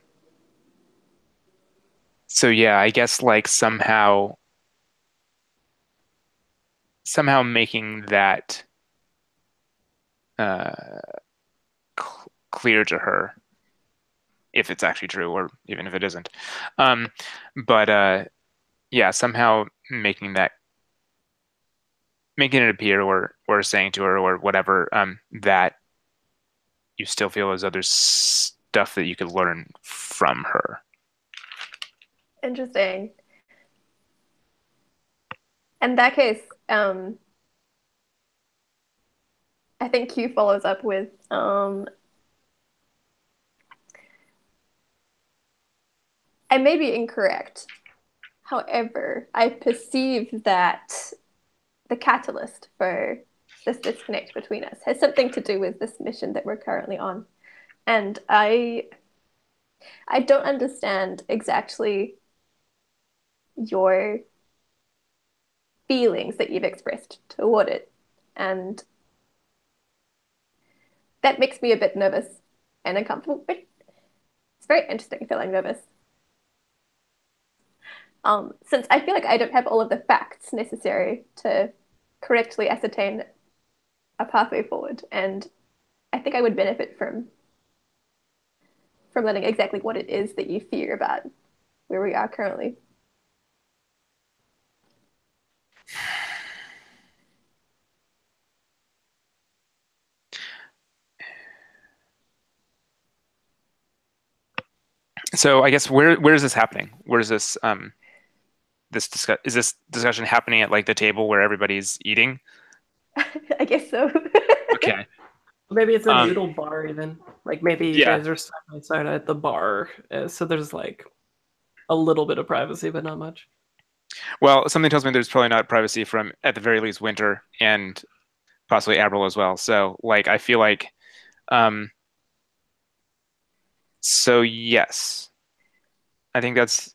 so yeah, I guess like somehow making that uh, clear to her, if it's actually true, or even if it isn't. But yeah, somehow making it appear, or saying to her or whatever, that you still feel as though there's stuff that you could learn from her. Interesting. In that case, I think Q follows up with I may be incorrect. However, I perceive that the catalyst for this disconnect between us has something to do with this mission that we're currently on. And I don't understand exactly your feelings that you've expressed toward it. And that makes me a bit nervous and uncomfortable, but it's very interesting feeling nervous. Since I feel like I don't have all of the facts necessary to correctly ascertain a pathway forward, and I think I would benefit from learning exactly what it is that you fear about where we are currently. So I guess where is this happening? Where is this is this discussion happening at like the table where everybody's eating? I guess so. Okay. Maybe it's a noodle bar even. Like maybe you Yeah. guys are side by side at the bar, so there's like a little bit of privacy, but not much. Well, something tells me there's probably not privacy from, at the very least, Winter and possibly Abril as well. So like I feel like so yes. I think that's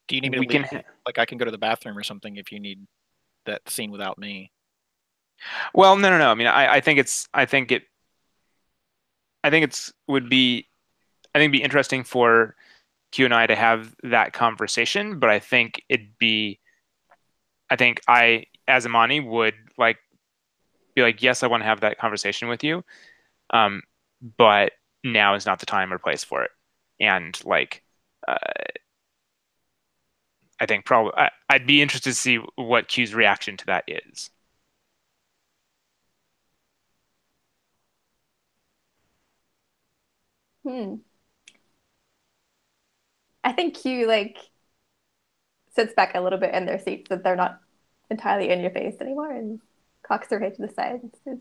Do you need me to leave? Like I can go to the bathroom or something if you need that scene without me. Well, no. I mean, I think it'd be interesting for Q and I to have that conversation, but I think I, as Amani, would like be like, yes, I want to have that conversation with you, but now is not the time or place for it. And like, I think probably I'd be interested to see what Q's reaction to that is. I think Q like sits back a little bit in their seats that they're not entirely in your face anymore and cocks their head to the side and says,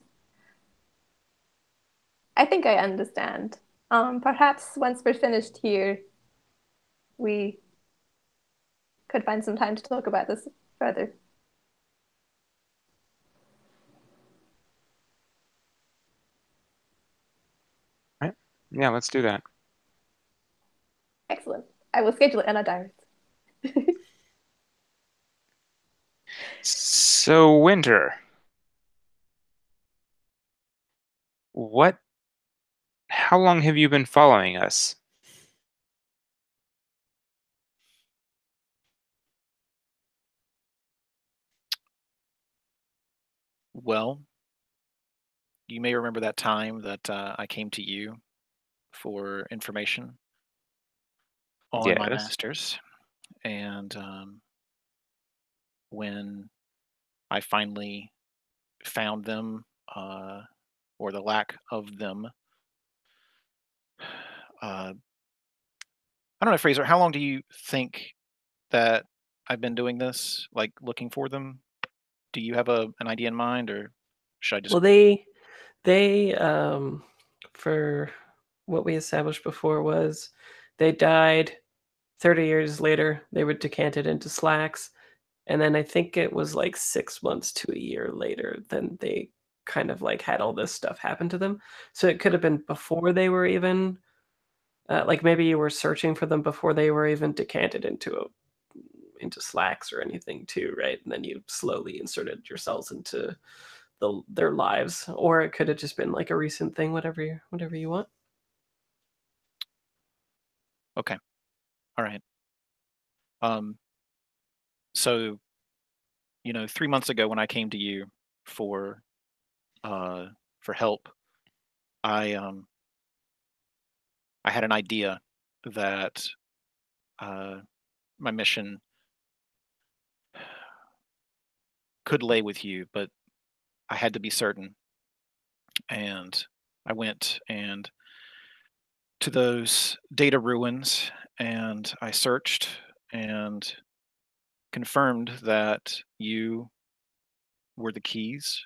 I think I understand. Perhaps once we're finished here, we could find some time to talk about this further. Right? Yeah, let's do that. Excellent. I will schedule it in our diaries. So, Winter, how long have you been following us? Well, you may remember that time that I came to you for information on my Yes. masters, and when I finally found them or the lack of them. I don't know, Fraser, how long do you think that I've been doing this, like looking for them? Do you have an idea in mind, or should I just... Well, they for what we established before was they died 30 years later. They were decanted into slacks, and then I think it was like 6 months to a year later then they kind of like had all this stuff happen to them. So it could have been before they were even like maybe you were searching for them before they were even decanted into slacks or anything too, right? And then you slowly inserted yourselves into their lives, or it could have just been like a recent thing. Whatever you want. Okay, all right. So, 3 months ago when I came to you for help, I had an idea that my mission could lay with you, but I had to be certain. And I went and to those data ruins, and I searched and confirmed that you were the keys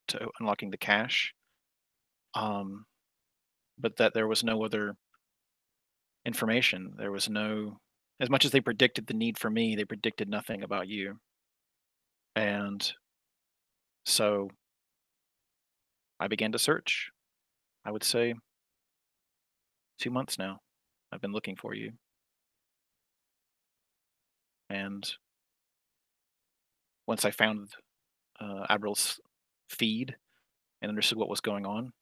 to unlocking the cache, but that there was no other information. There was no, as much as they predicted the need for me, they predicted nothing about you. And so I began to search. I would say 2 months now. I've been looking for you. And once I found Abril's feed and understood what was going on,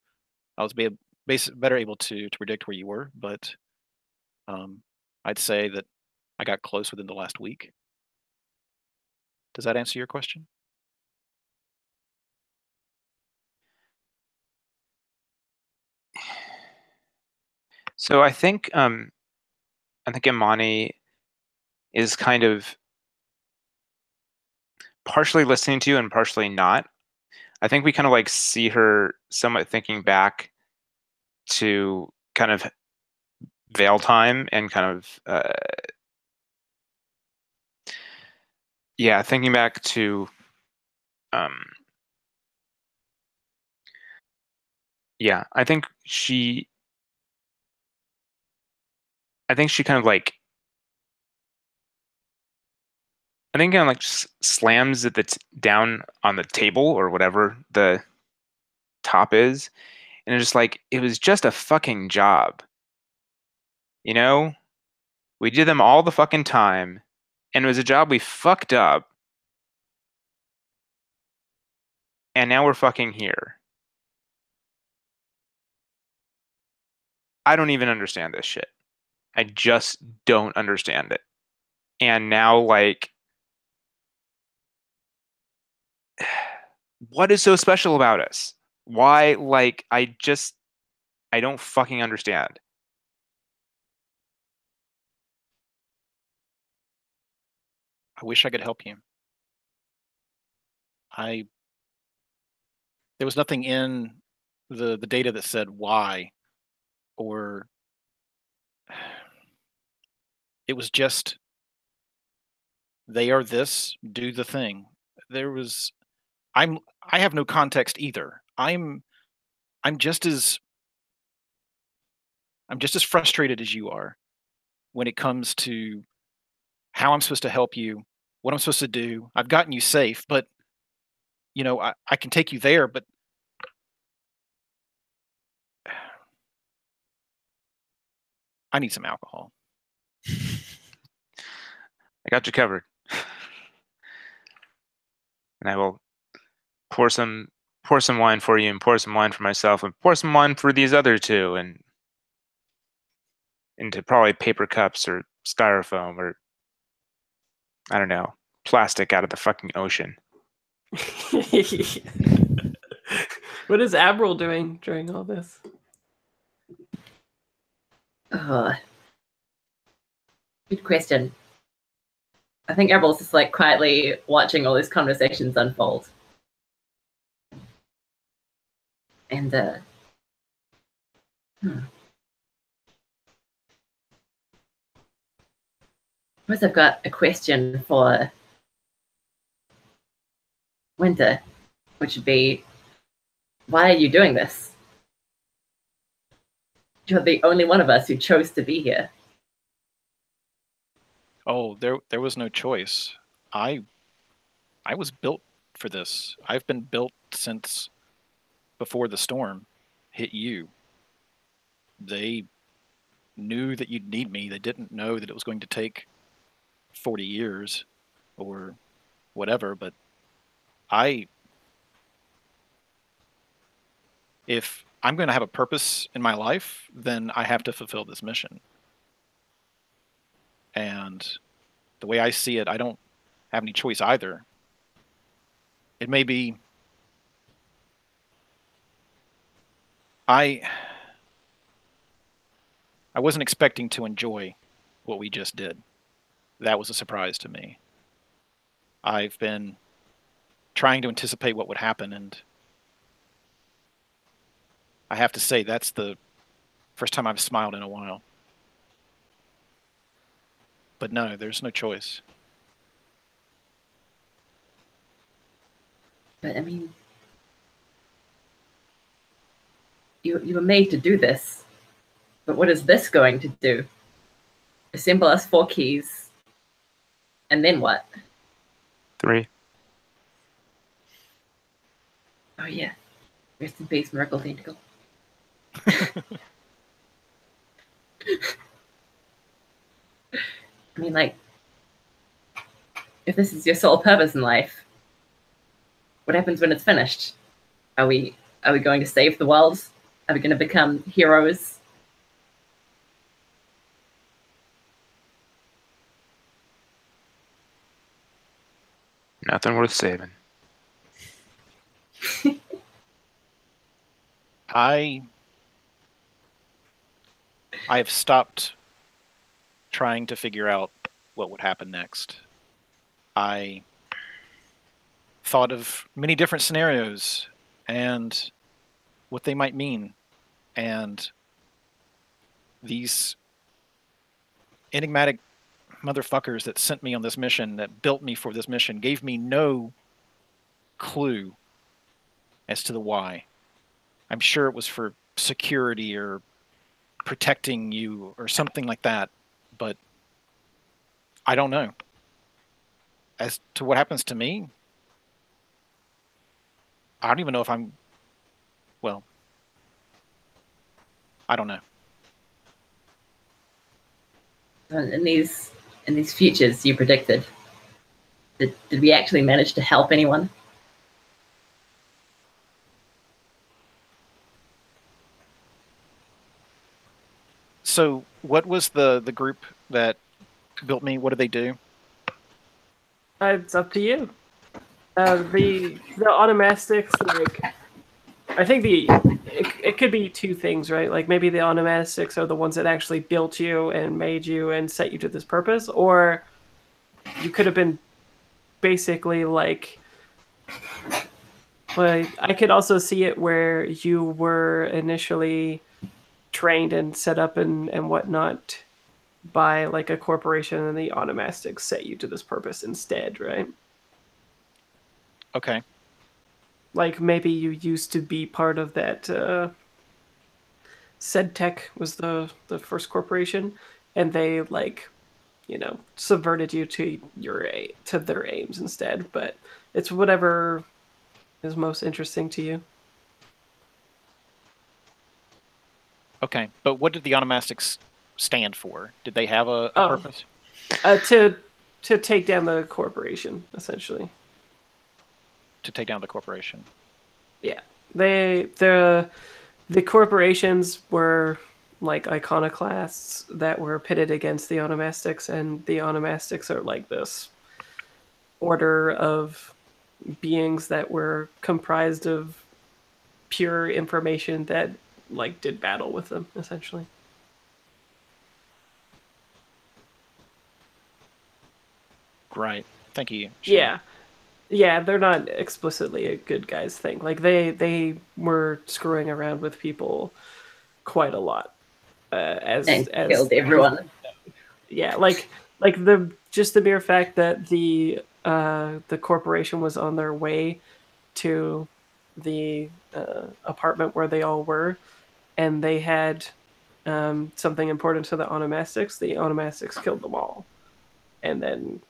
I was better able to predict where you were. But I'd say that I got close within the last week. Does that answer your question? So I think Imani is kind of partially listening to you and partially not. I think we kind of like see her somewhat thinking back to kind of veil time and kind of thinking back to I think she kind of like slams it down on the table or whatever the top is, and it's just like, it was just a fucking job. We did them all the fucking time, and it was a job we fucked up, and now we're fucking here. I don't even understand this shit. I just don't understand it. And now, like, what is so special about us? Why, like, I don't fucking understand. I wish I could help you. There was nothing in the data that said why, or it was just, they are this, do the thing. I have no context either. I'm just as frustrated as you are when it comes to how I'm supposed to help you, what I'm supposed to do. I've gotten you safe, but I can take you there, but I need some alcohol. I got you covered. And I will pour some wine for you, and pour some wine for myself, and pour some wine for these other two, and into probably paper cups or styrofoam or, I don't know, plastic out of the fucking ocean. What is Abril doing during all this? Good question. I think Abril's just like quietly watching all these conversations unfold. And I suppose I've got a question for Winter, which would be, why are you doing this? You're the only one of us who chose to be here. Oh, there was no choice. I was built for this. I've been built since before the storm hit you. They knew that you'd need me. They didn't know that it was going to take 40 years or whatever, but if I'm going to have a purpose in my life, then I have to fulfill this mission. And the way I see it, I don't have any choice either. It may be I wasn't expecting to enjoy what we just did. That was a surprise to me. I've been trying to anticipate what would happen, and I have to say that's the first time I've smiled in a while. But no, there's no choice. But I mean, you were made to do this. But what is this going to do? Assemble us 4 keys, and then what? 3. Oh yeah. Rest in peace, Miracle Tentacle. I mean, like, if this is your sole purpose in life, what happens when it's finished? Are we going to save the world? Are we going to become heroes? Nothing worth saving. I have stopped trying to figure out what would happen next. I thought of many different scenarios and what they might mean. And these enigmatic motherfuckers that sent me on this mission, that built me for this mission, gave me no clue as to the why. I'm sure it was for security or protecting you or something like that, but I don't know. As to what happens to me, I don't even know if I'm, well, I don't know. In these futures you predicted, did we actually manage to help anyone? So what was the group that built me? What did they do? It's up to you. The onomastics, like, I think it could be 2 things, right? Like, maybe the onomastics are the ones that actually built you and made you and set you to this purpose, or you could have been basically like, well, I could also see it where you were initially trained and set up and whatnot by like a corporation, and the onomastics set you to this purpose instead, right? Okay. Like, maybe you used to be part of that. SedTech was the first corporation, and they, like, subverted you to their aims instead. But it's whatever is most interesting to you. Okay, but what did the onomastics stand for? Did they have a purpose? To take down the corporation, essentially. To take down the corporation. Yeah, the corporations were like iconoclasts that were pitted against the onomastics, and the onomastics are like this order of beings that were comprised of pure information that like did battle with them, essentially. Right. Thank you. Sure. Yeah. Yeah, they're not explicitly a good guys thing. Like they were screwing around with people quite a lot. As killed everyone. Yeah, like the just the mere fact that the corporation was on their way to the apartment where they all were, and they had something important to the onomastics. The onomastics killed them all, and then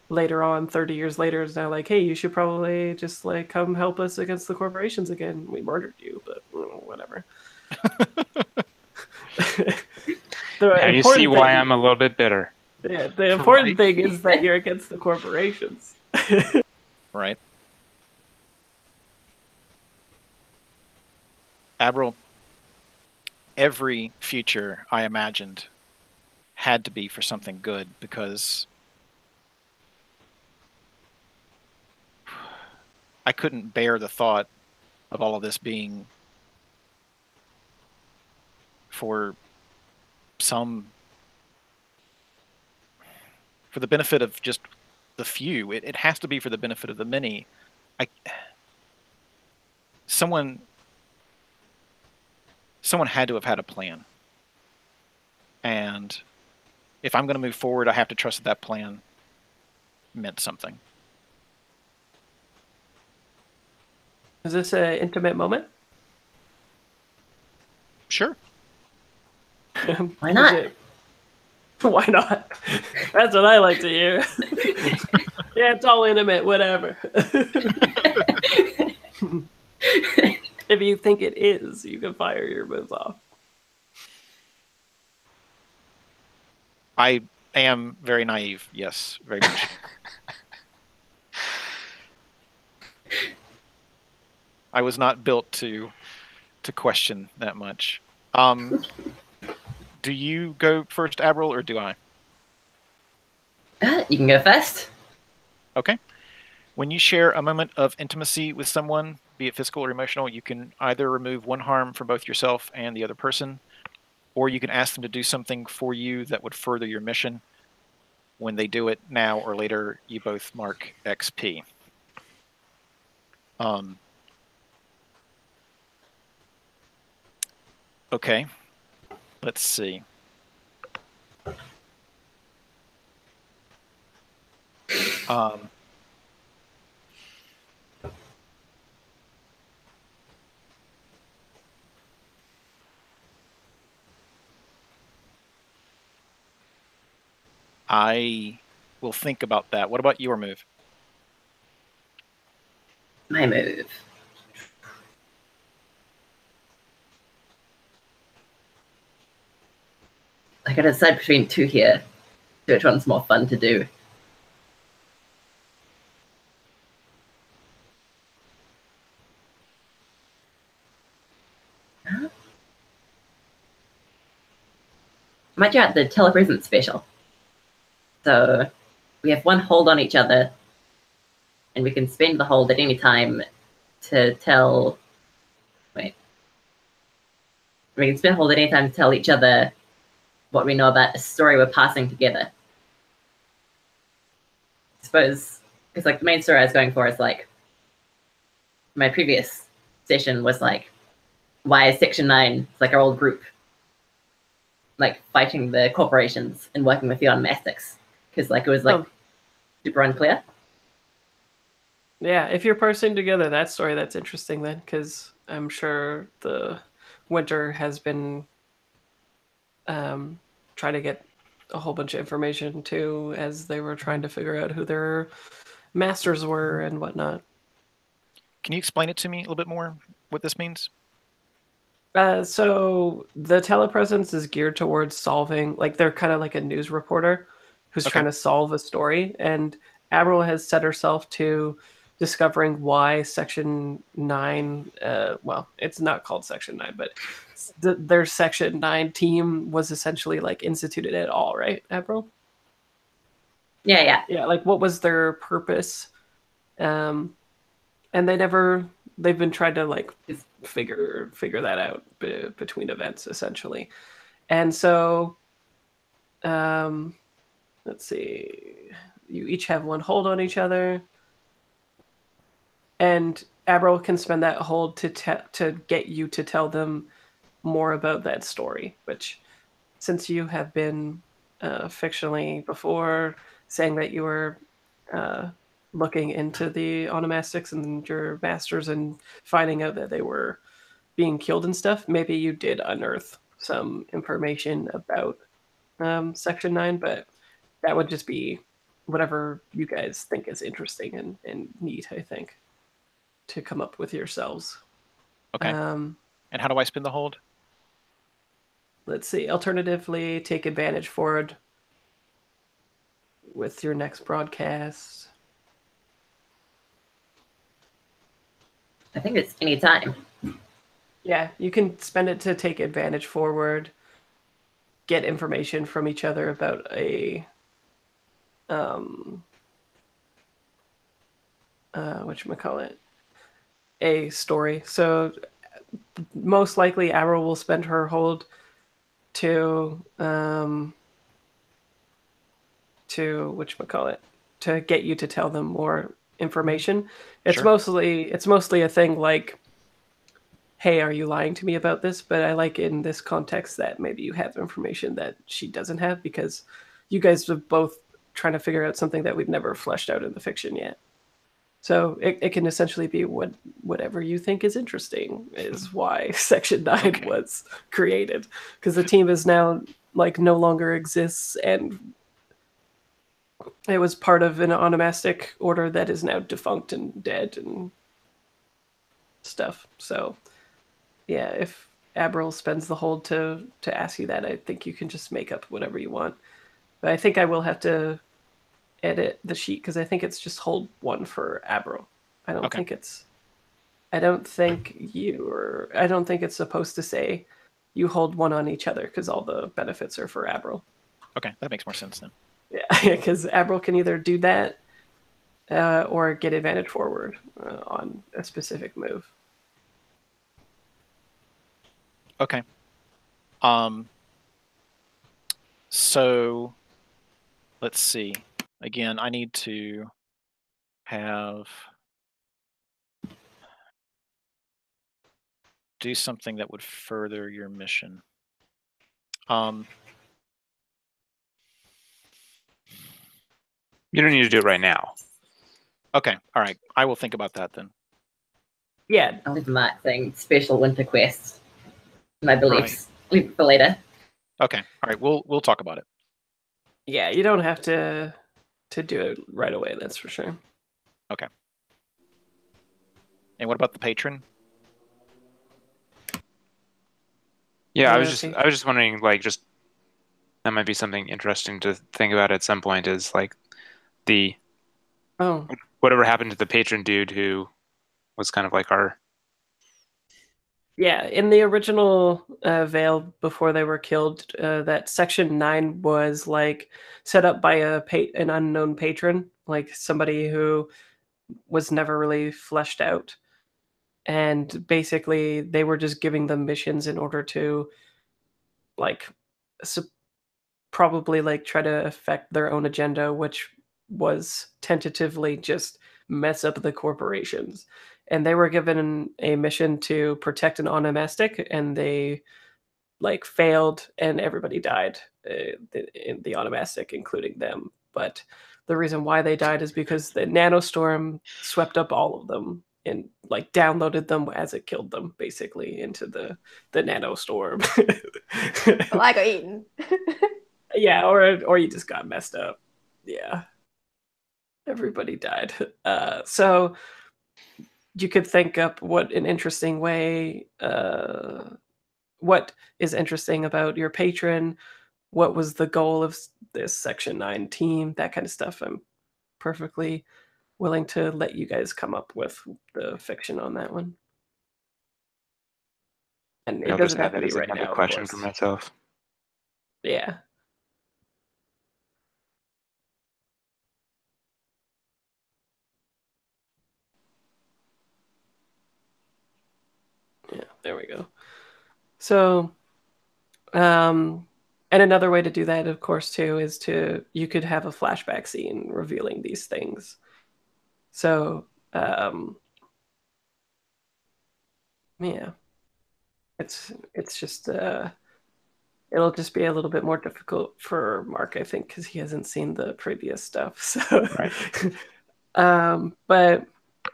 later on, 30 years later, it's now like, hey, you should probably just like come help us against the corporations again. We murdered you, but whatever. Now you see why I'm a little bit bitter. Yeah, the important thing is that you're against the corporations. Right. Abril, every future I imagined had to be for something good, because I couldn't bear the thought of all of this being for the benefit of just the few. It has to be for the benefit of the many. Someone had to have had a plan. And if I'm going to move forward, I have to trust that plan meant something. Is this an intimate moment? Sure. Why not? Why not? That's what I like to hear. Yeah, it's all intimate, whatever. If you think it is, you can fire your moves off. I am very naive. Yes, very much. I was not built to question that much. Do you go first, Abril, or do I? You can go first. Okay. When you share a moment of intimacy with someone, be it physical or emotional, you can either remove one harm from both yourself and the other person, or you can ask them to do something for you that would further your mission. When they do it now or later, you both mark XP. Okay. Let's see. I will think about that. What about your move? My move. I gotta decide between two here. Which one's more fun to do? Might try out the telepresence special. So we have one hold on each other, and we can spend the hold at any time to tell. Wait. We can spend hold at any time to tell each other what we know about a story we're passing together. I suppose, because like the main story I was going for is like, my previous session was like, why is Section 9, it's like our old group, like fighting the corporations and working with the onomastics? Because like it was like super unclear. Yeah, if you're parsing together that story, that's interesting then, because I'm sure the Winter has been trying to get a whole bunch of information too, as they were trying to figure out who their masters were and whatnot. Can you explain it to me a little bit more, what this means? So the telepresence is geared towards solving, like they're kind of like a news reporter who's trying to solve a story, and Abril has set herself to discovering why Section 9, well, it's not called Section 9, but their Section 9 team was essentially like instituted at all, right, Abril? Yeah. Yeah, like what was their purpose? And they've been trying to like figure that out between events, essentially. And so, let's see, you each have one hold on each other. And Abril can spend that hold to get you to tell them more about that story, which, since you have been fictionally before saying that you were looking into the onomastics and your masters and finding out that they were being killed and stuff, maybe you did unearth some information about Section 9, but that would just be whatever you guys think is interesting and neat, I think, to come up with yourselves. Okay. And how do I spin the hold? Let's see. Alternatively, take advantage forward with your next broadcast. I think it's any time. Yeah, you can spend it to take advantage forward, get information from each other about a whatchamacallit, a story. So most likely Abril will spend her hold to whatchamacallit, to get you to tell them more information. It's mostly a thing like, hey, are you lying to me about this? But I like in this context that maybe you have information that she doesn't have, because you guys are both trying to figure out something that we've never fleshed out in the fiction yet. So it can essentially be whatever you think is interesting is why Section 9 was created. Because the team is now like no longer exists, and it was part of an onomastic order that is now defunct and dead and stuff. So yeah, if Abril spends the hold to ask you that, I think you can just make up whatever you want. But I think I will have to edit the sheet because I think it's just hold one for Abril. I don't think it's supposed to say you hold one on each other, because all the benefits are for Abril. Okay, that makes more sense then. Yeah, because Abril can either do that or get advantage forward on a specific move. Okay. So let's see. Again, I need to do something that would further your mission. You don't need to do it right now. Okay, all right. I will think about that then. Yeah. I'll leave Mark saying special winter quest. My beliefs. Leave it for later. Okay, all right. We'll talk about it. Yeah, you don't have to do it right away, that's for sure. Okay. And what about the patron? Yeah, I was just wondering, like, just that might be something interesting to think about at some point, is like whatever happened to the patron dude who was kind of like our... Yeah, in the original Veil, before they were killed, that Section 9 was like set up by an unknown patron, like somebody who was never really fleshed out. And basically they were just giving them missions in order to like probably like try to affect their own agenda, which was tentatively just mess up the corporations. And they were given a mission to protect an onomastic, and they like failed, and everybody died in the onomastic, including them. But the reason why they died is because the nanostorm swept up all of them and like downloaded them as it killed them, basically, into the nanostorm. Well, I got eaten. Yeah, or you just got messed up. Yeah. Everybody died. So you could think up what an interesting way, what is interesting about your patron, what was the goal of this Section 9 team, that kind of stuff. I'm perfectly willing to let you guys come up with the fiction on that one. And it doesn't have to be right now. Question for myself. Yeah. Yeah, there we go. So, and another way to do that, of course, too, is you could have a flashback scene revealing these things. So, Yeah. It's just it'll just be a little bit more difficult for Mark, I think, because he hasn't seen the previous stuff. So, Right. But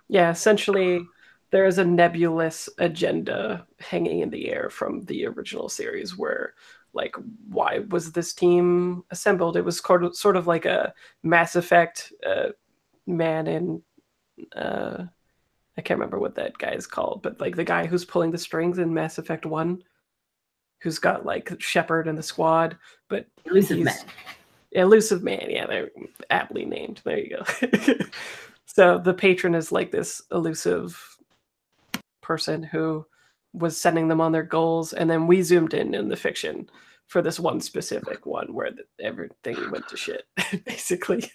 yeah, essentially, there is a nebulous agenda hanging in the air from the original series where, like, why was this team assembled? It was sort of like a Mass Effect man in. I can't remember what that guy is called, but like the guy who's pulling the strings in Mass Effect 1, who's got like Shepard and the squad, but Elusive man. Elusive man, yeah, they're aptly named. There you go. So the patron is like this elusive person who was sending them on their goals, and then we zoomed in the fiction for this one specific one where everything went to shit, basically.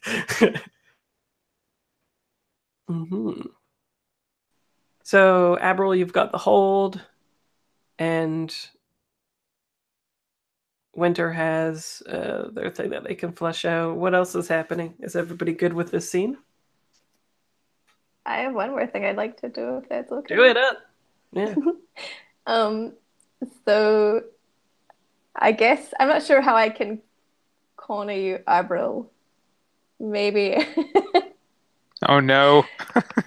Mm-hmm. So, Abril, you've got the hold, and Winter has their thing that they can flesh out. What else is happening? Is everybody good with this scene? I have one more thing I'd like to do, if that's okay. Do it up. Yeah. So I guess I'm not sure how I can corner you, Abril. Maybe. Oh no.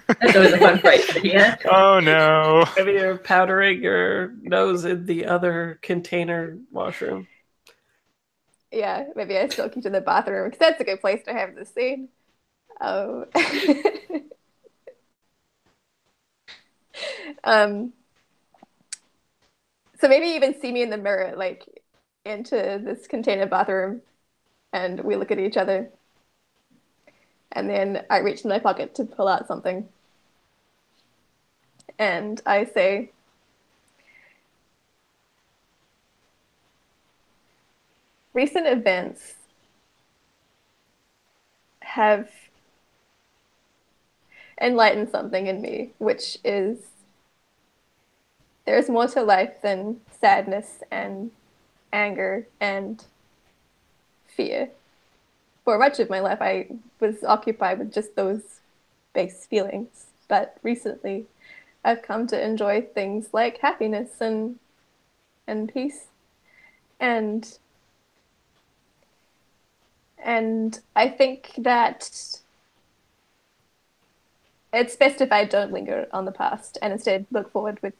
That's always a fun phrase to hear. Oh no. Maybe you're powdering your nose in the other container washroom. Yeah, maybe I stalk you to the bathroom because that's a good place to have the scene. So maybe you even see me in the mirror, like into this container bathroom, and we look at each other. And then I reach in my pocket to pull out something. And I say, recent events have enlightened something in me, which is there's more to life than sadness and anger and fear. For much of my life, I was occupied with just those base feelings. But recently, I've come to enjoy things like happiness and peace. And I think that it's best if I don't linger on the past and instead look forward with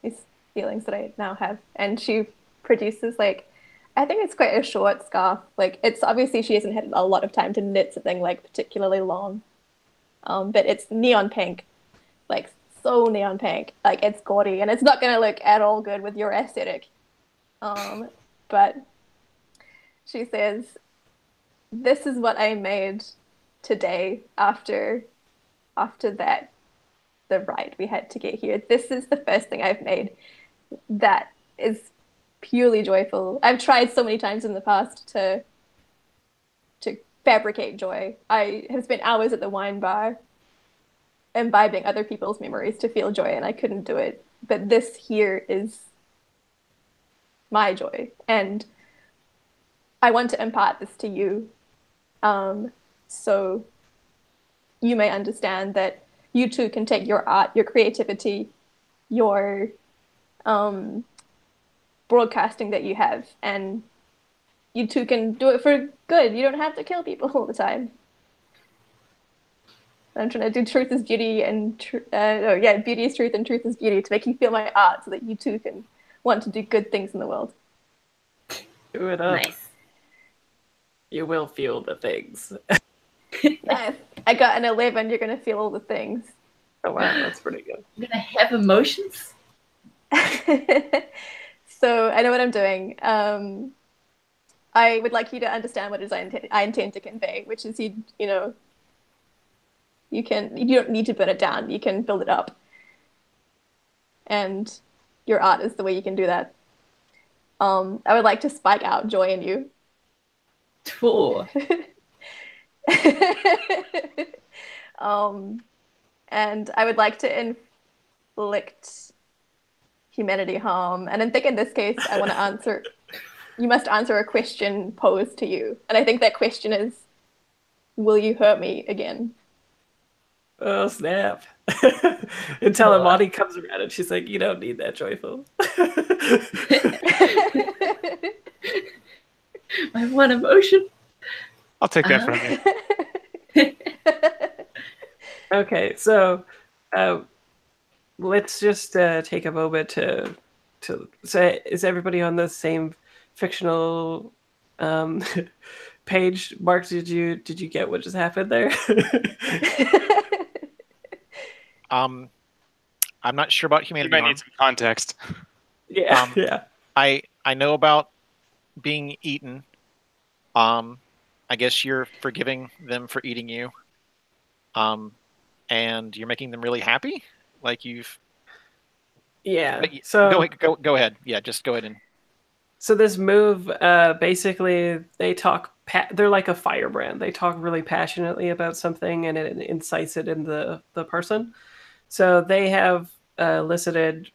these feelings that I now have. And she produces like, I think it's quite a short scarf. Like, it's obviously she hasn't had a lot of time to knit something like particularly long. But it's neon pink, like so neon pink. Like, it's gaudy and it's not going to look at all good with your aesthetic. But she says, this is what I made today after that, the ride we had to get here. This is the first thing I've made that is purely joyful. I've tried so many times in the past to fabricate joy. I have spent hours at the wine bar imbibing other people's memories to feel joy, and I couldn't do it. But this here is my joy, and I want to impart this to you, so you may understand that you too can take your art, your creativity, your broadcasting that you have, and you too can do it for good. You don't have to kill people all the time. I'm trying to do truth is beauty and beauty is truth and truth is beauty to make you feel my art so that you too can want to do good things in the world. Do it up. Nice. You will feel the things. Nice. I got an 11. You're going to feel all the things. Oh, wow. That's pretty good. You're going to have emotions? So I know what I'm doing. I would like you to understand what it is I intend to convey, which is you don't need to burn it down. You can build it up. And your art is the way you can do that. I would like to spike out joy in you. Cool. And I would like to inflict humanity harm. And I think in this case, I want to answer, you must answer a question posed to you. And I think that question is, will you hurt me again? Oh, snap. Until Amani comes around and she's like, you don't need that joyful. My one emotion. I'll take that from you. Okay, so let's just take a moment to say, is everybody on the same fictional page? Mark, did you get what just happened there? I'm not sure about You humanity might harm. need some context. Yeah, yeah. I know about being eaten. I guess you're forgiving them for eating you. And you're making them really happy. Like you've. Yeah. So go ahead. Yeah, just go ahead and. So this move, basically, they talk. They're like a firebrand. They talk really passionately about something, and it incites it in the person. So they have elicited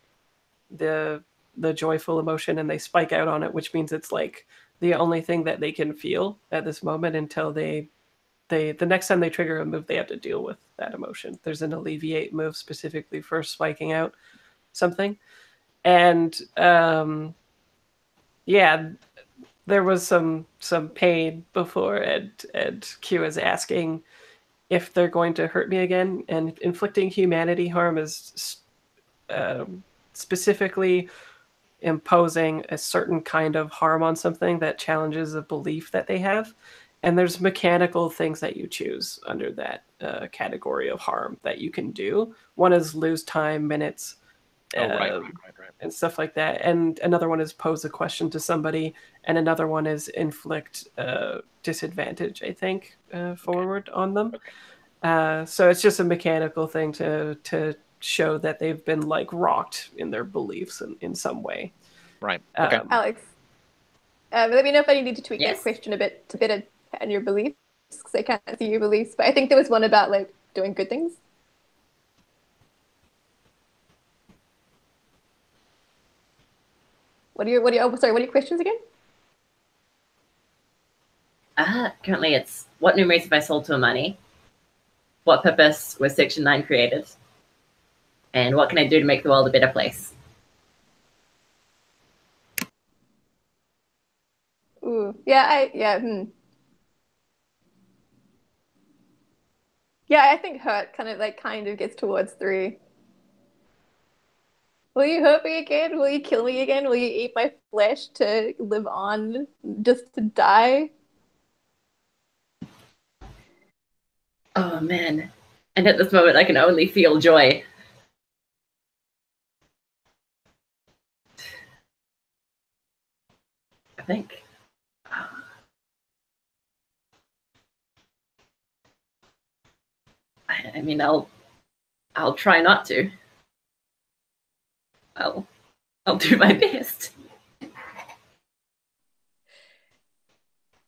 the joyful emotion, and they spike out on it, which means it's like the only thing that they can feel at this moment until the next time they trigger a move, they have to deal with that emotion. There's an alleviate move specifically for spiking out something, and yeah, there was some pain before, and Q is asking if they're going to hurt me again, and inflicting humanity harm is specifically imposing a certain kind of harm on something that challenges a belief that they have. And there's mechanical things that you choose under that category of harm that you can do. One is lose time, minutes, Right. and stuff like that. And another one is pose a question to somebody, and another one is inflict disadvantage, I think, forward on them. Okay. So it's just a mechanical thing to show that they've been like rocked in their beliefs in some way. Right. Okay. Alex, let me know if I need to tweak Yes. that question a bit to better pattern your beliefs, because I can't see your beliefs. But I think there was one about like doing good things. What are your questions again? Currently it's what new race have I sold to Amani? What purpose was Section 9 created? And what can I do to make the world a better place? Ooh, yeah, Yeah, I think hurt kind of gets towards 3. Will you hurt me again? Will you kill me again? Will you eat my flesh to live on, just to die? Oh man. And at this moment I can only feel joy. I think. I mean, I'll try not to. I'll do my best. It's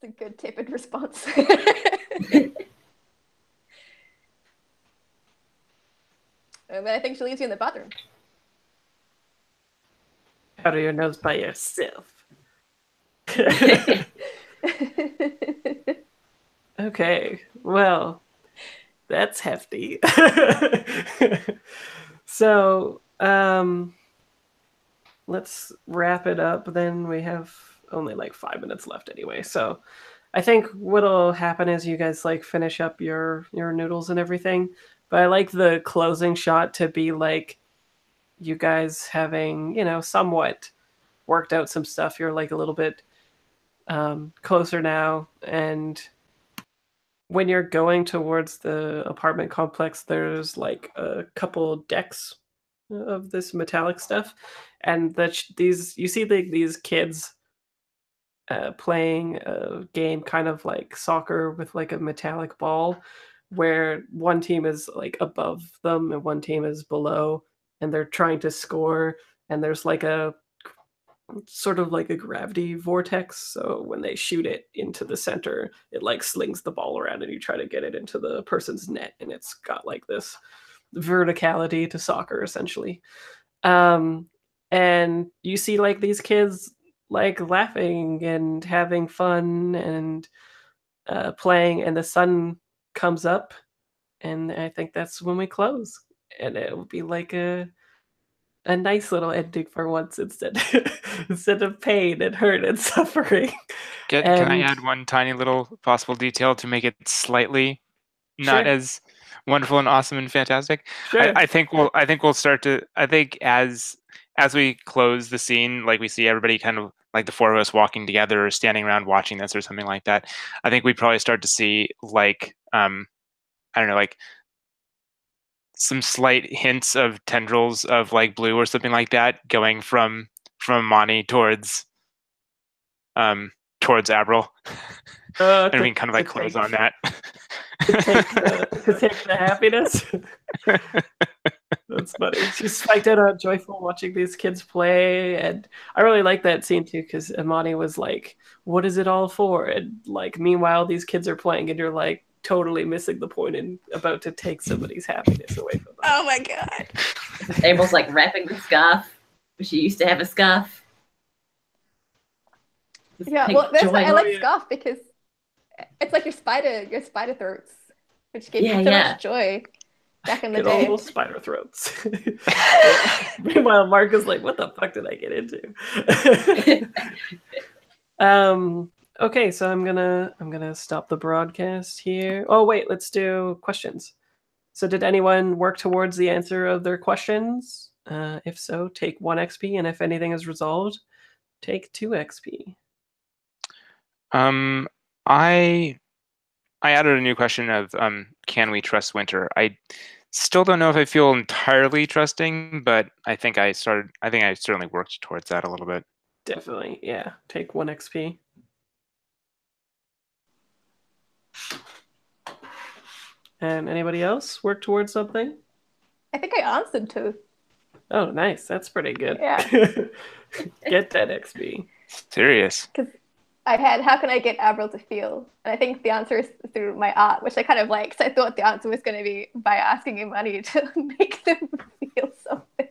a good tepid response. But I think she leaves you in the bathroom. Out of your nose by yourself. Okay, well, that's hefty. So, let's wrap it up. Then we have only like 5 minutes left anyway. So, I think what'll happen is you guys like finish up your noodles and everything. But I like the closing shot to be like you guys having, somewhat worked out some stuff. You're like a little bit closer now, and when you're going towards the apartment complex, there's like a couple decks of this metallic stuff, and these you see these kids playing a game kind of like soccer with like a metallic ball, where one team is like above them and one team is below, and they're trying to score, and there's like a sort of like a gravity vortex, so when they shoot it into the center, it like slings the ball around and you try to get it into the person's net, and it's got like this verticality to soccer essentially. And you see like these kids like laughing and having fun and playing, and the sun comes up and I think that's when we close. And it will be like a nice little ending for once instead of pain and hurt and suffering. Can I add one tiny little possible detail to make it slightly not Sure. as wonderful and awesome and fantastic? Sure. I think we'll start to. I think as we close the scene, like we see everybody kind of like the four of us walking together or standing around watching this or something like that. I think we probably start to see like I don't know, like some slight hints of tendrils of like blue or something like that going from Monty towards Abril. And we can kind of like close on that. to take the happiness. That's funny. She's spiked out on joyful watching these kids play, and I really like that scene too because Imani was like, "What is it all for?" And like, meanwhile, these kids are playing, and you're like totally missing the point and about to take somebody's happiness away from them. Oh my god! Abel's like wrapping the scarf. She used to have a scarf. Yeah, well, I like scarf because it's like your spider throats, which gave me so much joy back in the day. Old spider throats. Meanwhile, Mark is like, "What the fuck did I get into?" Okay, so I'm gonna stop the broadcast here. Oh wait, let's do questions. So did anyone work towards the answer of their questions? If so, take 1 XP, and if anything is resolved, take 2 XP. I added a new question of can we trust Winter? I still don't know if I feel entirely trusting, but I think I certainly worked towards that a little bit. Definitely, yeah. Take 1 XP. And anybody else work towards something? I think I answered 2. Oh, nice. That's pretty good. Yeah. Get that XP. Serious. Because I had, how can I get Abril to feel? And I think the answer is through my art, which I kind of like. So I thought the answer was going to be by asking him money to make them feel something.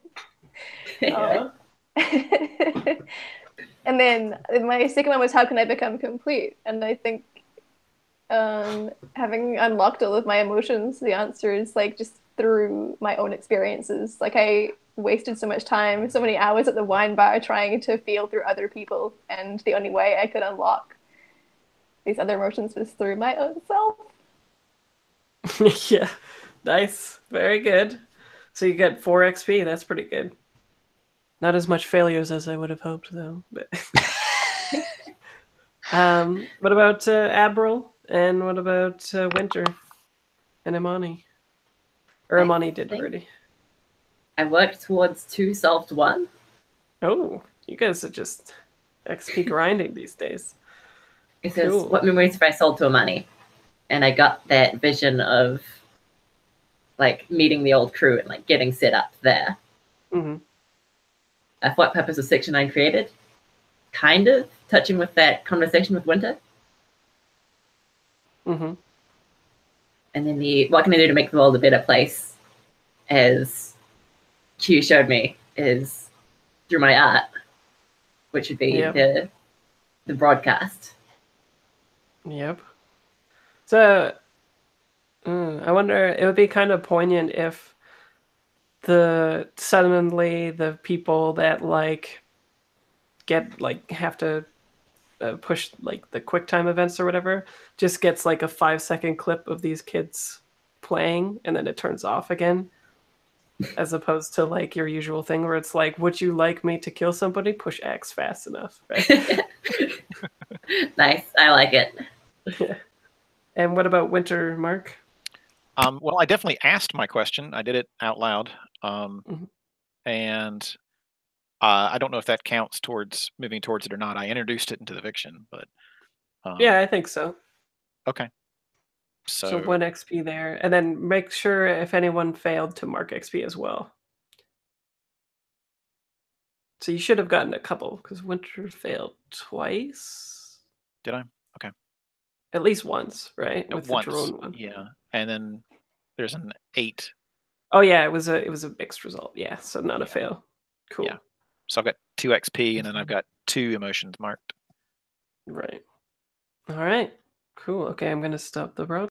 And then my second one was, how can I become complete? And I think having unlocked all of my emotions, the answer is like just through my own experiences. Like I wasted so much time, so many hours at the wine bar trying to feel through other people, and the only way I could unlock these other emotions was through my own self. Yeah, nice, very good. So you get 4 XP. That's pretty good. Not as much failures as I would have hoped, though. But what about Abril? And what about Winter and Imani? Or Imani did already. I worked towards 2 solved 1. Oh, you guys are just XP grinding these days. It says, what memories have I sold to Imani? And I got that vision of like meeting the old crew and like getting set up there. Mm-hmm. For what purpose was Section 9 created? Kind of touching with that conversation with Winter. Mm-hmm. And then what can I do to make the world a better place, as Q showed me, is through my art, which would be the broadcast. Yep. So I wonder, it would be kind of poignant if suddenly the people that like get like have to push like the QuickTime events or whatever just gets like a 5-second clip of these kids playing and then it turns off again, as opposed to like your usual thing where it's like, would you like me to kill somebody? Push X fast enough. Right? Nice. I like it. Yeah. And what about Winter, Mark? Well, I definitely asked my question. I did it out loud. And I don't know if that counts towards moving towards it or not. I introduced it into the fiction, but yeah, I think so. Okay. So 1 XP there, and then make sure if anyone failed to mark XP as well. So you should have gotten a couple because Winter failed twice. Did I? Okay. At least once, right? With once, the drone one. Yeah, and then there's an 8. Oh yeah, it was a mixed result. Yeah, so not a fail. Cool. Yeah. So I've got 2 XP, and then I've got 2 emotions marked. Right. All right. Cool. Okay, I'm gonna stop the broadcast.